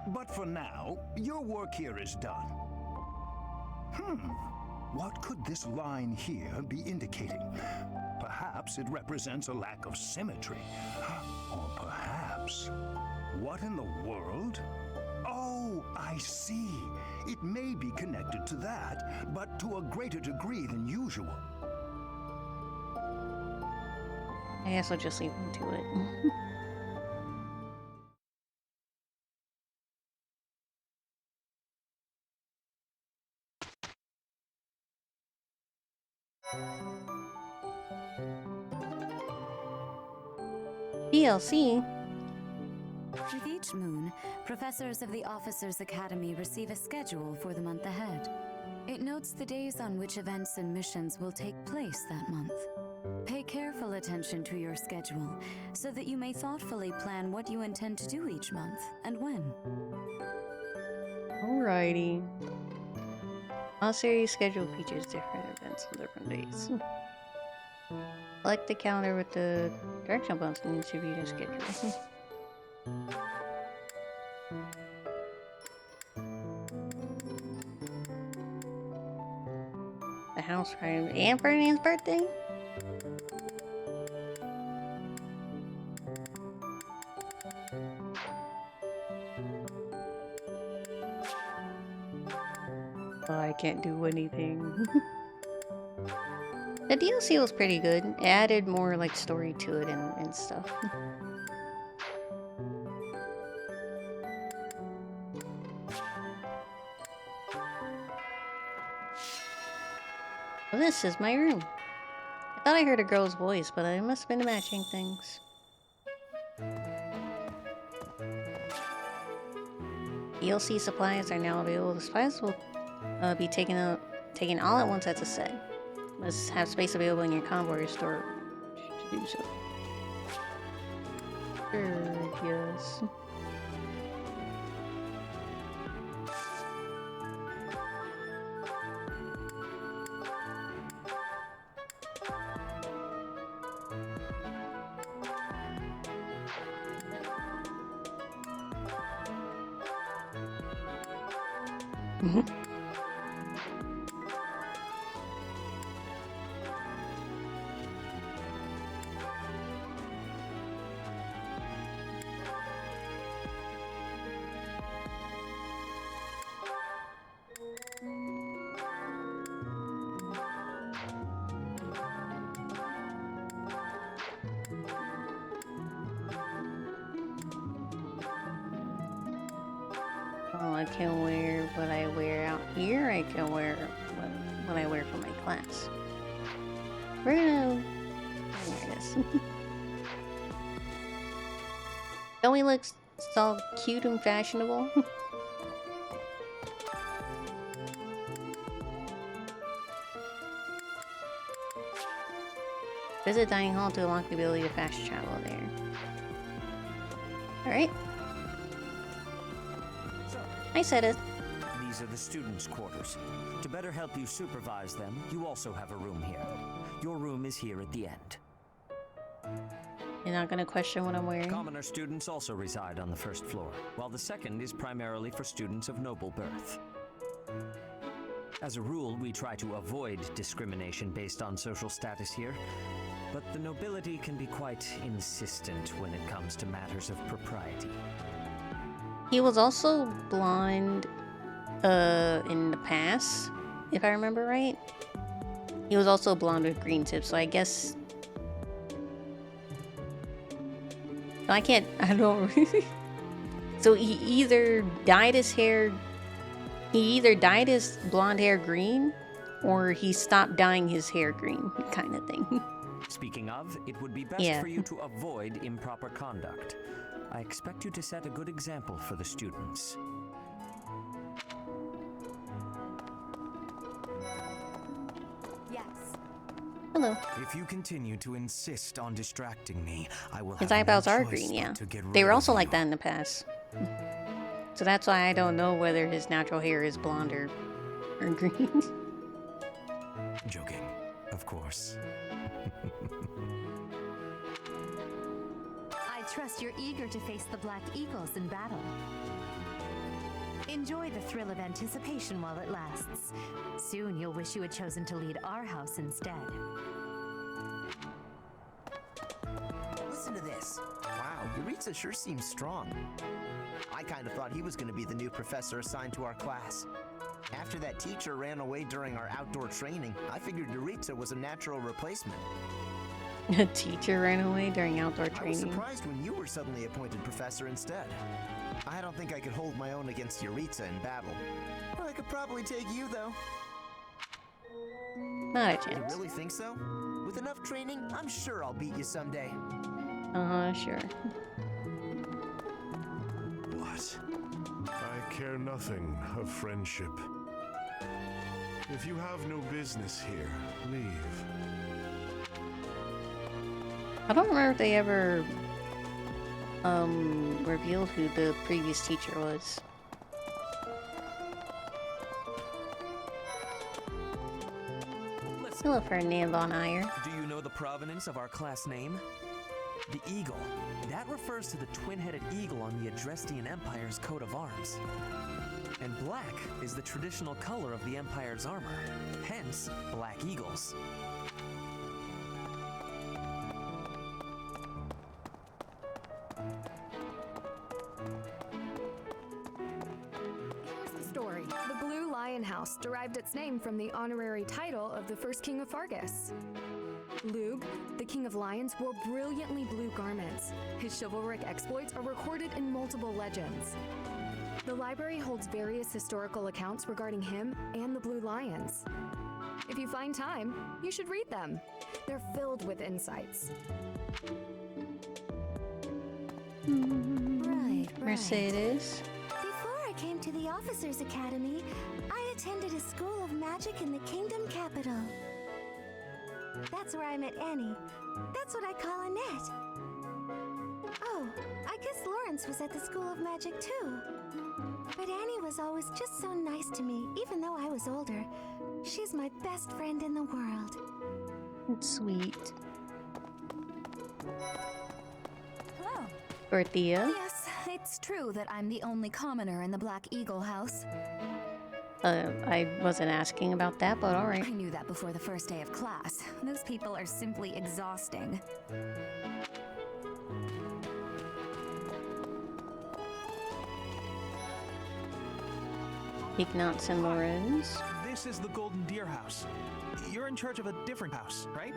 But for now, your work here is done. What could this line here be indicating? Perhaps it represents a lack of symmetry. Or perhaps... What in the world? Oh, I see. It may be connected to that, but to a greater degree than usual. I guess I'll just leave him to it. DLC. With each moon, professors of the Officers' Academy receive a schedule for the month ahead. It notes the days on which events and missions will take place that month. Pay careful attention to your schedule so that you may thoughtfully plan what you intend to do each month and when. Alrighty. All series schedule features different events on different days. Select the calendar with the directional buttons and distribute a schedule. The house party and Ferdinand's birthday? Oh, I can't do anything. The DLC was pretty good. It added more like story to it and stuff. Well, this is my room. I thought I heard a girl's voice, but I must have been imagining things. DLC supplies are now available. The supplies will be taken all at once as a set. Must have space available in your convoy or store to do so. Sure, yes. Oh, I can wear what I wear out here. I can wear what I wear for my class. We're gonna wear this. Don't we look so cute and fashionable? Visit Dining Hall to unlock the ability to fast travel there. Alright. I said it. These are the students' quarters. To better help you supervise them, you also have a room here. Your room is here at the end. You're not gonna question what I'm wearing? Commoner students also reside on the first floor, while the second is primarily for students of noble birth. As a rule, we try to avoid discrimination based on social status here, but the nobility can be quite insistent when it comes to matters of propriety. He was also blonde in the past, if I remember right. He was also blonde with green tips, so I guess... I don't So he either dyed his hair... He either dyed his blonde hair green, or he stopped dyeing his hair green, kind of thing. Speaking of, it would be best Yeah. for you to avoid improper conduct. I expect you to set a good example for the students. Yes. Hello. If you continue to insist on distracting me, I will His have eyebrows no are choice green, but yeah. to get They rid were of also you. like that in the past. So that's why I don't know whether his natural hair is blonde or green. Joking, of course. I trust you're eager to face the Black Eagles in battle. Enjoy the thrill of anticipation while it lasts. Soon you'll wish you had chosen to lead our house instead. Listen to this. Wow, Yuritsa sure seems strong. I kind of thought he was going to be the new professor assigned to our class. After that teacher ran away during our outdoor training, I figured Yuritsa was a natural replacement. A teacher ran away during outdoor I was training. surprised when you were suddenly appointed professor instead. I don't think I could hold my own against Yuritsa in battle. I could probably take you, though. Not a You chance. really think so? With enough training, I'm sure I'll beat you someday. Sure. What? I care nothing of friendship. If you have no business here, leave. I don't remember if they ever revealed who the previous teacher was. Hello, Ferdinand von Ayer. Do you know the provenance of our class name? The eagle. That refers to the twin-headed eagle on the Adrestian Empire's coat of arms. And black is the traditional color of the Empire's armor, hence Black Eagles. Here's the story. The Blue Lion House derived its name from the honorary title of the first king of Fargus. Lug, the king of lions, wore brilliantly blue garments. His chivalric exploits are recorded in multiple legends. The library holds various historical accounts regarding him and the Blue Lions. If you find time, you should read them. They're filled with insights. Right. Mercedes. Before I came to the Officers Academy, I attended a school of magic in the Kingdom capital. That's where I met Annie. That's what I call Annette. Oh, I guess Lawrence was at the School of Magic too. But Annie was always just so nice to me, even though I was older. She's my best friend in the world. It's sweet. Hello. Dorothea. Yes, it's true that I'm the only commoner in the Black Eagle house. I wasn't asking about that, but alright. I knew that before the first day of class. Those people are simply exhausting. Ignatz and Lorenz. This is the Golden Deer House. You're in charge of a different house, right?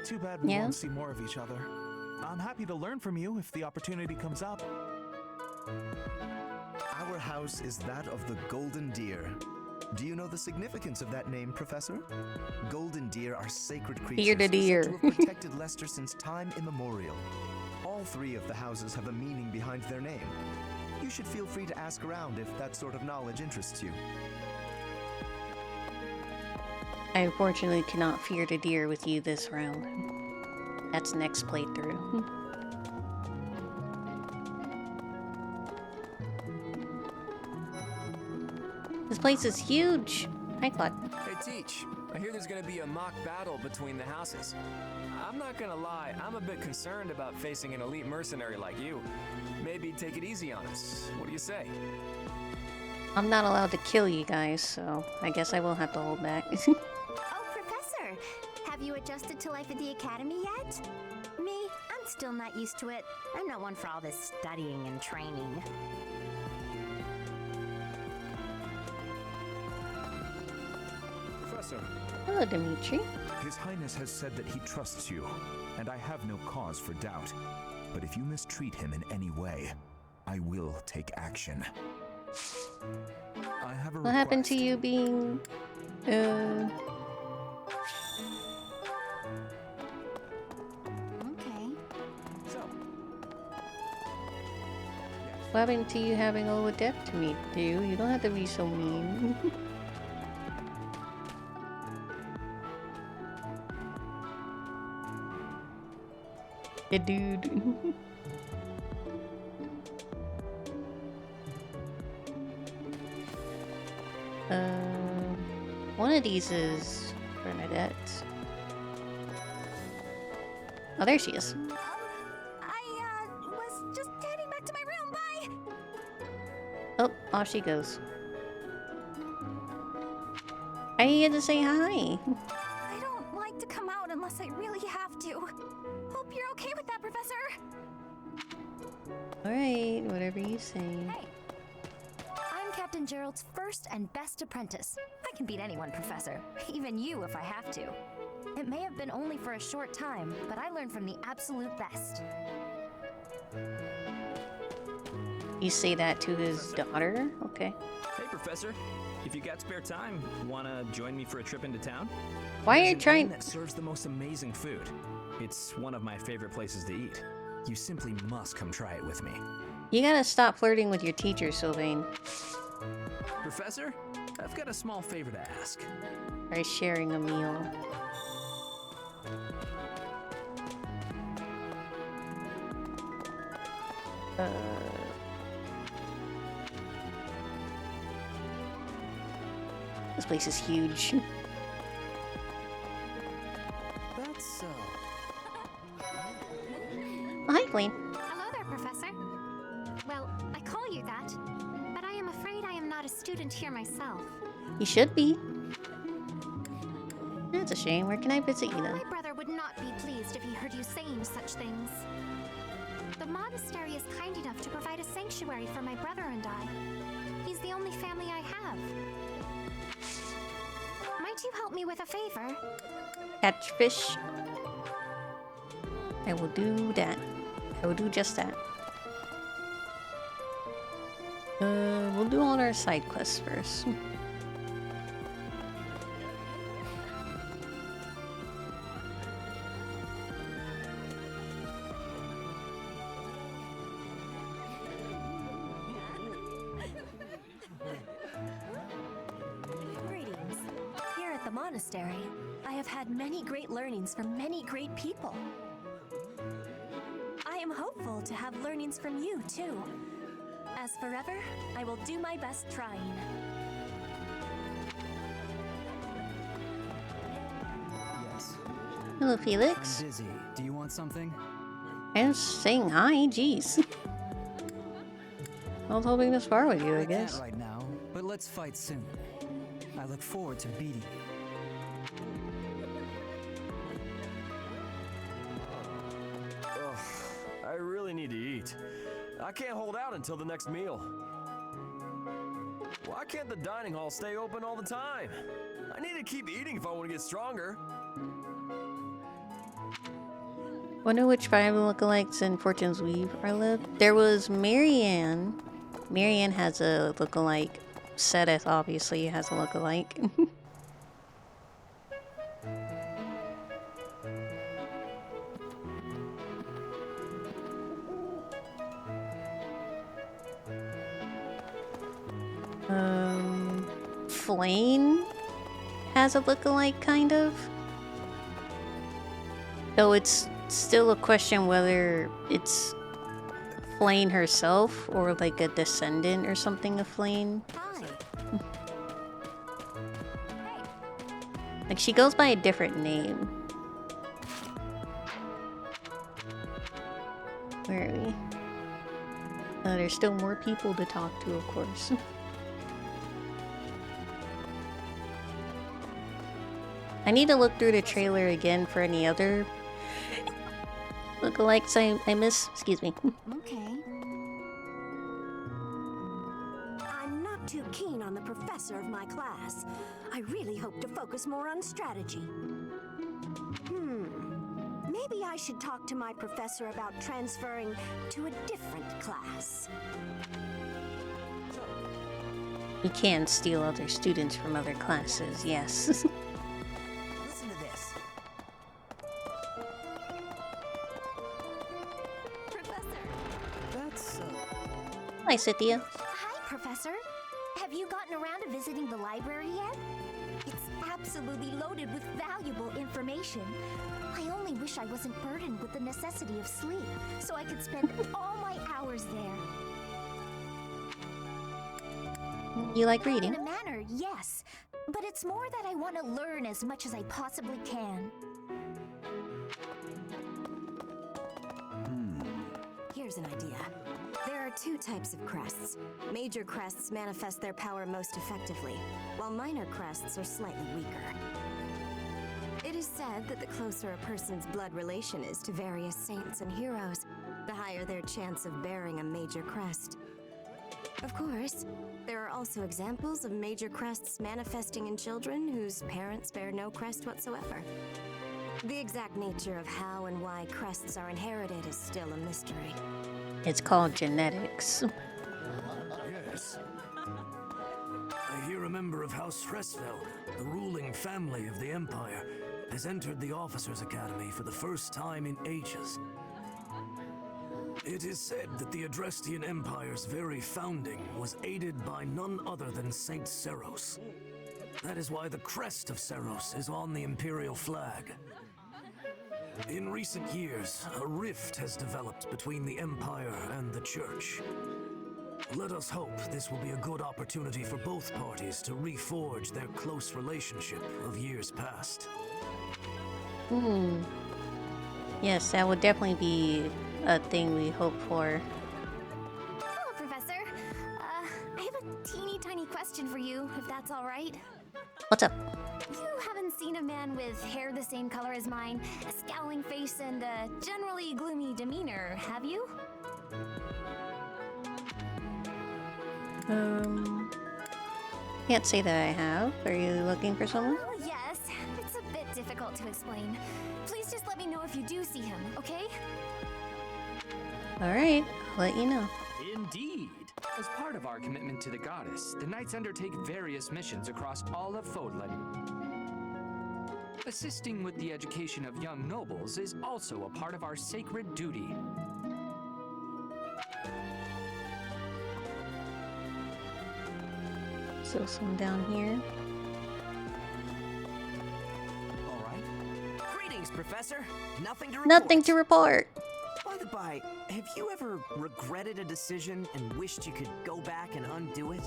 Too bad we Yeah. won't see more of each other. I'm happy to learn from you if the opportunity comes up. Our house is that of the Golden Deer. Do you know the significance of that name, Professor? Golden deer are sacred creatures Fear the deer. said to have protected Leicester since time immemorial. All three of the houses have a meaning behind their name. You should feel free to ask around if that sort of knowledge interests you. I unfortunately cannot fear the deer with you this round. That's next playthrough. This place is huge. Hi, Claude. Hey, Teach. I hear there's gonna be a mock battle between the houses. I'm not gonna lie, I'm a bit concerned about facing an elite mercenary like you. Maybe take it easy on us. What do you say? I'm not allowed to kill you guys, so I guess I will have to hold back. Oh, Professor! Have you adjusted to life at the Academy yet? Me? I'm still not used to it. I'm not one for all this studying and training. Professor. Hello, Dimitri. His Highness has said that he trusts you, and I have no cause for doubt. But if you mistreat him in any way, I will take action. I have a What happened to you being... What happened to you having a little depth to me, dude? You don't have to be so mean. Yeah, dude. One of these is Bernadette. Oh, there she is. I was just heading back to my room. Bye. Oh, off she goes. I need to say hi. I don't like to come out unless I really have to. Hope you're okay with that, Professor. Alright, whatever you say. Hey. I'm Captain Gerald's first and best apprentice. I can beat anyone, Professor. Even you if I have to. It may have been only for a short time, but I learned from the absolute best. You say that to his daughter? Okay. Hey, Professor. If you got spare time, wanna join me for a trip into town? Why are you There's an trying- inn that serves the most amazing food. It's one of my favorite places to eat. You simply must come try it with me. You gotta stop flirting with your teacher, Sylvain. Professor, I've got a small favor to ask. By sharing a meal. This place is huge. That's so. Hi, Flame. Hello there, Professor. Well, I call you that, but I am afraid I am not a student here myself. You should be. That's a shame. Where can I visit you then? My brother would not be pleased if he heard you saying such things. The monastery is kind enough to provide a sanctuary for my brother and I. He's the only family I have. Might you help me with a favor? Catch fish. I will do that. I will do just that. We'll do all our side quests first. Greetings. Here at the monastery, I have had many great learnings from many great people. I am hopeful to have learnings from you, too. As forever, I will do my best trying. Yes. Hello, Felix. Dizzy, do you want something? I was saying hi, jeez. I was hoping to spar with you, I guess. Can't right now, but let's fight soon. I look forward to beating you. Ugh, I really need to eat. I can't hold out until the next meal. Why can't the dining hall stay open all the time? I need to keep eating if I want to get stronger. Wonder which 5 lookalikes in Fortune's Weave are left. There was Marianne. Marianne has a lookalike. Sedith obviously has a lookalike. Flame has a lookalike, kind of. Though it's still a question whether it's Flame herself or like a descendant or something of Flame. Like she goes by a different name. Where are we? There's still more people to talk to, of course. I need to look through the trailer again for any other lookalikes I miss. Excuse me. Okay. I'm not too keen on the professor of my class. I really hope to focus more on strategy. Maybe I should talk to my professor about transferring to a different class. You can steal other students from other classes, yes. Listen to this. Professor. That's Hi, Cynthia. Hi, Professor. Have you gotten around to visiting the library yet? It's absolutely loaded with valuable information. I only wish I wasn't burdened with the necessity of sleep, so I could spend all my hours there. You like reading? In a manner, yes. But it's more that I want to learn as much as I possibly can. Here's an idea. There are two types of crests. Major crests manifest their power most effectively, while minor crests are slightly weaker. It is said that the closer a person's blood relation is to various saints and heroes, the higher their chance of bearing a major crest. Of course, there are also examples of major crests manifesting in children whose parents bear no crest whatsoever. The exact nature of how and why crests are inherited is still a mystery. It's called genetics. Yes. I hear a member of House Fresfeld, the ruling family of the Empire, has entered the Officers' Academy for the first time in ages. It is said that the Adrestian Empire's very founding was aided by none other than Saint Seros. That is why the crest of Seros is on the Imperial flag. In recent years, a rift has developed between the Empire and the Church. Let us hope this will be a good opportunity for both parties to reforge their close relationship of years past. Yes, that would definitely be a thing we hope for. Hello, Professor. I have a teeny tiny question for you, if that's all right. What's up? You haven't seen a man with hair the same color as mine, a scowling face, and a generally gloomy demeanor, have you? Can't say that I have. Are you looking for someone? Oh, yes. It's a bit difficult to explain. Please just let me know if you do see him, okay? Alright, I'll let you know. Indeed. As part of our commitment to the goddess, the knights undertake various missions across all of Fodlan. Assisting with the education of young nobles is also a part of our sacred duty. So some down here. Greetings, Professor. Nothing to report. Nothing to report. By the by, have you ever regretted a decision and wished you could go back and undo it?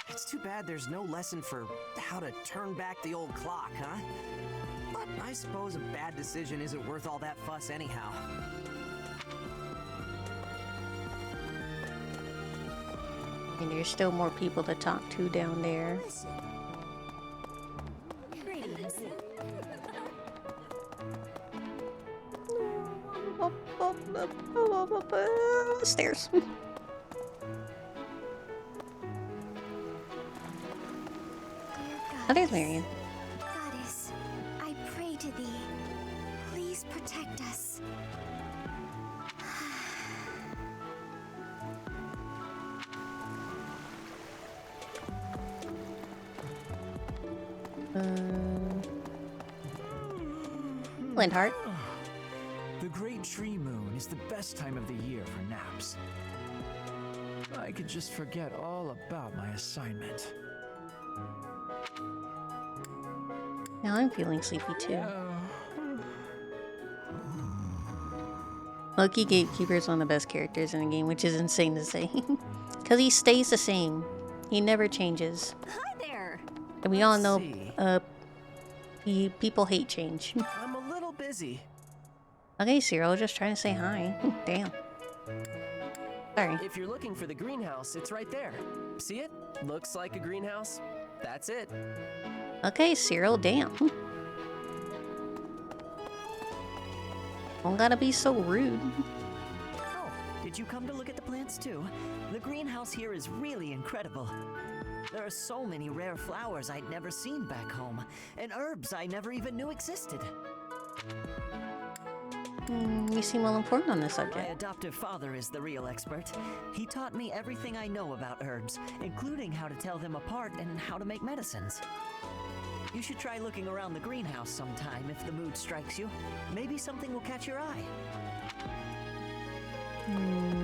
It's too bad there's no lesson for how to turn back the old clock, huh? But I suppose a bad decision isn't worth all that fuss anyhow. And there's still more people to talk to down there. Stairs. Oh, there's Marion. Goddess, I pray to thee. Please protect us. Lindhart. The Great Tree Moon is the best time of the year for naps. I could just forget all about my assignment. Now I'm feeling sleepy too. Loki Gatekeeper is one of the best characters in the game, which is insane to say. Because he stays the same. He never changes. Hi there. And we all know people hate change. I'm a little busy. Okay, Cyril, just trying to say hi. Damn. Sorry. If you're looking for the greenhouse, it's right there. See it? Looks like a greenhouse. That's it. Okay, Cyril, damn. Don't gotta be so rude. Oh, did you come to look at the plants too? The greenhouse here is really incredible. There are so many rare flowers I'd never seen back home, and herbs I never even knew existed. You seem well informed on this My subject. adoptive father is the real expert. He taught me everything I know about herbs, including how to tell them apart and how to make medicines. You should try looking around the greenhouse sometime if the mood strikes you. Maybe something will catch your eye.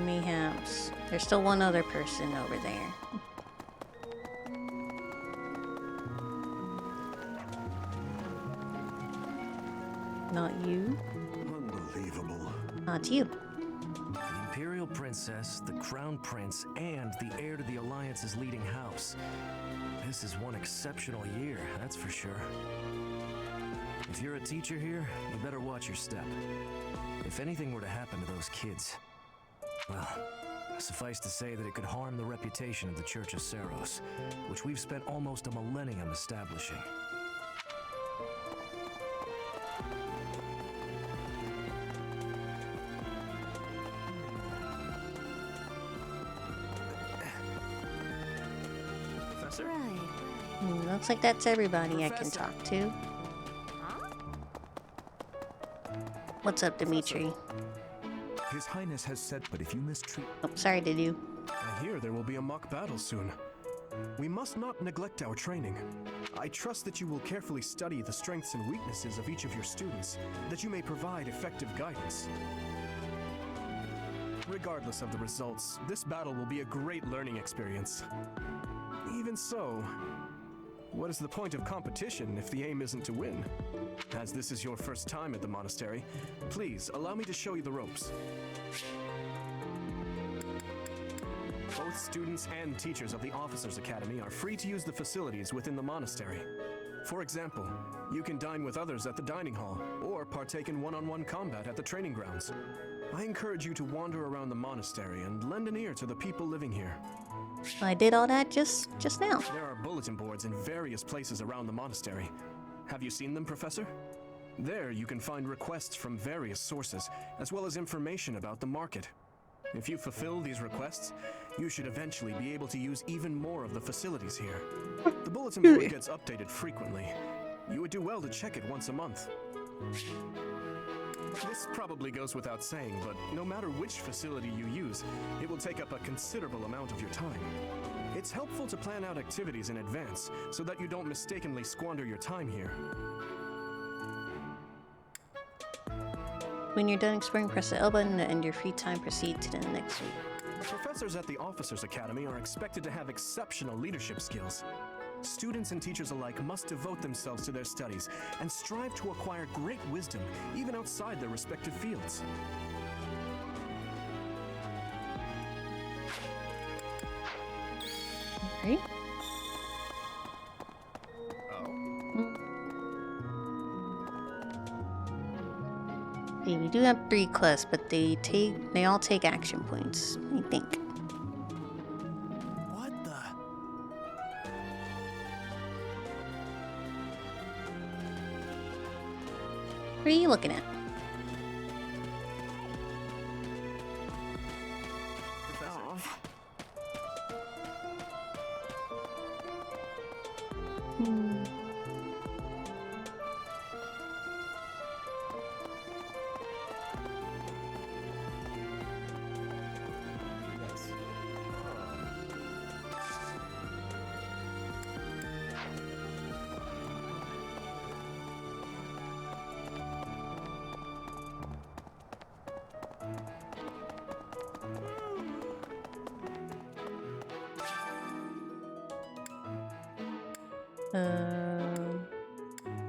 Mayhaps. There's still one other person over there. Not you. Unbelievable. Not you. The Imperial Princess, the Crown Prince, and the heir to the Alliance's leading house. This is one exceptional year, that's for sure. If you're a teacher here, you better watch your step. If anything were to happen to those kids, well, suffice to say that it could harm the reputation of the Church of Seiros, which we've spent almost a millennium establishing. Professor? Looks like that's everybody I can talk to. What's up, Dimitri? His Highness has said, but if you mistreat... Oh, sorry, did you? I hear there will be a mock battle soon. We must not neglect our training. I trust that you will carefully study the strengths and weaknesses of each of your students, that you may provide effective guidance. Regardless of the results, this battle will be a great learning experience. Even so, what is the point of competition if the aim isn't to win? As this is your first time at the monastery, please allow me to show you the ropes. Both students and teachers of the Officers Academy are free to use the facilities within the monastery. For example, you can dine with others at the dining hall, or partake in one-on-one combat at the training grounds. I encourage you to wander around the monastery and lend an ear to the people living here. I did all that just now. There are bulletin boards in various places around the monastery. Have you seen them, Professor? There you can find requests from various sources, as well as information about the market. If you fulfill these requests, you should eventually be able to use even more of the facilities here. The bulletin board gets updated frequently. You would do well to check it once a month. This probably goes without saying, but no matter which facility you use, it will take up a considerable amount of your time. It's helpful to plan out activities in advance, so that you don't mistakenly squander your time here. When you're done exploring, press the L button to end your free time. Proceed to the next week. Professors at the Officers Academy are expected to have exceptional leadership skills. Students and teachers alike must devote themselves to their studies and strive to acquire great wisdom, even outside their respective fields. Okay. Okay, we do have 3 quests, but they all take action points, I think. What the? What are you looking at?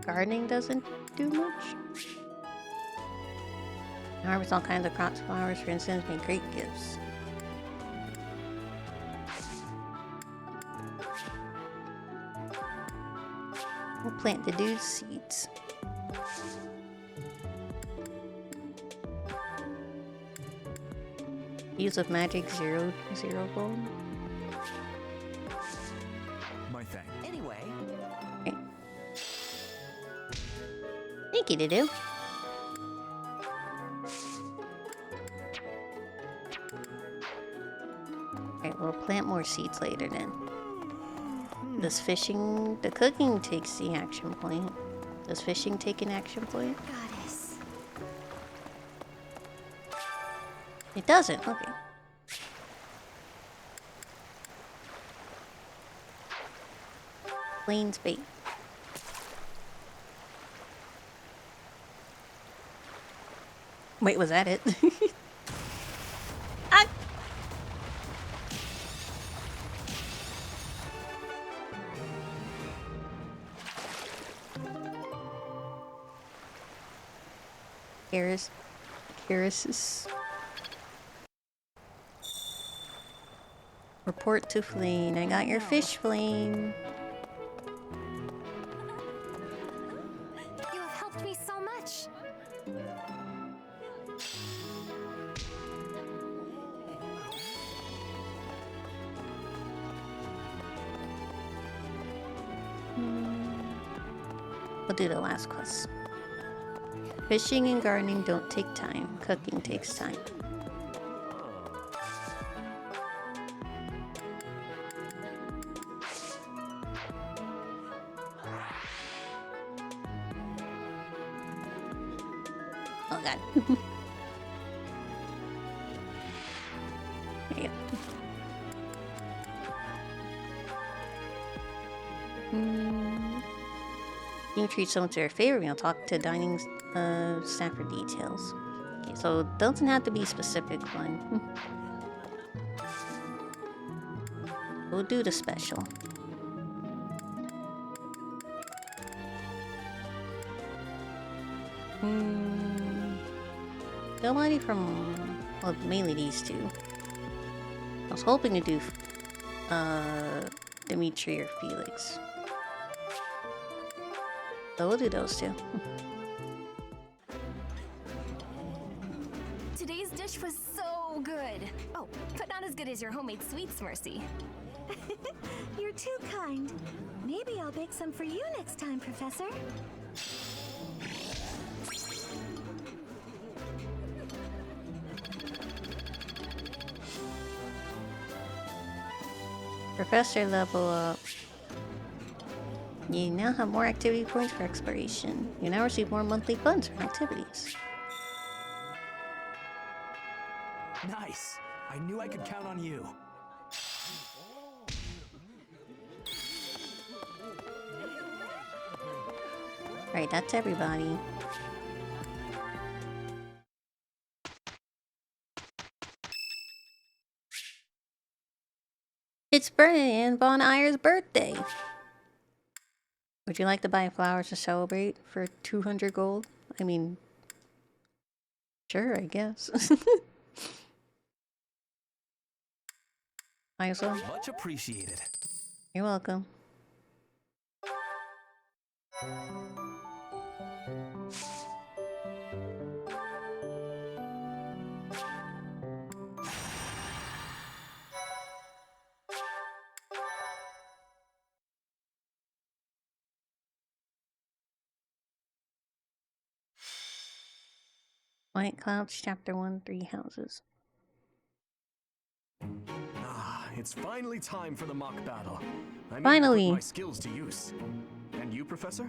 Gardening doesn't do much. Harvest all kinds of crops, flowers, for instance, make great gifts. We'll plant the dude's seeds. Use of magic 0 gold. My thanks. Anyway. Okay. Thank you, Dudu. Alright, we'll plant more seeds later then. Does fishing... the cooking takes the action point. Does fishing take an action point? Goddess. It doesn't, okay. Plains bait. Wait, was that it? Ah! Karasis. Report to Flame. I got your fish, Flame. You have helped me so much. We'll do the last quest. Fishing and gardening don't take time. Cooking takes time. Oh god. There you go. You can treat someone to their favorite meal. Talk to dining staff for details. Okay, so it doesn't have to be a specific one. We'll do the special. Nobody from, well, mainly these two. I was hoping to do Dimitri or Felix. So we'll do those two. Today's dish was so good. Oh, but not as good as your homemade sweets, Mercy. You're too kind. Maybe I'll bake some for you next time, Professor. Professor level up. You now have more activity points for exploration. You now receive more monthly funds from activities. Nice. I knew I could count on you. Right, that's everybody. It's Bernadette Von Eyre's birthday. Would you like to buy flowers to celebrate for 200 gold? I mean, sure, I guess. Might as well. Much appreciated. You're welcome. White Clouds, Chapter 1, 3 Houses. Ah, it's finally time for the mock battle. I Finally. put my skills to use. And you, Professor?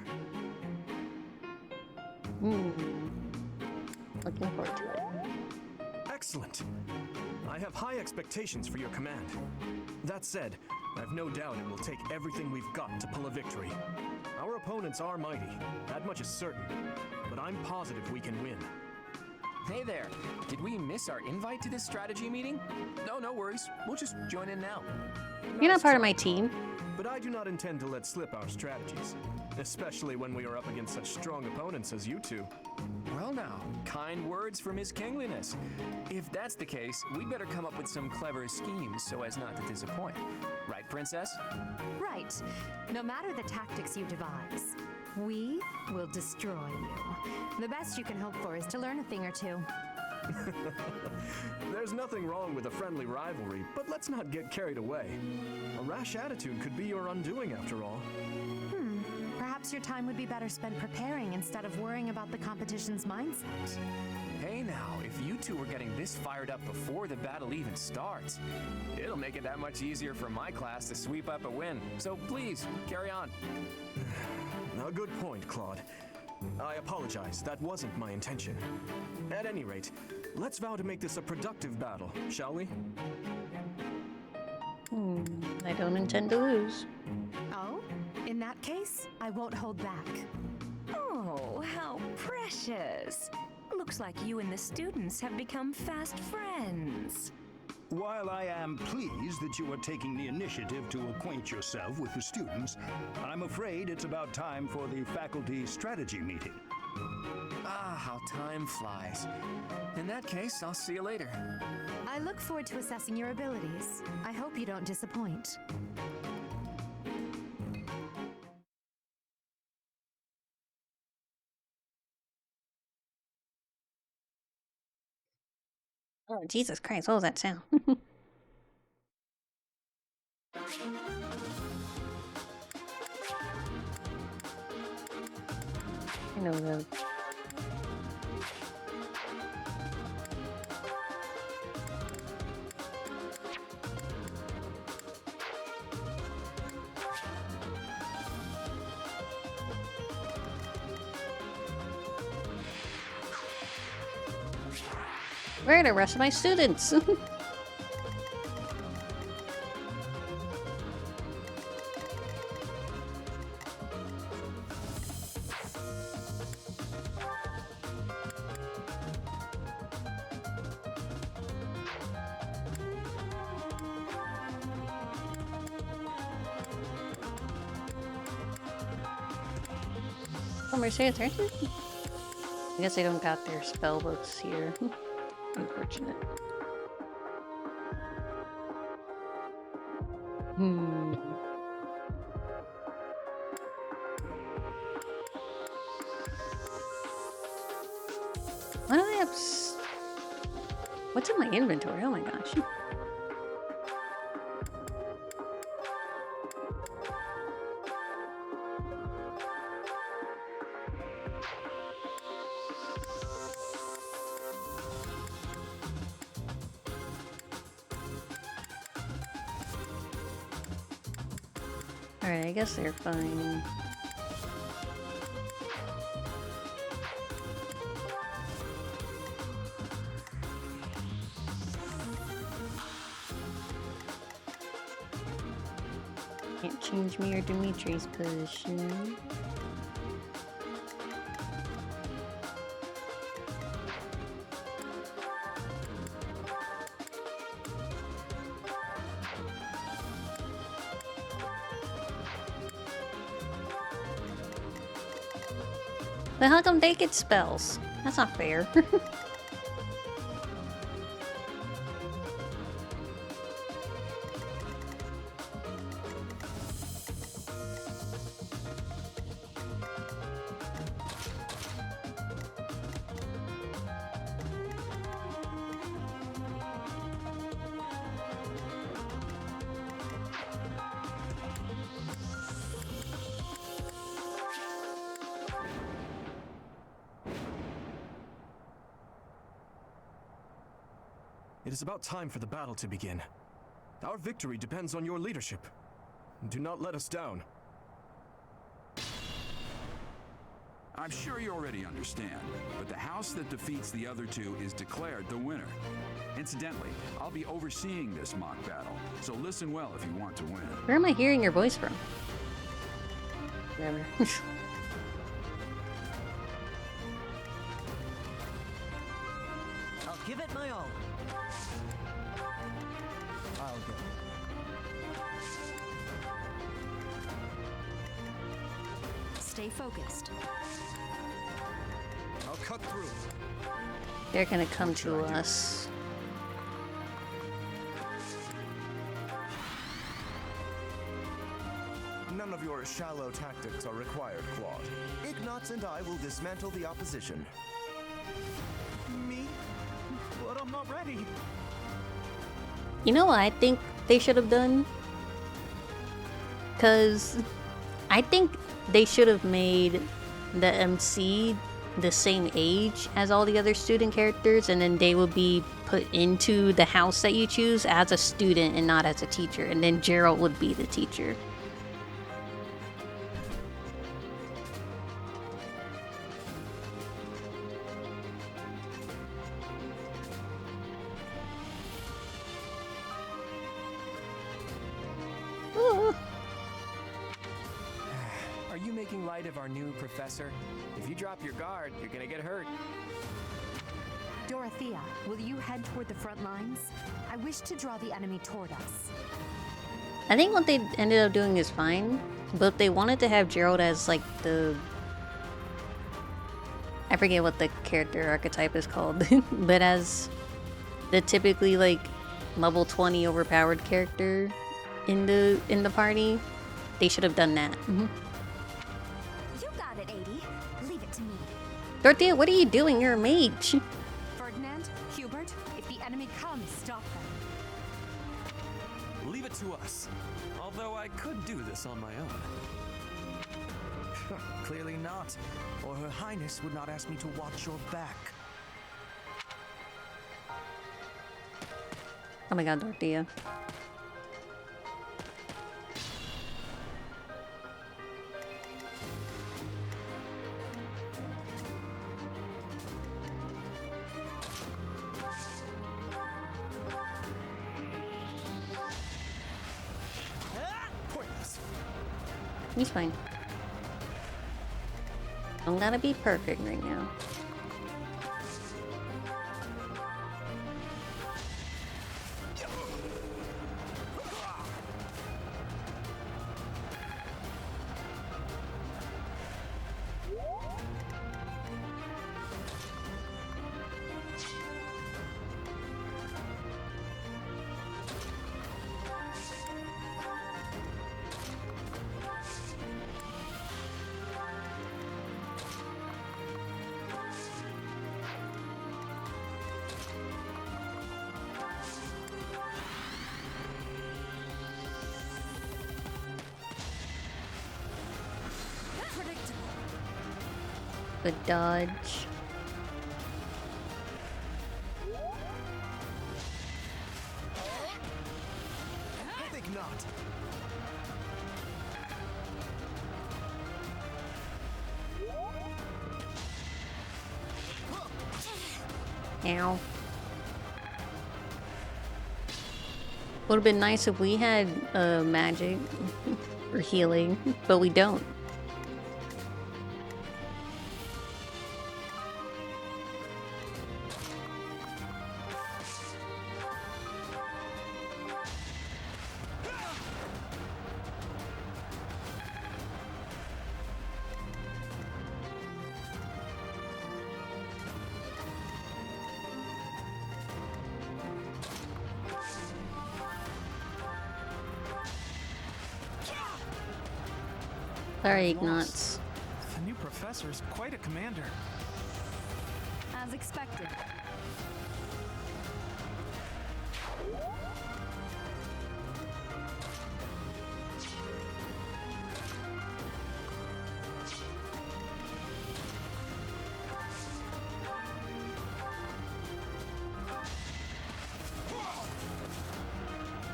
Looking forward to it. Excellent. I have high expectations for your command. That said, I've no doubt it will take everything we've got to pull a victory. Our opponents are mighty, that much is certain. But I'm positive we can win. Hey there. Did we miss our invite to this strategy meeting? No worries. We'll just join in now. You're not part of my team. But I do not intend to let slip our strategies, especially when we are up against such strong opponents as you two. Well now, kind words from His Kingliness. If that's the case, we'd better come up with some clever schemes so as not to disappoint. Right, Princess? Right. No matter the tactics you devise, we will destroy you. The best you can hope for is to learn a thing or two. There's nothing wrong with a friendly rivalry, but let's not get carried away. A rash attitude could be your undoing after all. Perhaps your time would be better spent preparing instead of worrying about the competition's mindset. Hey now, if you two were getting this fired up before the battle even starts, it'll make it that much easier for my class to sweep up a win. So please, carry on. A good point, Claude. I apologize, that wasn't my intention. At any rate, let's vow to make this a productive battle, shall we? I don't intend to lose. Oh? In that case, I won't hold back. Oh, how precious. Looks like you and the students have become fast friends. While I am pleased that you are taking the initiative to acquaint yourself with the students, I'm afraid it's about time for the faculty strategy meeting. Ah, how time flies. In that case, I'll see you later. I look forward to assessing your abilities. I hope you don't disappoint. Oh, Jesus Christ, what was that sound? I know the... Where are the rest of my students? Oh, Mercedes, aren't you? I guess they don't got their spell books here. Unfortunate. Hmm. Why do I have what's in my inventory? Oh my gosh. Alright, I guess they're fine. Can't change me or Dimitri's position. But how come they get spells? That's not fair. It is about time for the battle to begin. Our victory depends on your leadership. Do not let us down. I'm sure you already understand, but the house that defeats the other two is declared the winner. Incidentally, I'll be overseeing this mock battle, so listen well if you want to win. Where am I hearing your voice from? Whatever. I'll give it my all. I'll go. Stay focused. I'll cut through. They're gonna come to us. None of your shallow tactics are required, Claude. Ignatz and I will dismantle the opposition. Me? But I'm not ready. You know what I think they should have done? Because I think they should have made the MC the same age as all the other student characters, and then they would be put into the house that you choose as a student and not as a teacher, and then Gerald would be the teacher. Are you making light of our new professor? If you drop your guard, you're gonna get hurt. Dorothea, will you head toward the front lines? I wish to draw the enemy toward us. I think what they ended up doing is fine, but if they wanted to have Gerald as like the I forget what the character archetype is called, but as the typically like level 20 overpowered character in the party, they should have done that. You got it, 80. Leave it to me. Dorothea, what are you doing? You're a mage. Ferdinand, Hubert, if the enemy comes, stop them. Leave it to us. Although I could do this on my own. Clearly not, or Her Highness would not ask me to watch your back. Oh my god, Dorothea. He's fine. I'm gonna be perfect right now. Good dodge. I think not. Ow. Would have been nice if we had magic or healing, but we don't. Sorry, Ignatz. The new professor is quite a commander. As expected.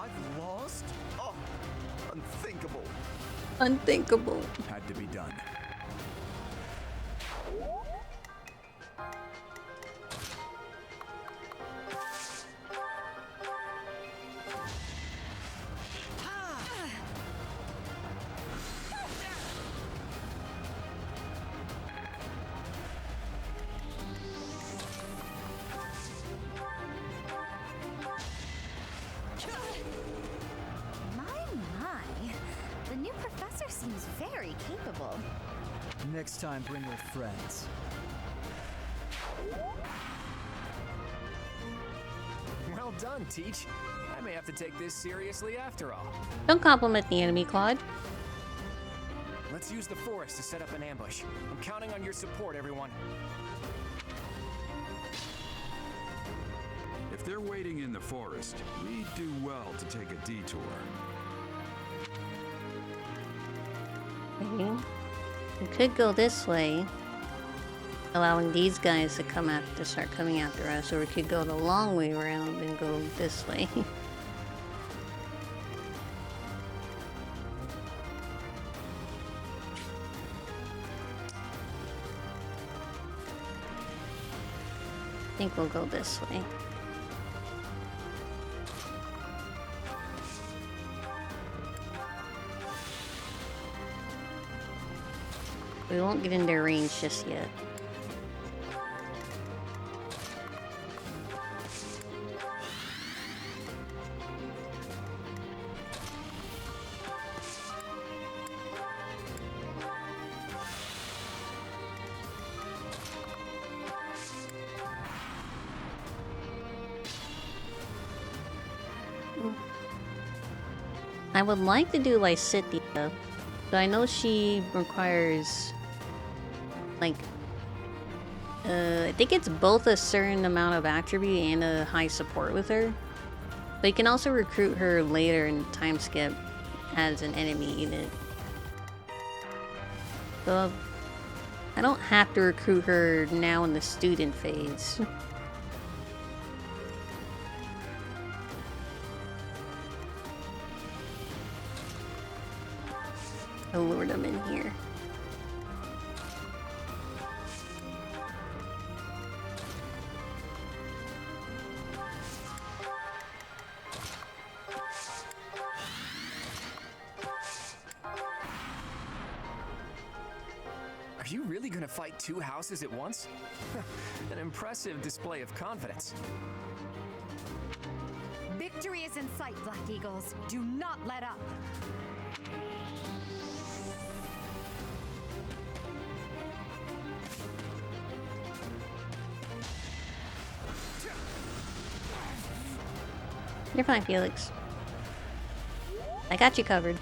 I've lost? Oh, unthinkable. Unthinkable. Had to be done. My. The new professor seems very capable. Next time, bring your friends. Well done, Teach. I may have to take this seriously after all. Don't compliment the enemy, Claude. Let's use the forest to set up an ambush. I'm counting on your support, everyone. If they're waiting in the forest, we'd do well to take a detour. Okay. We could go this way, allowing these guys to start coming after us, or we could go the long way around and go this way. I think we'll go this way. We won't get into range just yet. I would like to do Lysithea, but I know she requires like I think it's both a certain amount of attribute and a high support with her. But you can also recruit her later in time skip as an enemy unit. So I don't have to recruit her now in the student phase. I'll lure them in here. Are you really gonna fight two houses at once? An impressive display of confidence. Victory is in sight, Black Eagles. Do not let up. You're fine, Felix. I got you covered.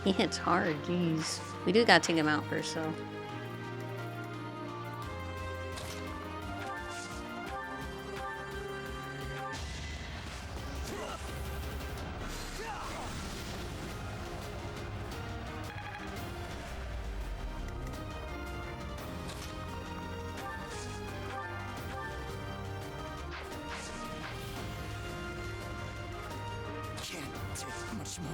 He hits hard, jeez. We do gotta take him out first, though. Can't take much more.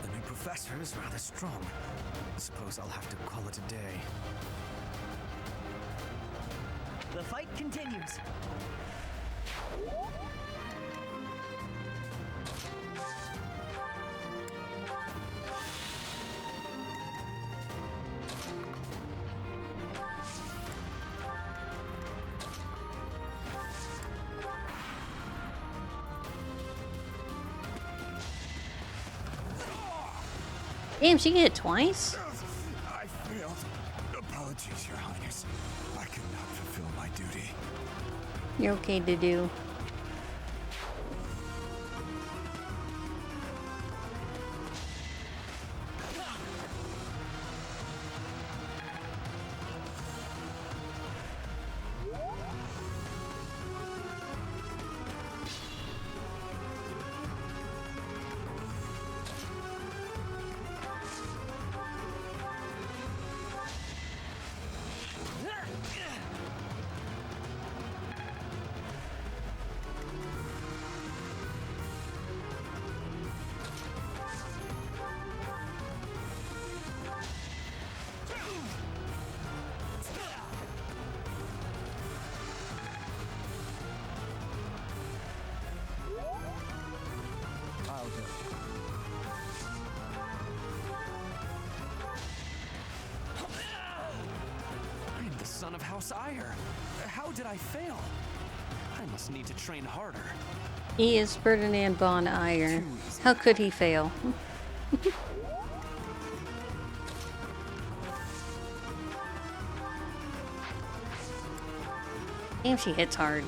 The new professor is rather strong. Suppose I'll have to call it a day. The fight continues. Damn, she hit twice? I failed. Apologies, Your Highness. I could not fulfill my duty. You're okay to do. I'm the son of House Ire. How did I fail? I must need to train harder. He is Ferdinand von Ire. How could he fail? Damn, she hits hard.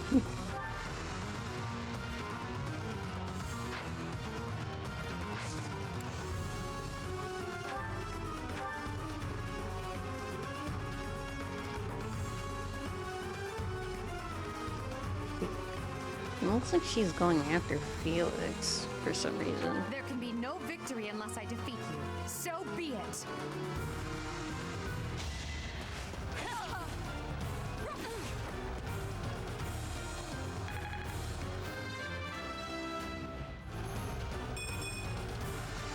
It looks like she's going after Felix for some reason. There can be no victory unless I defeat you. So be it.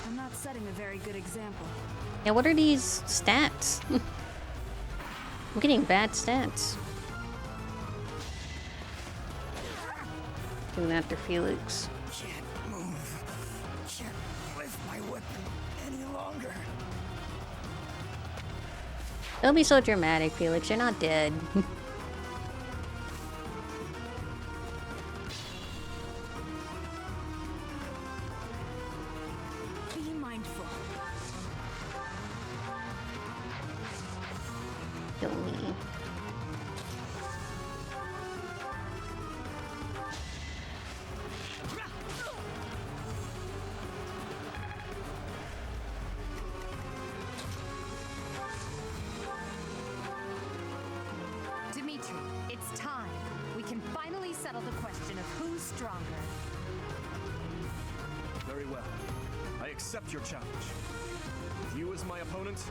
I'm not setting a very good example. Yeah, what are these stats? I'm getting bad stats. Going after Felix. Can't move. Can't lift my weapon any longer. Don't be so dramatic, Felix. You're not dead. Be mindful. Kill me. Dimitri, it's time. We can finally settle the question of who's stronger. Very well. I accept your challenge. With you as my opponent,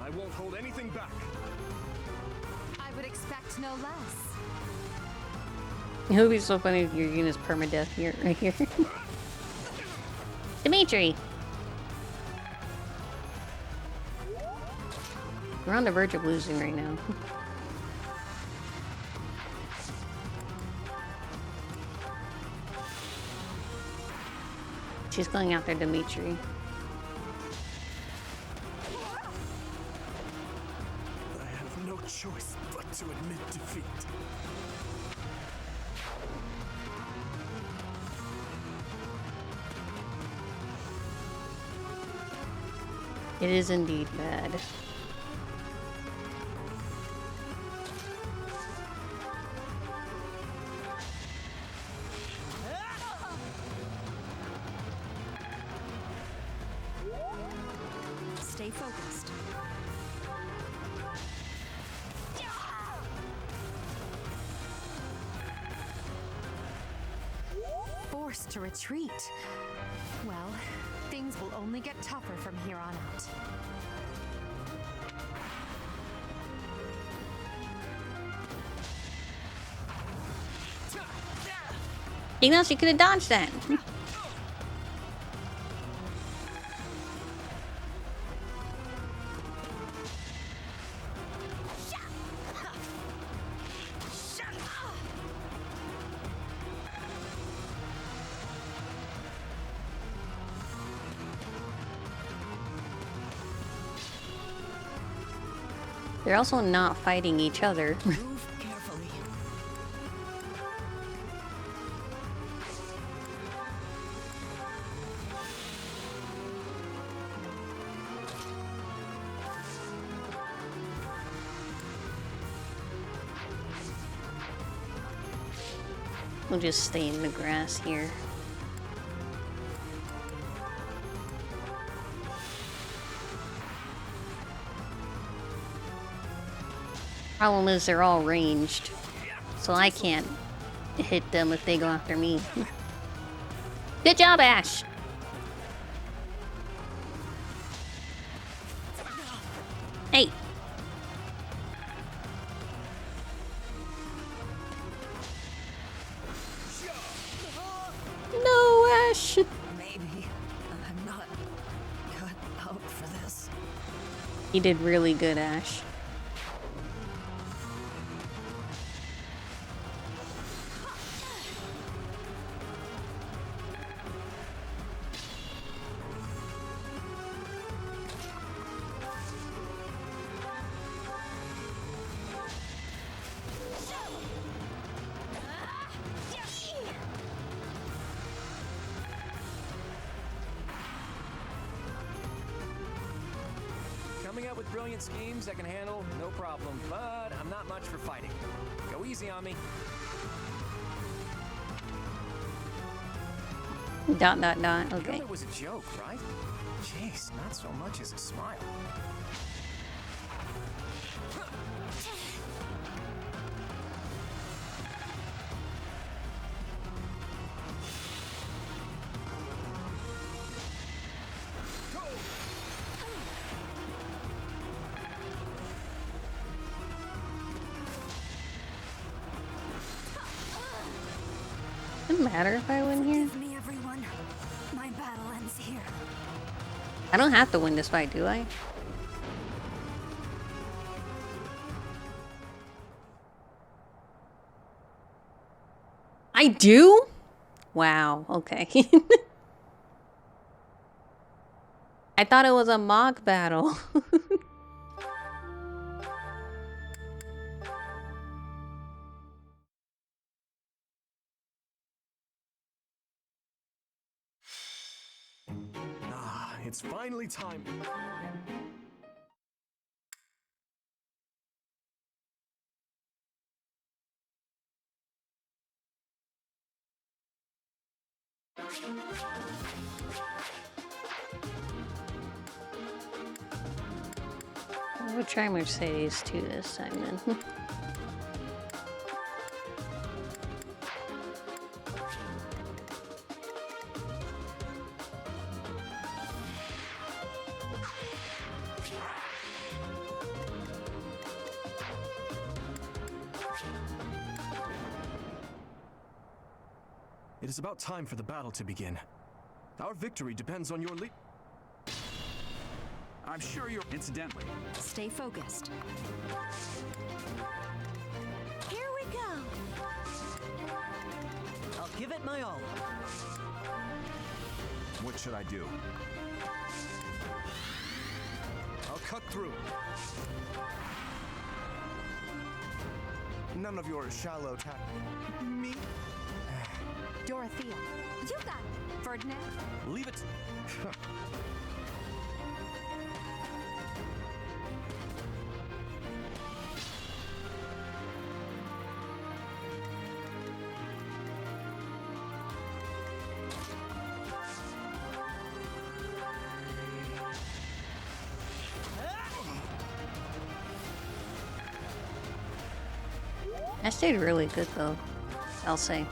I won't hold anything back. I would expect no less. It would be so funny if you're using this permadeath here, right here. Dimitri! We're on the verge of losing right now. She's going after Dimitri. I have no choice but to admit defeat. It is indeed bad. Stay focused. Forced to retreat. Well, things will only get tougher from here on out. Ignace, you could have dodged that. They're also not fighting each other. Move carefully. We'll just stay in the grass here. Problem is they're all ranged, so I can't hit them if they go after me. Good job, Ash! Hey! No, Ash! Maybe I'm not cut out for this. You did really good, Ash. Coming up with brilliant schemes I can handle, no problem, but I'm not much for fighting. Go easy on me. Dot, dot, dot. You know Okay. that was a joke, right? Jeez, not so much as a smile. Doesn't matter if I win here. Forgive me, everyone. My battle ends here. I don't have to win this fight, do I? I do? Wow, okay. I thought it was a mock battle. It's finally time. I will try Mercedes too this time then. It is about time for the battle to begin. Our victory depends on your lead. I'm sure you're... Incidentally. Stay focused. Here we go. I'll give it my all. What should I do? I'll cut through. None of your shallow Me? Dorothea. You got it, Ferdinand. Leave it. I stayed really good though, I'll say.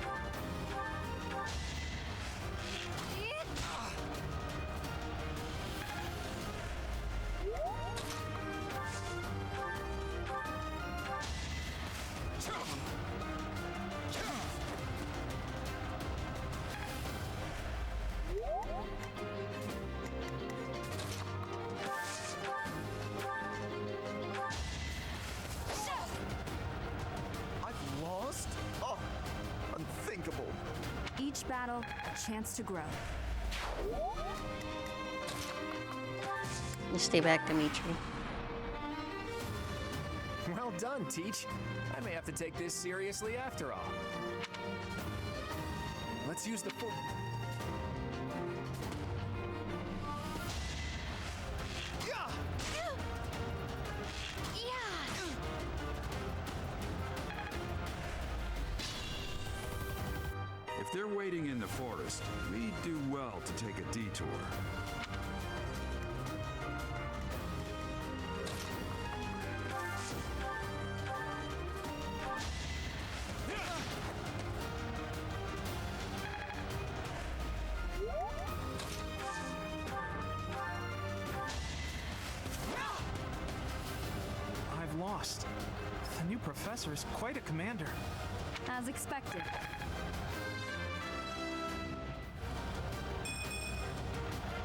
Each battle, a chance to grow. You stay back, Dimitri. Well done, Teach. I may have to take this seriously after all. Let's use the full... If they're waiting in the forest, we'd do well to take a detour. I've lost. The new professor is quite a commander. As expected.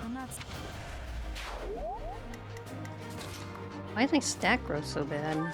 I'm not... Why do I think stack grows so bad?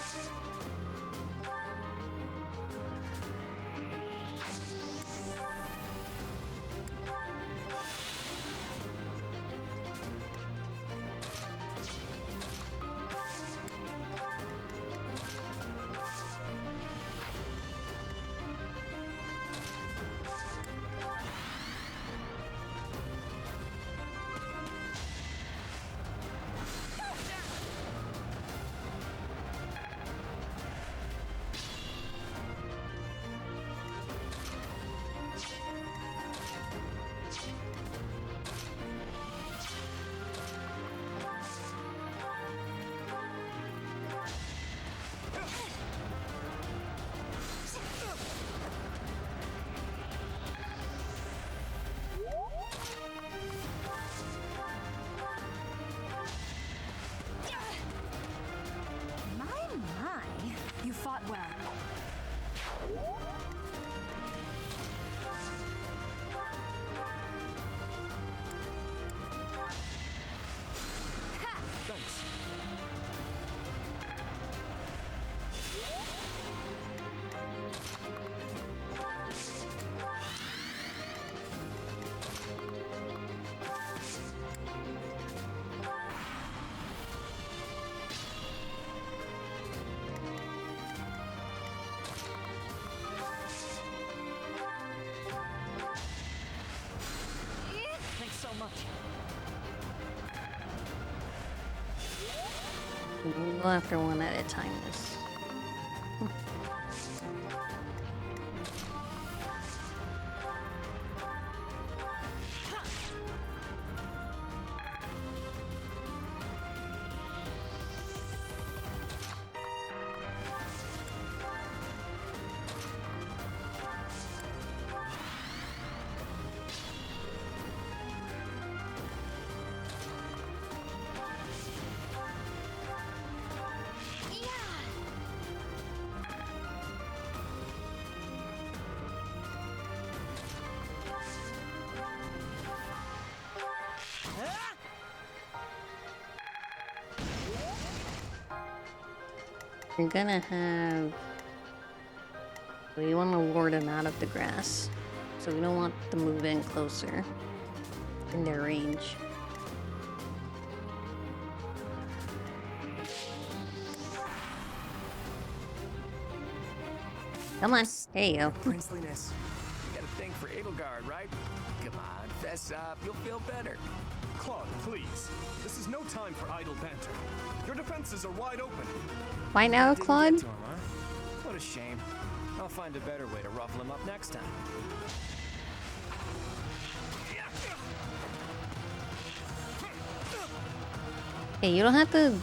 You fought well. Thanks. We'll go after one at a time. This. You're gonna have... We want to ward them out of the grass. So we don't want to move in closer. In their range. Come on. There you go. Princeliness. You got a thing for Edelgard, right? Come on, fess up. You'll feel better. Claude, please. This is no time for idle banter. Your defenses are wide open. Why now, Didn't Claude? get to him, huh? What a shame. I'll find a better way to ruffle him up next time. Hey, you don't have to...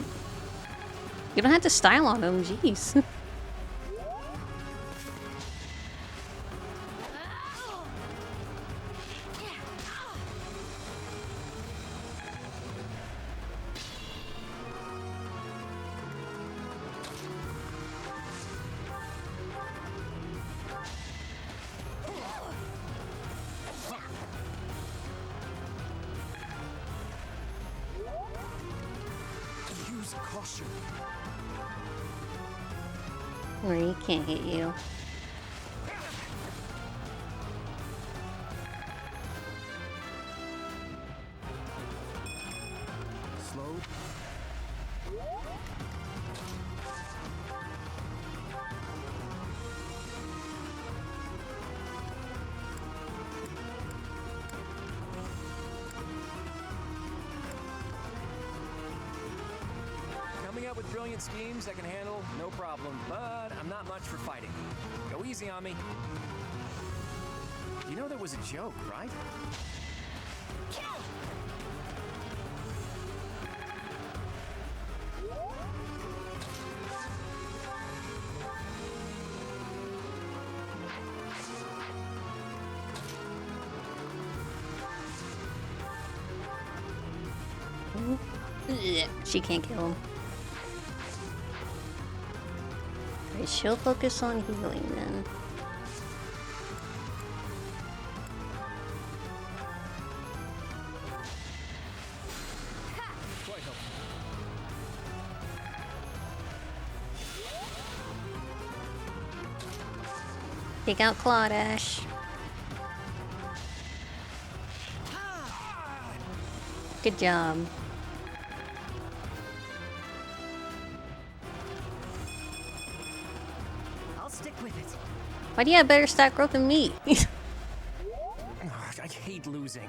You don't have to style on them, jeez. Use caution. Or he can't hit you. Slow. Coming up with brilliant schemes I can handle, no problem. But I'm not much for fighting. Go easy on me. You know that was a joke, right? She can't kill him. Alright, she'll focus on healing then. Quite helpful. Take out Claude, Ash. Good job. I'll stick with it. Why do you have better stat growth than me? Ugh, I hate losing.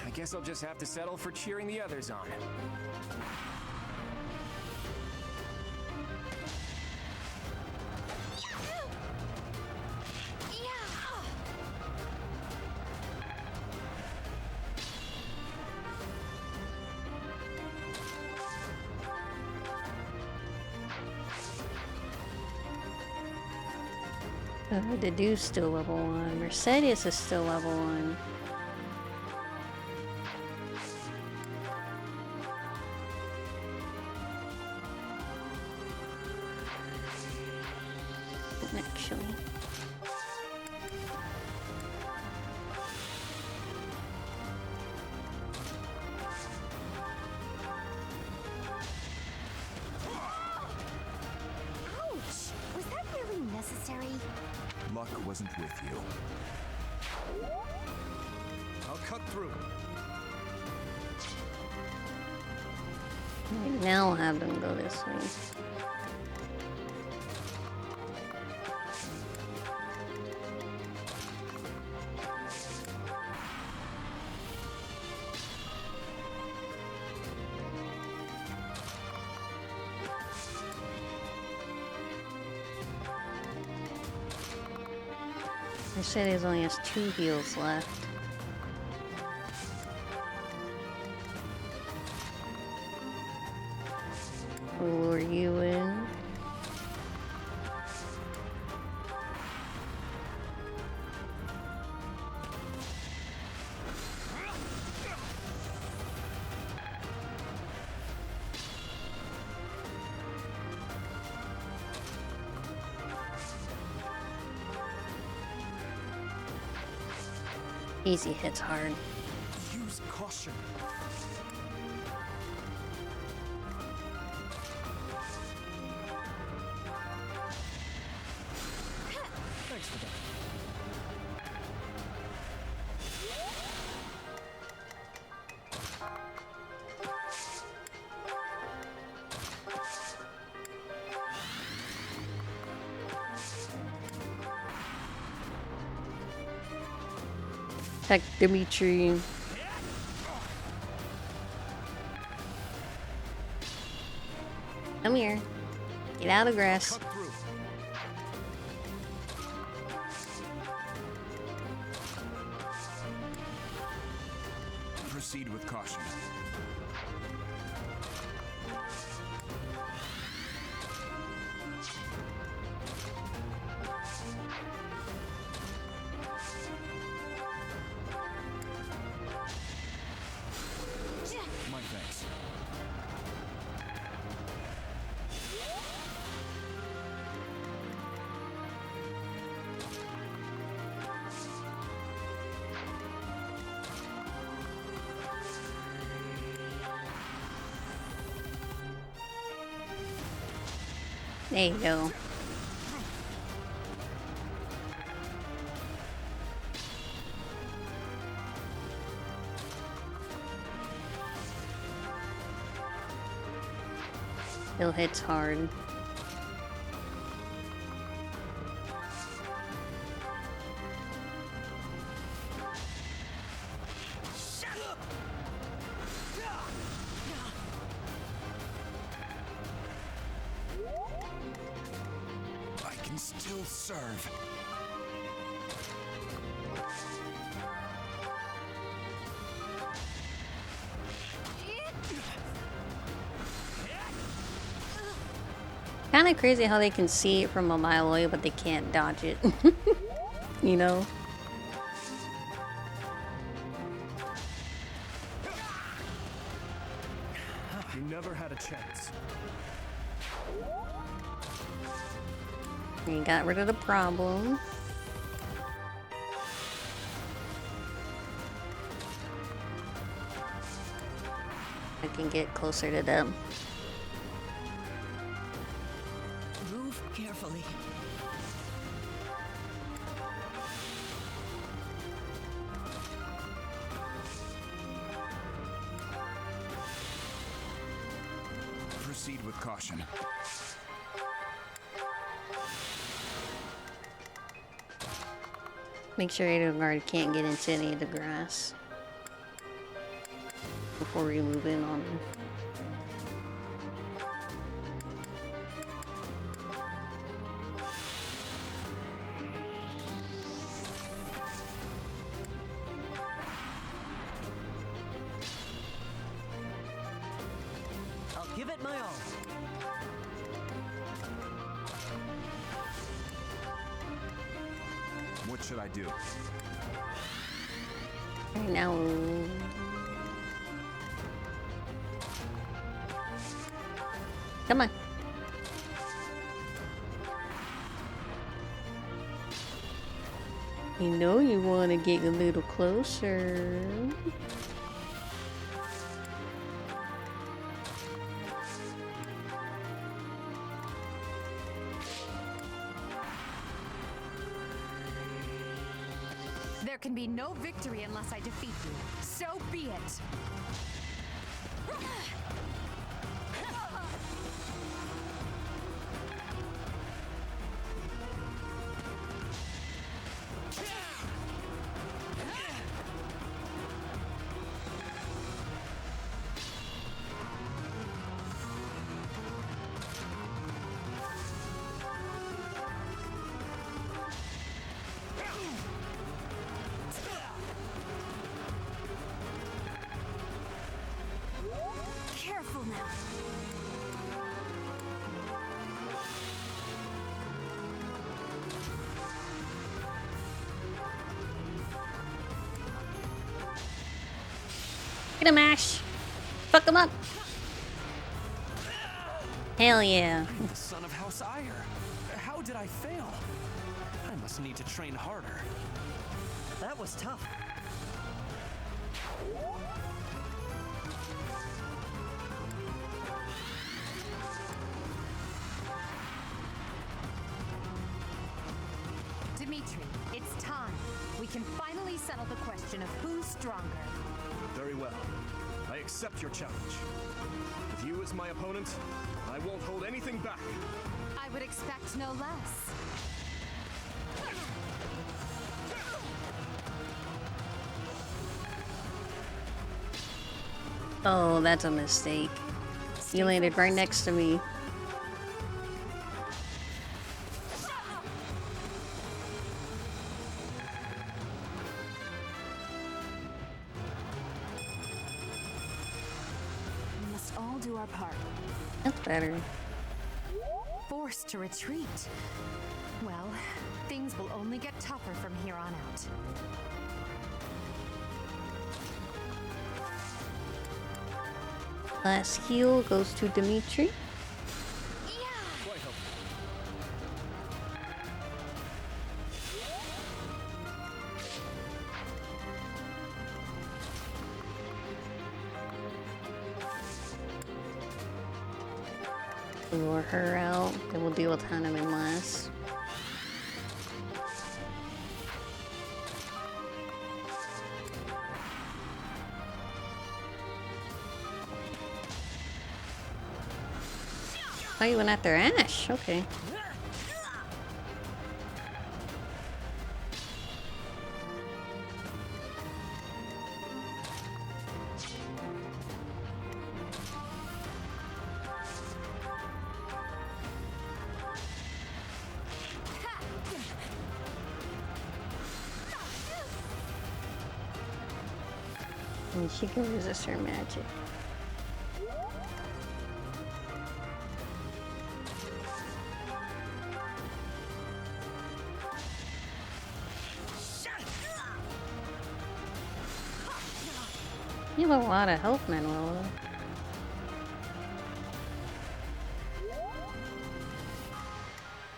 I guess I'll just have to settle for cheering the others on. Dedue's still level 1. Mercedes is still level 1. Actually. Ouch! Was that really necessary? Luck wasn't with you. I'll cut through. Right, now I'll have them go this way. Mercedes only has 2 heals left. We'll lure you in. Easy hits hard. Use caution. Thanks for that. Attack Dimitri. Come here. Get out of the grass. Proceed with caution. My thanks. There you go. Still hits hard. I can still serve. Kind of crazy how they can see it from a mile away, but they can't dodge it. You know? You never had a chance. You got rid of the problem. I can get closer to them. Move carefully. Proceed with caution. Make sure Edelgard can't get into any of the grass before we move in on them. I'll give it my all. What should I do? Right now. Come on. You know you want to get a little closer. There can be no victory unless I defeat you. So be it. Get him, Ash! Fuck him up! Hell yeah. I'm the son of House Ire. How did I fail? I must need to train harder. That was tough. Dimitri, it's time. We can finally settle the question of who's stronger. Very well. I accept your challenge. With you as my opponent, I won't hold anything back. I would expect no less. Oh, that's a mistake. You landed right next to me. We must all do our part. That's better. Forced to retreat. Well, things will only get tougher from here on out. Last heal goes to Dimitri. Lure her out, then we'll deal with Hanneman last. Oh, you went after Ash. Okay. And she can resist her magic. You have a lot of health, Manuela.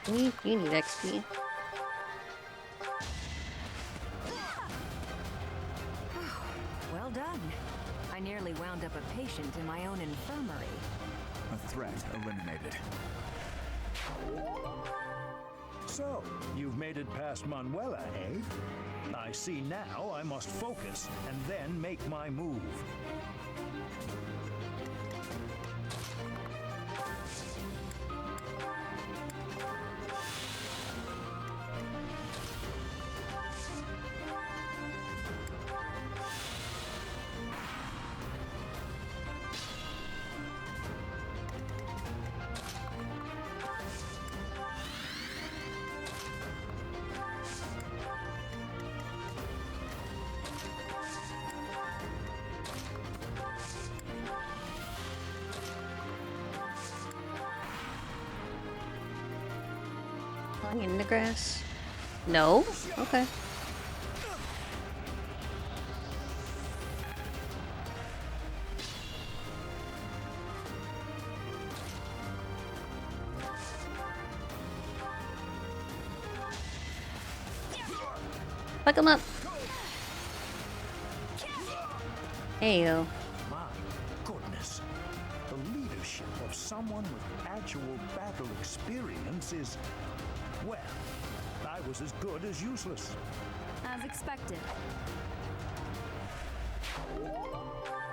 You need XP. Well done. I nearly wound up a patient in my own infirmary. A threat eliminated. So, you've made it past Manuela, eh? I see now I must focus and then make my move. In the grass? No? Okay. Fuck him up. Heyo. My goodness. The leadership of someone with actual battle experience is... well, I was as good as useless. As expected.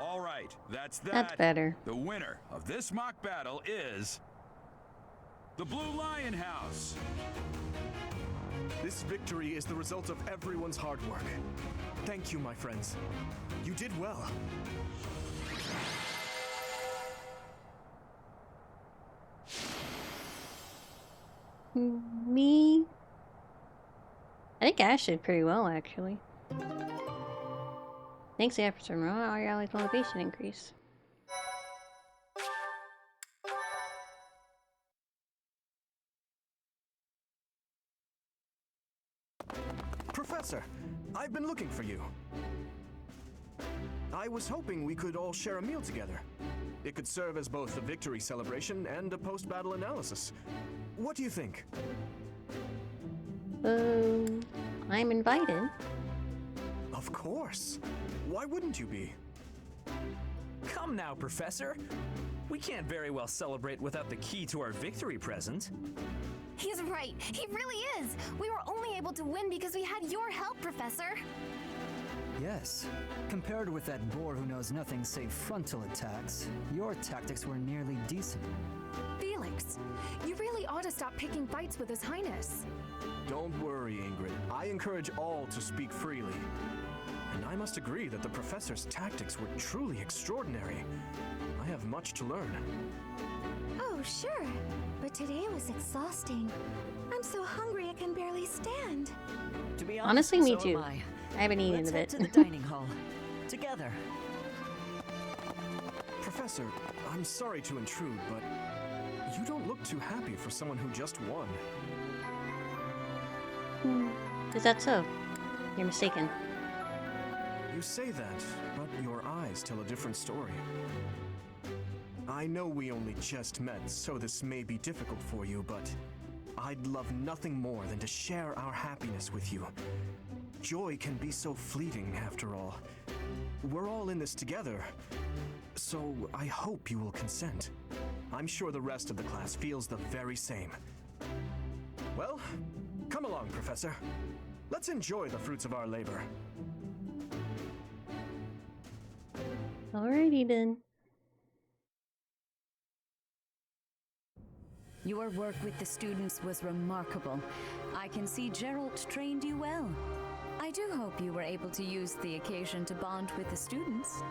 All right, that's that. That's better. The winner of this mock battle is the Blue Lion House. This victory is the result of everyone's hard work. Thank you, my friends. You did well. Me? I think Ash did pretty well, actually. Thanks, the efforts from our allies' motivation increase. Professor, I've been looking for you. I was hoping we could all share a meal together. It could serve as both a victory celebration and a post-battle analysis. What do you think? I'm invited. Of course. Why wouldn't you be? Come now, Professor. We can't very well celebrate without the key to our victory present. He's right. He really is. We were only able to win because we had your help, Professor. Yes. Compared with that boar who knows nothing save frontal attacks, your tactics were nearly decent. Felix, you really ought to stop picking fights with His Highness. Don't worry, Ingrid. I encourage all to speak freely. And I must agree that the professor's tactics were truly extraordinary. I have much to learn. Oh, sure. But today was exhausting. I'm so hungry I can barely stand. To be honest, Honestly, me so too. am I. I haven't eaten Let's in a head bit. to the dining hall. Together. Professor, I'm sorry to intrude, but you don't look too happy for someone who just won. Is that so? You're mistaken. You say that, but your eyes tell a different story. I know we only just met, so this may be difficult for you, but I'd love nothing more than to share our happiness with you. Joy can be so fleeting, after all. We're all in this together, so I hope you will consent. I'm sure the rest of the class feels the very same. Well, come along, Professor. Let's enjoy the fruits of our labor. Alrighty then. Your work with the students was remarkable. I can see Gerald trained you well. I do hope you were able to use the occasion to bond with the students.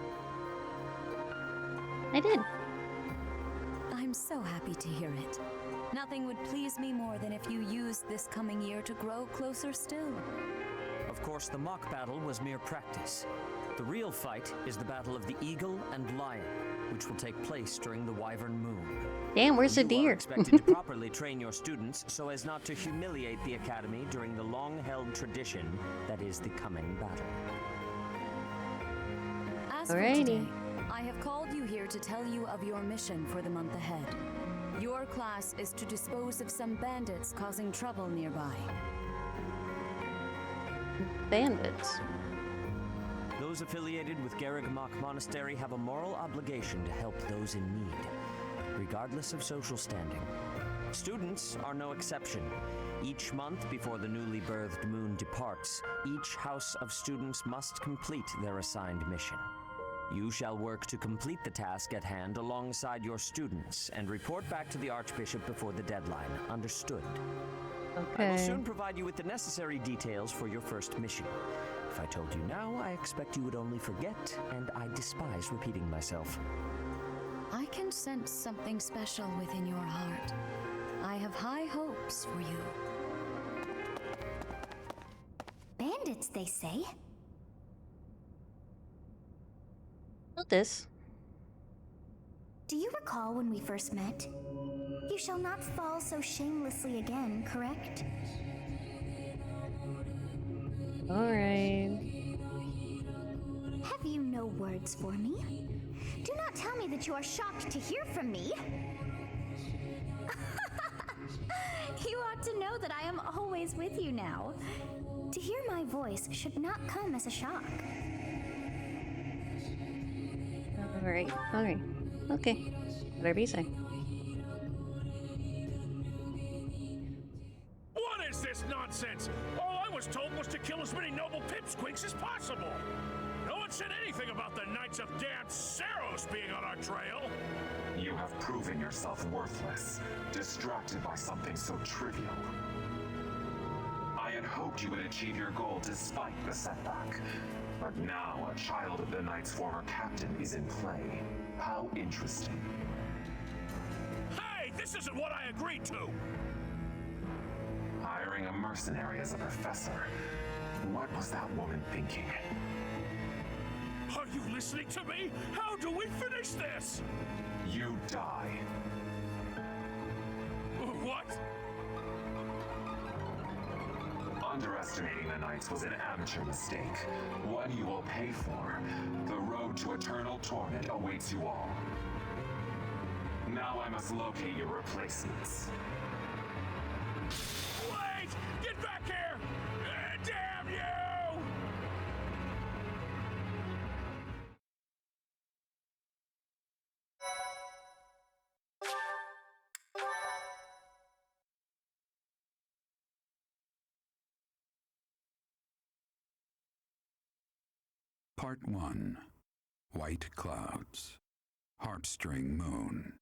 I did. I'm so happy to hear it. Nothing would please me more than if you used this coming year to grow closer still. Of course, the mock battle was mere practice. The real fight is the battle of the Eagle and Lion, which will take place during the Wyvern Moon. Damn, where's the You deer? are expected to properly train your students so as not to humiliate the Academy during the long-held tradition that is the coming battle. As for today, I have called you here to tell you of your mission for the month ahead. Your class is to dispose of some bandits causing trouble nearby. Bandits? Those affiliated with Garrigmach Monastery have a moral obligation to help those in need, regardless of social standing. Students are no exception. Each month before the newly birthed moon departs, each house of students must complete their assigned mission. You shall work to complete the task at hand alongside your students and report back to the Archbishop before the deadline. Understood? I will soon provide you with the necessary details for your first mission. If I told you now, I expect you would only forget, and I despise repeating myself. I can sense something special within your heart. I have high hopes for you. Bandits, they say? Not this. Do you recall when we first met? You shall not fall so shamelessly again, correct? Alright. Have you no words for me? Do not tell me that you are shocked to hear from me. You ought to know that I am always with you now. To hear my voice should not come as a shock. Alright, alright. Okay. Whatever you say. What is this nonsense? All I was told was to kill as many noble pipsqueaks as possible. No one said anything about the Knights of damned Saros being on our trail. You have proven yourself worthless, distracted by something so trivial. I had hoped you would achieve your goal despite the setback. But now a child of the Knight's former captain is in play. How interesting. Hey, this isn't what I agreed to! Hiring a mercenary as a professor. What was that woman thinking? Are you listening to me? How do we finish this? You die. What? Underestimating the Knights was an amateur mistake. One you will pay for. The road to eternal torment awaits you all. Now I must locate your replacements. Wait! Get back here! Damn you! Part 1. White Clouds. Harpstring Moon.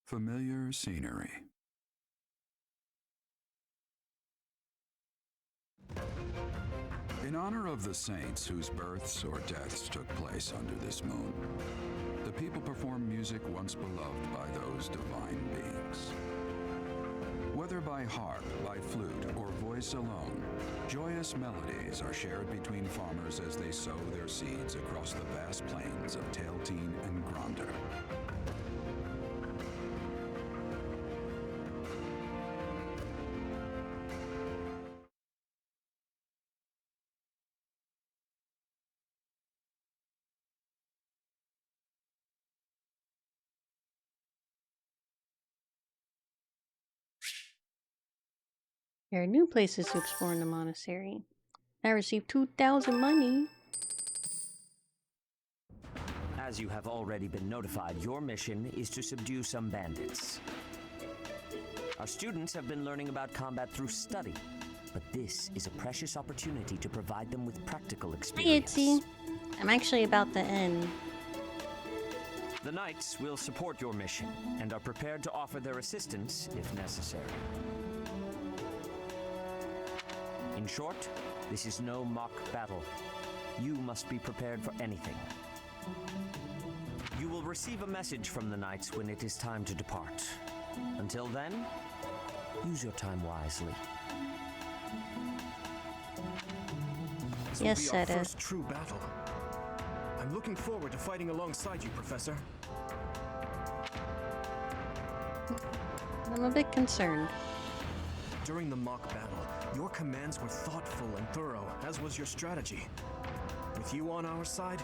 Familiar scenery. In honor of the saints whose births or deaths took place under this moon, the people perform music once beloved by those divine beings. Whether by harp, by flute, or voice alone, joyous melodies are shared between farmers as they sow their seeds across the vast plains of Tailtean and Gronder. There are new places to explore in the monastery. I received 2,000 money. As you have already been notified, your mission is to subdue some bandits. Our students have been learning about combat through study, but this is a precious opportunity to provide them with practical Hi, experience. Itzy. I'm actually about to end. The Knights will support your mission and are prepared to offer their assistance if necessary. In short, this is no mock battle. You must be prepared for anything. You will receive a message from the Knights when it is time to depart. Until then, use your time wisely. This Yes, will be Seta. our first true battle. I'm looking forward to fighting alongside you, Professor. I'm a bit concerned. During the mock battle, your commands were thoughtful and thorough, as was your strategy. With you on our side,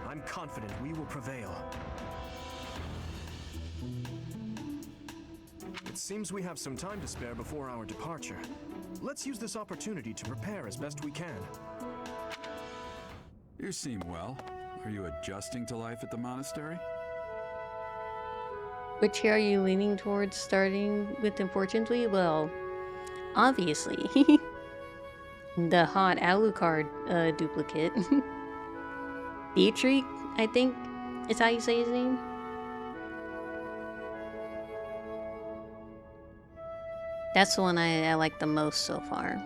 I'm confident we will prevail. It seems we have some time to spare before our departure. Let's use this opportunity to prepare as best we can. You seem well. Are you adjusting to life at the monastery? Which are you leaning towards starting with, unfortunately? Well, obviously. The hot Alucard duplicate. Dietrich, I think, is how you say his name. That's the one I like the most so far.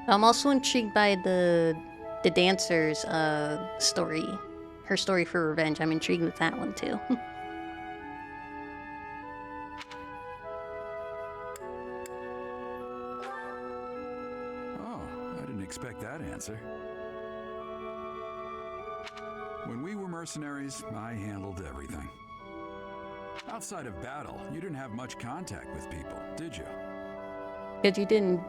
I'm also intrigued by the dancer's story. Her story for revenge. I'm intrigued with that one too. Oh, I didn't expect that answer. When we were mercenaries, I handled everything. Outside of battle, you didn't have much contact with people, did you? Because you didn't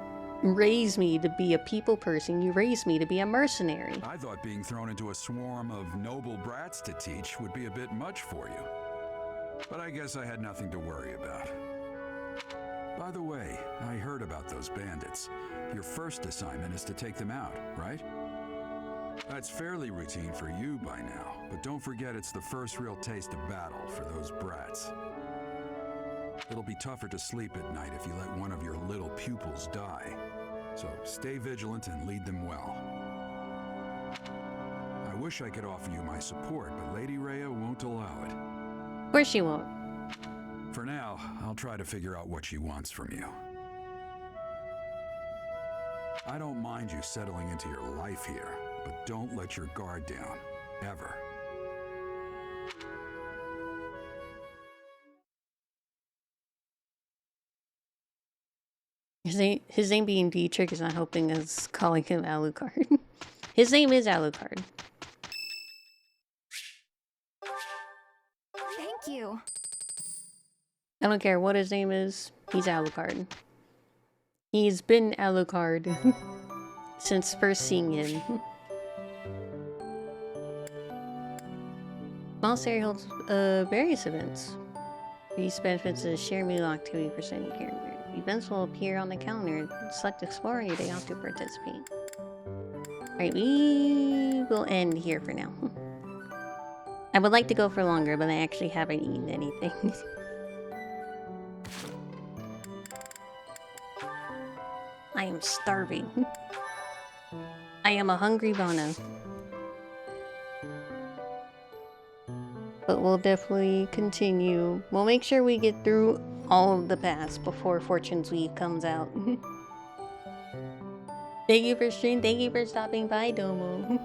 raise me to be a people person, you raised me to be a mercenary. I thought being thrown into a swarm of noble brats to teach would be a bit much for you. But I guess I had nothing to worry about. By the way, I heard about those bandits. Your first assignment is to take them out, right? That's fairly routine for you by now, but don't forget it's the first real taste of battle for those brats. It'll be tougher to sleep at night if you let one of your little pupils die. So stay vigilant and lead them well. I wish I could offer you my support, but Lady Rhea won't allow it. Of course she won't. For now, I'll try to figure out what she wants from you. I don't mind you settling into your life here, but don't let your guard down, ever. His name being Dietrich is not helping us calling him Alucard. His name is Alucard. Thank you. I don't care what his name is, he's Alucard. He's been Alucard since first seeing him. Monastery holds various events. These benefits is share meal activity for certain character. Events will appear on the calendar. Select Explorer your day off to participate. Alright, we will end here for now. I would like to go for longer, but I actually haven't eaten anything. I am starving. I am a hungry Bono. But we'll definitely continue. We'll make sure we get through all of the paths before Fortune's Weave comes out. Thank you for streaming. Thank you for stopping by, Domo.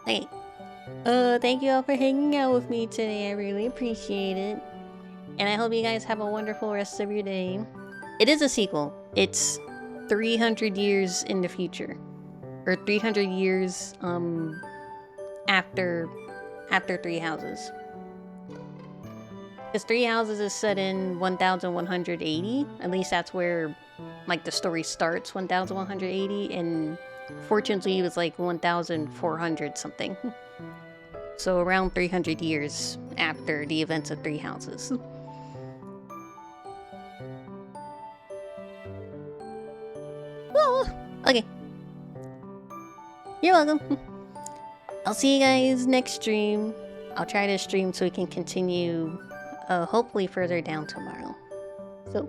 Hey. Thank you all for hanging out with me today. I really appreciate it. And I hope you guys have a wonderful rest of your day. It is a sequel. It's 300 years in the future. Or 300 years, after Three Houses. Because Three Houses is set in 1180. At least that's where, like, the story starts, 1180. And Fortune's Weave is like 1400 something. So around 300 years after the events of Three Houses. Oh, okay. You're welcome. I'll see you guys next stream. I'll try to stream so we can continue, hopefully further down tomorrow. So,